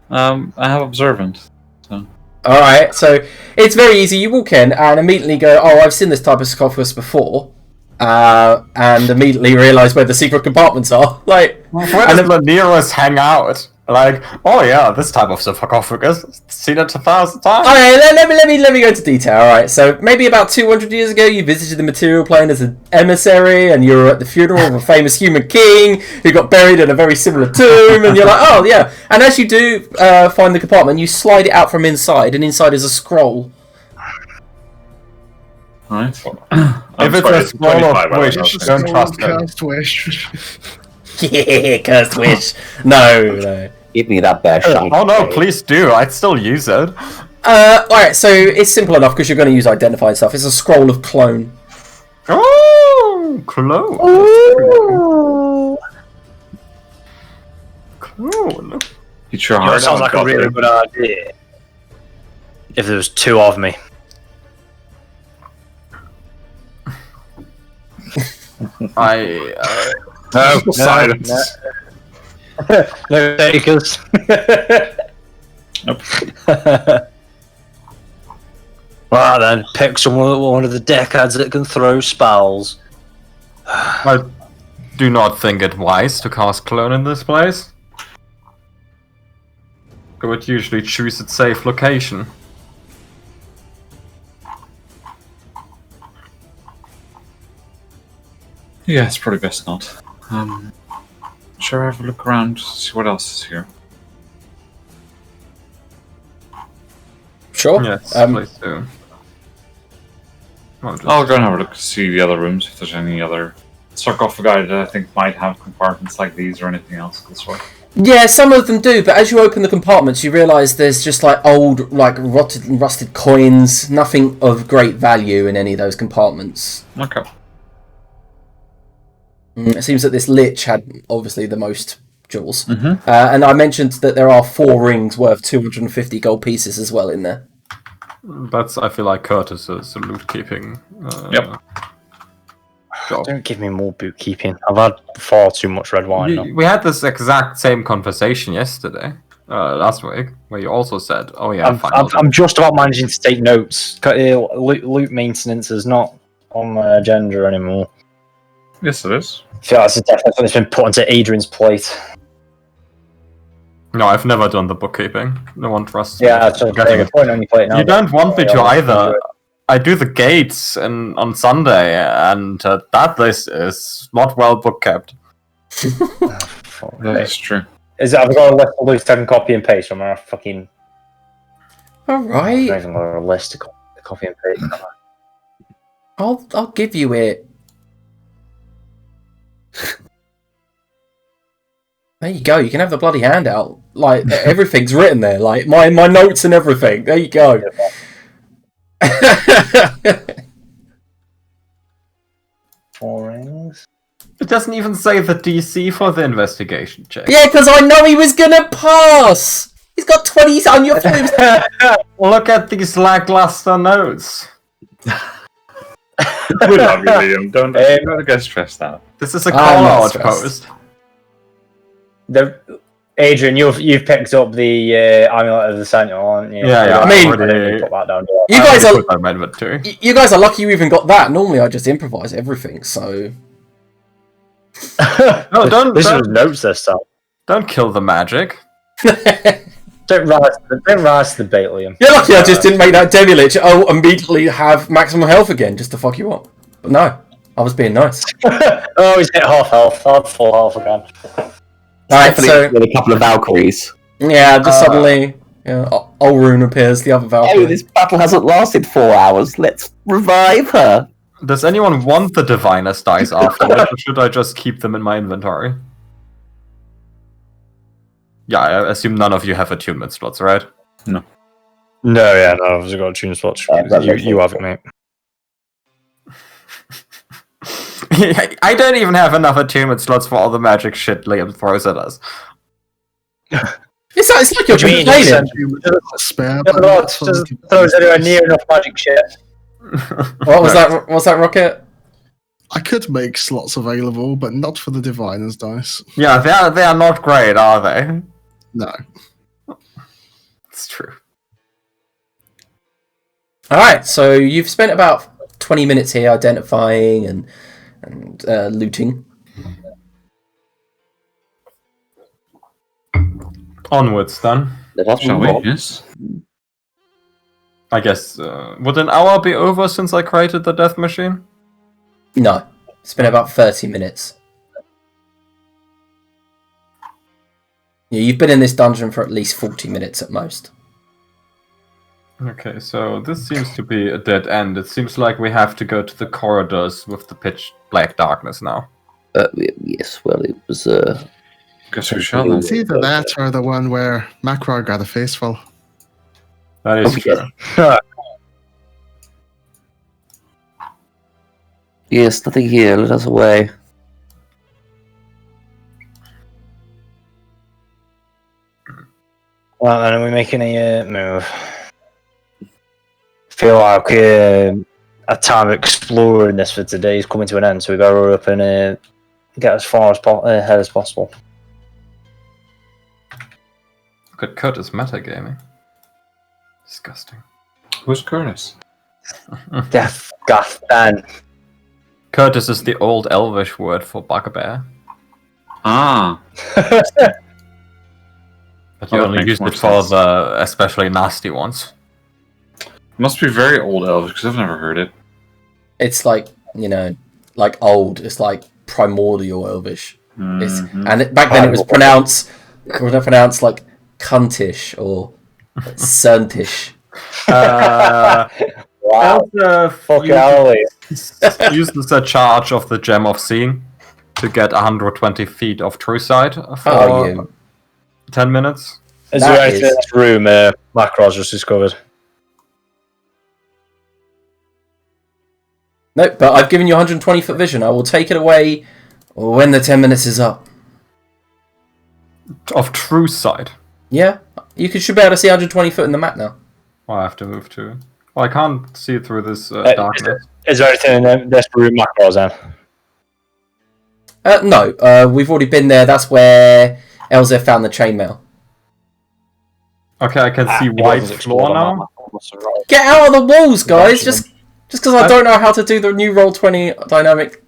S6: I have observant. So.
S1: Alright, so it's very easy. You walk in and immediately go, oh, I've seen this type of sarcophagus before. And immediately realise where the secret compartments are. Like,
S4: Where does Laniros hang out? Like, oh yeah, this type of sarcophagus, seen it 1,000 times.
S1: Alright, let me go into detail. Alright, so maybe about 200 years ago, you visited the material plane as an emissary, and you were at the funeral of a famous human king who got buried in a very similar tomb, and you're like, oh yeah. And as you do find the compartment, you slide it out from inside, and inside is a scroll.
S6: Alright.
S4: If it's a scroll of wish, don't trust it.
S5: Cursed wish.
S1: Yeah, cursed wish. No.
S2: Give me that bear shiny.
S4: Oh no, please do, I'd still use it.
S1: Alright, so it's simple enough because you're going to use identified stuff. It's a scroll of clone.
S4: Oh, clone. Clone.
S6: Hit your
S3: You know,
S6: heart
S3: it sounds
S6: out,
S3: like a really
S6: Godwin.
S3: good idea. If there was 2 of me.
S6: No, silence.
S3: No takers.
S6: Nope.
S3: Well then, pick one of the deckheads that can throw spells.
S4: I do not think it wise to cast clone in this place. I would usually choose its safe location.
S6: Yeah, it's probably best not. Shall I have a look around, see what else is here?
S1: Sure.
S4: Yes, please do.
S6: I'll go and have a look to see the other rooms, if there's any other sarcophagi that I think might have compartments like these or anything else of the sort.
S1: Yeah, some of them do, but as you open the compartments, you realise there's just like old, like rotted and rusted coins, nothing of great value in any of those compartments.
S6: Okay.
S1: It seems that this lich had obviously the most jewels.
S6: Mm-hmm.
S1: And I mentioned that there are 4 rings worth 250 gold pieces as well in there.
S4: That's, I feel like, Curtis's loot keeping.
S6: Yep.
S4: Job.
S3: Don't give me more bootkeeping. I've had far too much red wine now.
S4: We had this exact same conversation yesterday, last week, where you also said, "Oh yeah,
S3: I'm just about managing to take notes. Loot maintenance is not on my agenda anymore.
S6: Yes, it is.
S3: I feel like it's definitely something that's been put onto Adrian's plate.
S4: No, I've never done the bookkeeping. No one trusts me.
S3: Yeah, that's what I'm saying. Point on your plate now.
S4: You don't want me to either. I do the gates on Sunday, and that list is not well book kept.
S6: That is true.
S3: I've got a list to lose 10 copy and paste from our fucking. I don't
S1: Alright,
S3: even got a list to copy and paste.
S1: I'll give you it. There you go, you can have the bloody handout. Like, everything's written there, like, my notes and everything. There you go.
S3: 4 rings.
S4: It doesn't even say the DC for the investigation check.
S1: Yeah, because I know he was gonna pass! He's got 20 on your flips.
S4: Look at these lackluster notes.
S6: We love you, Liam. Don't get stressed out.
S4: This is a
S1: I'm not
S4: call-out
S1: stressed.
S4: post.
S3: Adrian, you've picked up the amulet of the Sentinel, aren't you?
S4: Yeah,
S1: I mean,
S3: put that down.
S1: You guys are
S4: put that amendment too.
S1: you guys are lucky you even got that. Normally, I just improvise everything. So
S4: No,
S3: This was notes this time.
S4: don't kill the magic.
S3: Don't rise to the bait, Liam.
S1: you're lucky I just didn't make that Demi Lich. I'll immediately have maximum health again just to fuck you up. But no, I was being nice.
S3: Oh, he's hit half health. I'm full health again.
S1: Alright, so
S2: with a couple of Valkyries.
S1: yeah, just suddenly, Olrune appears, the other
S2: Oh,
S1: Valkyrie.
S2: this battle hasn't lasted 4 hours. Let's revive her.
S4: Does anyone want the Divinus dice afterwards, or should I just keep them in my inventory? Yeah, I assume none of you have attunement slots, right?
S3: No, I've got a tune slots. You have it, mate.
S4: I don't even have enough attunement slots for all the magic shit Liam throws at us.
S1: It's like you're complaining.
S5: Spare,
S3: No,
S5: but
S3: no,
S5: that's
S3: just
S5: fucking-
S3: throws anywhere near enough magic shit.
S1: What was that? What's that, Rocket?
S5: I could make slots available, but not for the Diviner's dice.
S4: Yeah, they are not great, are they?
S5: No.
S4: It's true.
S1: Alright, so you've spent about 20 minutes here identifying and looting.
S4: Onwards, then.
S6: Shall we? Yes.
S4: I guess, would an hour be over since I created the death machine?
S1: No, it's been about 30 minutes. Yeah, you've been in this dungeon for at least 40 minutes at most.
S4: Okay, so this seems to be a dead end. It seems like we have to go to the corridors with the pitch black darkness now.
S2: Yes, well, it was,
S6: Guess we shall then.
S5: It's either that or the one where Macro got a face full.
S4: That is
S2: Okay.
S4: true.
S2: Yes, nothing here. Let us away.
S3: Well, then are we making a move? Feel like our time of exploring this for today is coming to an end, so we better hurry up and get as far as ahead as possible.
S4: Look at Curtis metagaming. Disgusting.
S6: Who's Curtis?
S3: Death, gaff, Dan.
S4: Curtis is the old Elvish word for bugbear,
S6: Ah,
S4: but you
S6: Oh, that
S4: only
S6: makes
S4: use
S6: more
S4: it for
S6: sense.
S4: the especially nasty ones.
S6: must be very old Elvish because I've never heard it.
S1: It's like, like old. It's like primordial Elvish.
S6: Mhm.
S1: Back then it was pronounced like cuntish or cerntish.
S3: Wow. Fuck Ellie.
S4: Uses a charge of the Gem of Seeing to get 120 feet of true sight for
S1: Oh, you.
S4: 10 minutes.
S3: Is
S1: That
S3: there anything
S1: is-
S3: in this room Macro's just discovered?
S1: Nope, but I've given you 120 foot vision. I will take it away when the 10 minutes is up.
S4: Of true sight.
S1: Yeah, should be able to see 120 foot in the map now.
S4: Oh, I have to move to. Well, I can't see through this
S3: Is
S4: darkness.
S3: there anything in this room Macro's in?
S1: No, we've already been there. That's where Elzef found the chainmail.
S4: Okay, I can see
S3: It
S4: white
S3: wasn't
S4: floor
S3: explored on
S4: now.
S3: that.
S1: Get out of the walls, guys!
S3: Gotcha.
S1: Just because I don't know how to do the new Roll20 dynamic.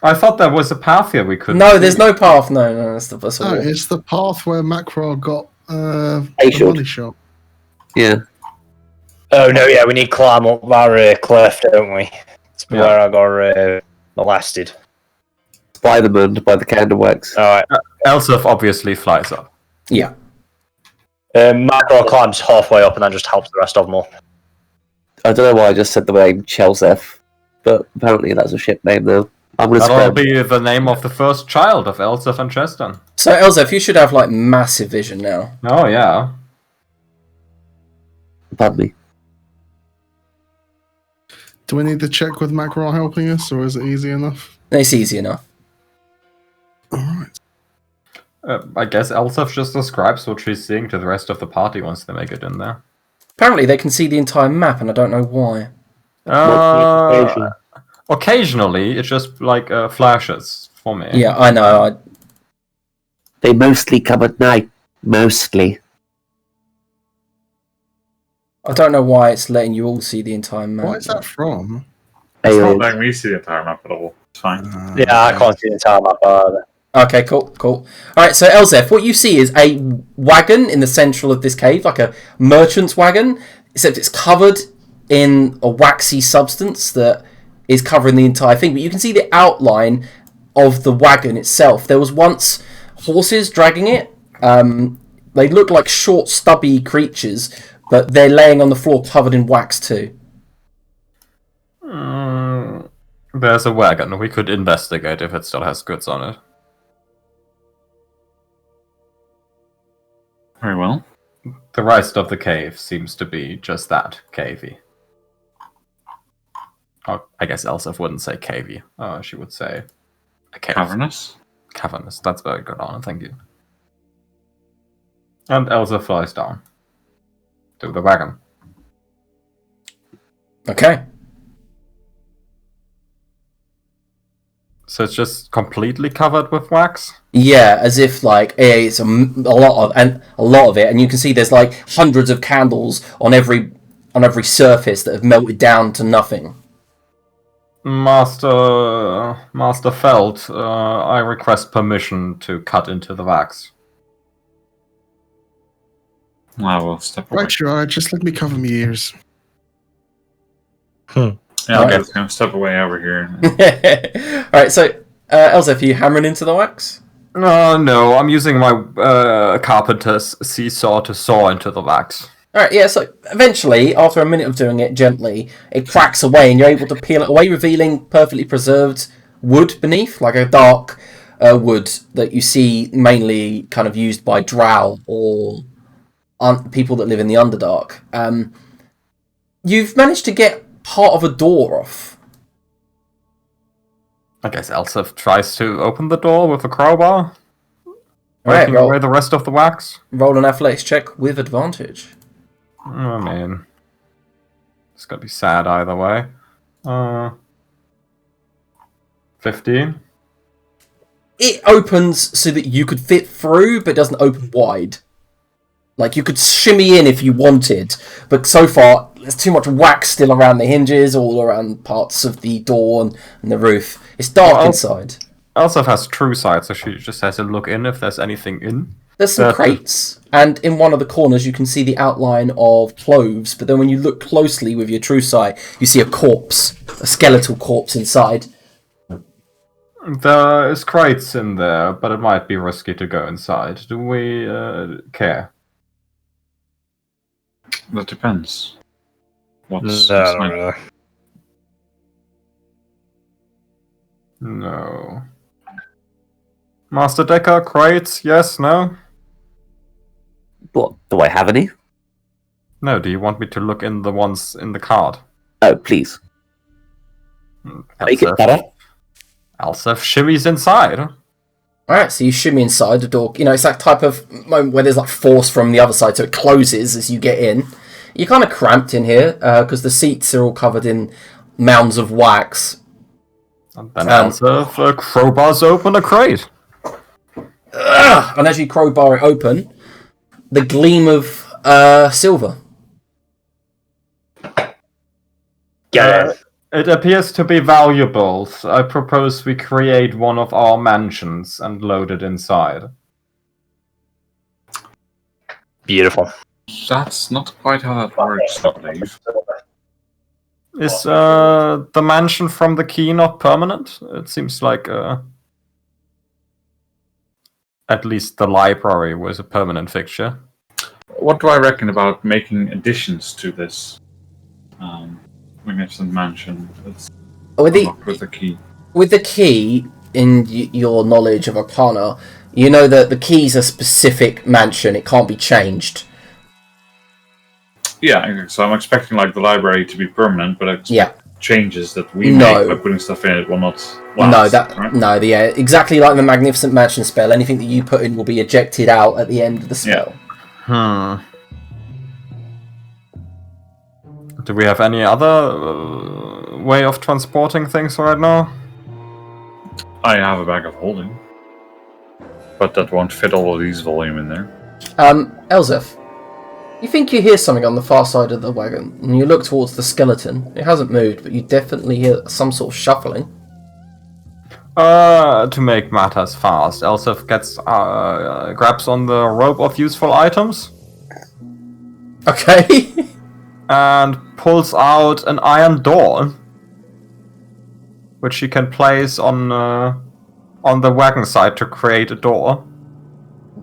S4: I thought there was a path here we could.
S1: No, there's no path. No, that's a
S5: No,
S1: wall.
S5: it's the path where Macro got the
S2: shot.
S5: money shot.
S2: Yeah.
S3: Oh no, yeah, we need to climb up that cliff, don't we? It's
S4: Yeah.
S3: where I got molested.
S2: Spider-Man by the candle wax.
S3: Alright.
S4: Elsef obviously flies up.
S1: Yeah.
S3: Macro climbs halfway up and then just helps the rest of them up.
S2: I don't know why I just said the name Chelsef, but apparently that's a ship name now. I'm gonna
S4: That'll
S2: spread.
S4: be the name of the first child of Elsef and Cheston.
S1: So Elzef, you should have like massive vision now.
S4: Oh yeah.
S2: Pardon me.
S5: Do we need to check with Macro helping us, or is it easy enough?
S1: It's easy enough.
S5: Alright.
S4: I guess Elsef just describes what she's seeing to the rest of the party once they make it in there.
S1: Apparently they can see the entire map, and I don't know why.
S4: Occasionally, it just like flashes for me.
S1: Yeah, I know.
S2: They mostly come at night. Mostly.
S1: I don't know why it's letting you all see the entire map.
S5: What is that from?
S6: It's
S2: They
S6: not
S2: all-
S6: letting me see the entire map at all. It's fine.
S3: Yeah, I can't see the entire map either.
S1: Okay, cool. Alright, so Elzef, what you see is a wagon in the central of this cave, like a merchant's wagon, except it's covered in a waxy substance that is covering the entire thing. But you can see the outline of the wagon itself. There was once horses dragging it. They look like short, stubby creatures, but they're laying on the floor covered in wax too.
S4: There's a wagon. We could investigate if it still has goods on it.
S6: Very well.
S4: The rest of the cave seems to be just that, cavey. Oh, I guess Elsif wouldn't say cavey. She would say a cave.
S6: Cavernous.
S4: Cavernous. That's very good, Anna. Thank you. And Elsa flies down to the wagon.
S1: Okay.
S4: So it's just completely covered with wax?
S1: Yeah, as if like it's a lot of it, and you can see there's like hundreds of candles on every surface that have melted down to nothing.
S4: Master Felt, I request permission to cut into the wax.
S6: I will step away.
S5: Right, you are. Just let me cover my ears.
S6: Yeah, I'll just kind of step away over here.
S1: Alright, so Elzef, are you hammering into the wax?
S4: No, I'm using my carpenter's seesaw to saw into the wax.
S1: Alright, yeah, so eventually, after a minute of doing it gently, it cracks away and you're able to peel it away, revealing perfectly preserved wood beneath, like a dark wood that you see mainly kind of used by drow or people that live in the Underdark. You've managed to get part of a door off.
S4: I guess Elsif tries to open the door with a crowbar,
S1: Alright,
S4: breaking away the rest of the wax.
S1: Roll an athletics check with advantage.
S4: Oh man, it's gonna be sad either way. 15.
S1: It opens so that you could fit through, but it doesn't open wide. Like, you could shimmy in if you wanted, but so far, there's too much wax still around the hinges, all around parts of the door and the roof. It's dark inside.
S4: Elsif has true sight, so she just has to look in if there's anything in.
S1: There's some crates, and in one of the corners you can see the outline of cloves, but then when you look closely with your true sight, you see a corpse, a skeletal corpse inside.
S4: There is crates in there, but it might be risky to go inside. Do we care?
S6: That depends. What's
S3: I
S6: inside?
S3: don't know.
S4: No. Master Decker, crates, yes, no?
S2: What? Do I have any?
S4: No, do you want me to look in the ones in the card?
S2: Oh, please. Make it better.
S4: Elsif shimmies inside.
S1: Alright, so you shimmy inside the door. You know, it's that type of moment where there's like force from the other side, so it closes as you get in. You're kind of cramped in here, because the seats are all covered in mounds of wax.
S4: And then Elsif crowbars open a crate.
S1: And as you crowbar it open, the gleam of silver.
S3: Get it.
S4: It appears to be valuable. I propose we create one of our mansions and load it inside.
S3: Beautiful.
S6: That's not quite how that works, I believe.
S4: Is the mansion from the key not permanent? It seems like at least the library was a permanent fixture.
S6: What do I reckon about making additions to this magnificent mansion? It's
S1: With
S6: unlocked with the key.
S1: With the key, in your knowledge of Arcana, you know that the key's a specific mansion. It can't be changed.
S6: Yeah, so I'm expecting like the library to be permanent, but changes that we
S1: No.
S6: make by putting stuff in it will not last.
S1: Yeah, exactly like the Magnificent Mansion spell. Anything that you put in will be ejected out at the end of the spell.
S4: Do we have any other way of transporting things right now?
S6: I have a bag of holding. but that won't fit all of these volume in there.
S1: Elzef, you think you hear something on the far side of the wagon, and you look towards the skeleton. It hasn't moved, but you definitely hear some sort of shuffling.
S4: To make matters fast, Elsef grabs on the rope of useful items
S1: Okay.
S4: and pulls out an iron door, which she can place on the wagon side to create a door.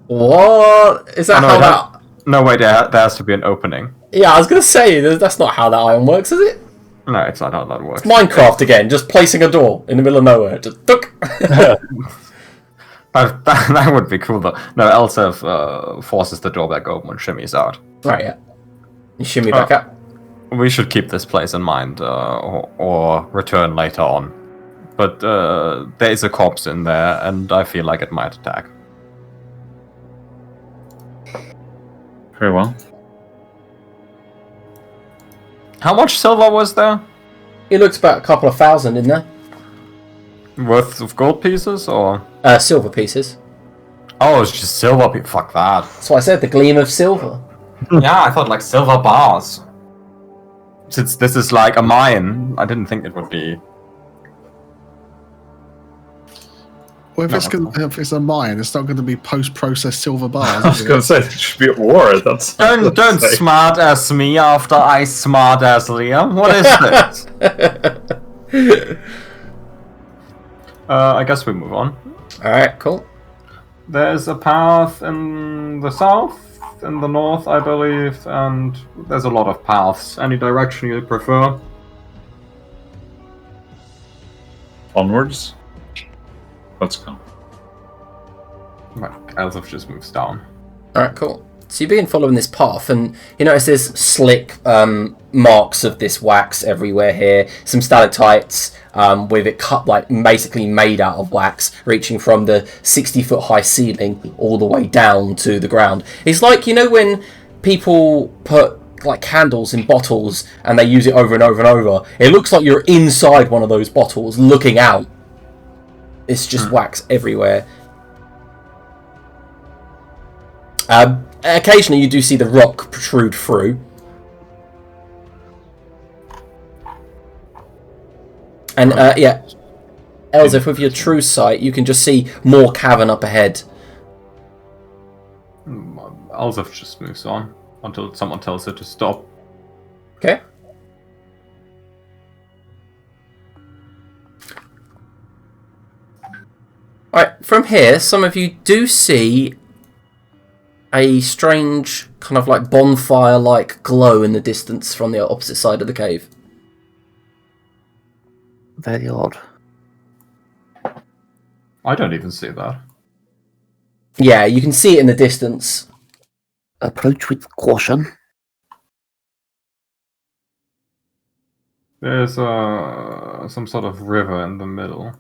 S1: What? Is that how that...
S4: No, wait, there has to be an opening.
S1: Yeah, I was going to say, that's not how that iron works, is it?
S4: No, it's not how that works.
S1: Minecraft again, just placing a door in the middle of nowhere. Just duck.
S4: That would be cool, though. No, Elsef forces the door back open and shimmies out.
S1: Right, yeah. You shimmy back up.
S4: We should keep this place in mind, or return later on. But there is a corpse in there, and I feel like it might attack.
S6: Very well.
S4: How much silver was there?
S1: It looks about a couple of thousand in there.
S4: Worth of gold pieces, or?
S1: Silver pieces.
S4: Oh, it's just silver fuck that.
S1: That's why I said the gleam of silver.
S4: Yeah, I thought like silver bars. Since this is like a mine, I didn't think it would be.
S5: Well, if it's a mine, it's not going to be post-processed silver bars.
S6: I was going to say, it should be at war. That's
S4: Don't smart ass me after I smart ass Liam. What is this? I guess we move on.
S1: Alright, cool.
S4: There's a path in the south, in the north, I believe, and there's a lot of paths. Any direction you prefer?
S6: Onwards. Let's go.
S4: Well, Elsef just moves down.
S1: Alright, cool. So you begin following this path, and you notice there's slick marks of this wax everywhere here. Some stalactites with it cut, like basically made out of wax, reaching from the 60-foot high ceiling all the way down to the ground. It's like, you know, when people put like candles in bottles and they use it over and over and over. It looks like you're inside one of those bottles looking out. It's just wax everywhere. Occasionally you do see the rock protrude through. And yeah, Elzef, with your true sight, you can just see more cavern up ahead.
S4: Elzef just moves on until someone tells her to stop.
S1: Okay. Alright, from here, some of you do see a strange kind of like bonfire-like glow in the distance from the opposite side of the cave.
S2: Very odd.
S4: I don't even see that.
S1: Yeah, you can see it in the distance.
S2: Approach with caution.
S4: There's some sort of river in the middle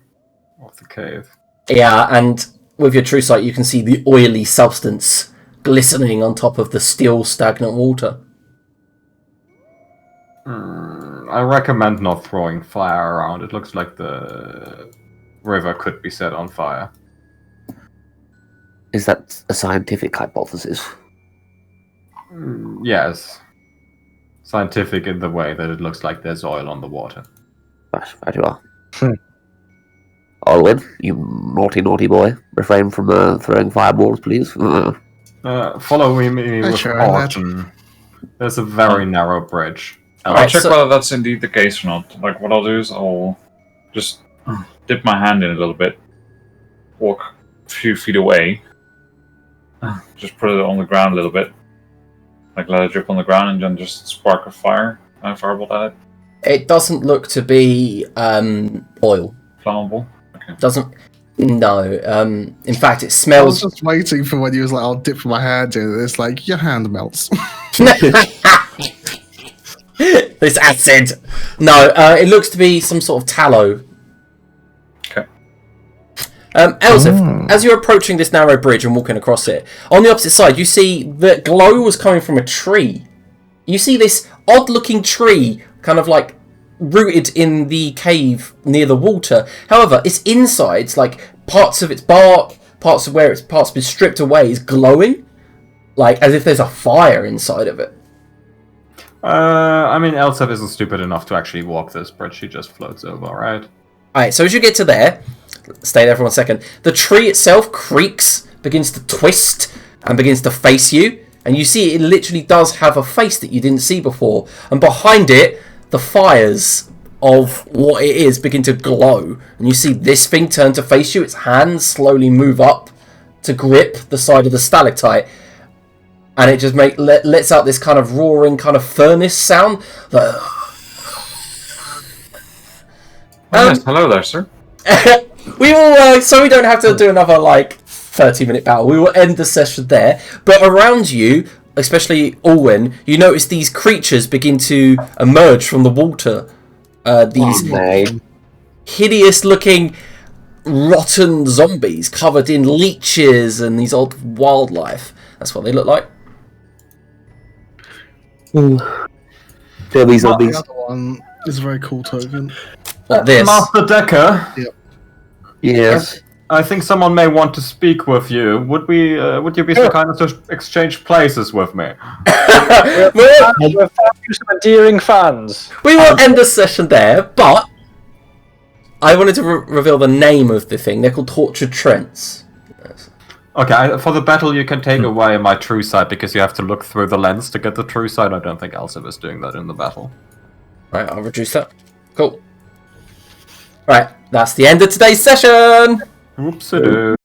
S4: of the cave.
S1: Yeah, and with your true sight, you can see the oily substance glistening on top of the still stagnant water.
S4: I recommend not throwing fire around. It looks like the river could be set on fire.
S2: Is that a scientific hypothesis?
S4: Yes. Scientific in the way that it looks like there's oil on the water.
S2: Right you are. Olwen, you naughty, naughty boy. Refrain from throwing fireballs, please.
S4: Follow me with caution. There's a very narrow bridge.
S6: I'll check whether that's indeed the case or not. Like, what I'll do is I'll just dip my hand in a little bit, walk a few feet away, just put it on the ground a little bit, like let it drip on the ground, and then just spark a fire, firebolt at it.
S1: It doesn't look to be oil.
S6: Flammable? Okay.
S1: Doesn't. No. In fact, it
S5: I was
S1: smells.
S5: just waiting for when you was like, I'll dip my hand in. It's like, your hand melts.
S1: This acid. No, it looks to be some sort of tallow.
S6: Okay.
S1: Elzef, as you're approaching this narrow bridge and walking across it, on the opposite side, you see the glow was coming from a tree. You see this odd-looking tree, kind of like rooted in the cave near the water. However, its insides, like parts of its bark, parts of where its parts have been stripped away is glowing, like as if there's a fire inside of it.
S4: I mean, Elsef isn't stupid enough to actually walk this bridge. She just floats over, right?
S1: Alright, so as you get to there, stay there for 1 second, the tree itself creaks, begins to twist, and begins to face you. And you see it literally does have a face that you didn't see before. And behind it, the fires of what it is begin to glow. And you see this thing turn to face you, its hands slowly move up to grip the side of the stalactite. And it just lets out this kind of roaring kind of furnace sound. Like,
S6: Yes, hello there, sir.
S1: we will, so we don't have to do another, 30-minute battle. We will end the session there. But around you, especially Alwyn, you notice these creatures begin to emerge from the water. These hideous-looking, rotten zombies covered in leeches and these odd wildlife. That's what they look like.
S2: Derby
S5: The
S2: zombies.
S5: other one is a very cool token.
S1: What, this?
S4: Master Decker,
S2: Yes.
S4: I think someone may want to speak with you. Would you be so kind as to exchange places with me?
S3: We've found you some endearing fans.
S1: We will end the session there, but I wanted to reveal the name of the thing. They're called Tortured Trents.
S4: Okay, for the battle you can take away my true sight because you have to look through the lens to get the true sight. I don't think Elsif is doing that in the battle.
S1: Right, I'll reduce that. Cool. Right, that's the end of today's session!
S4: Oopsie-doo.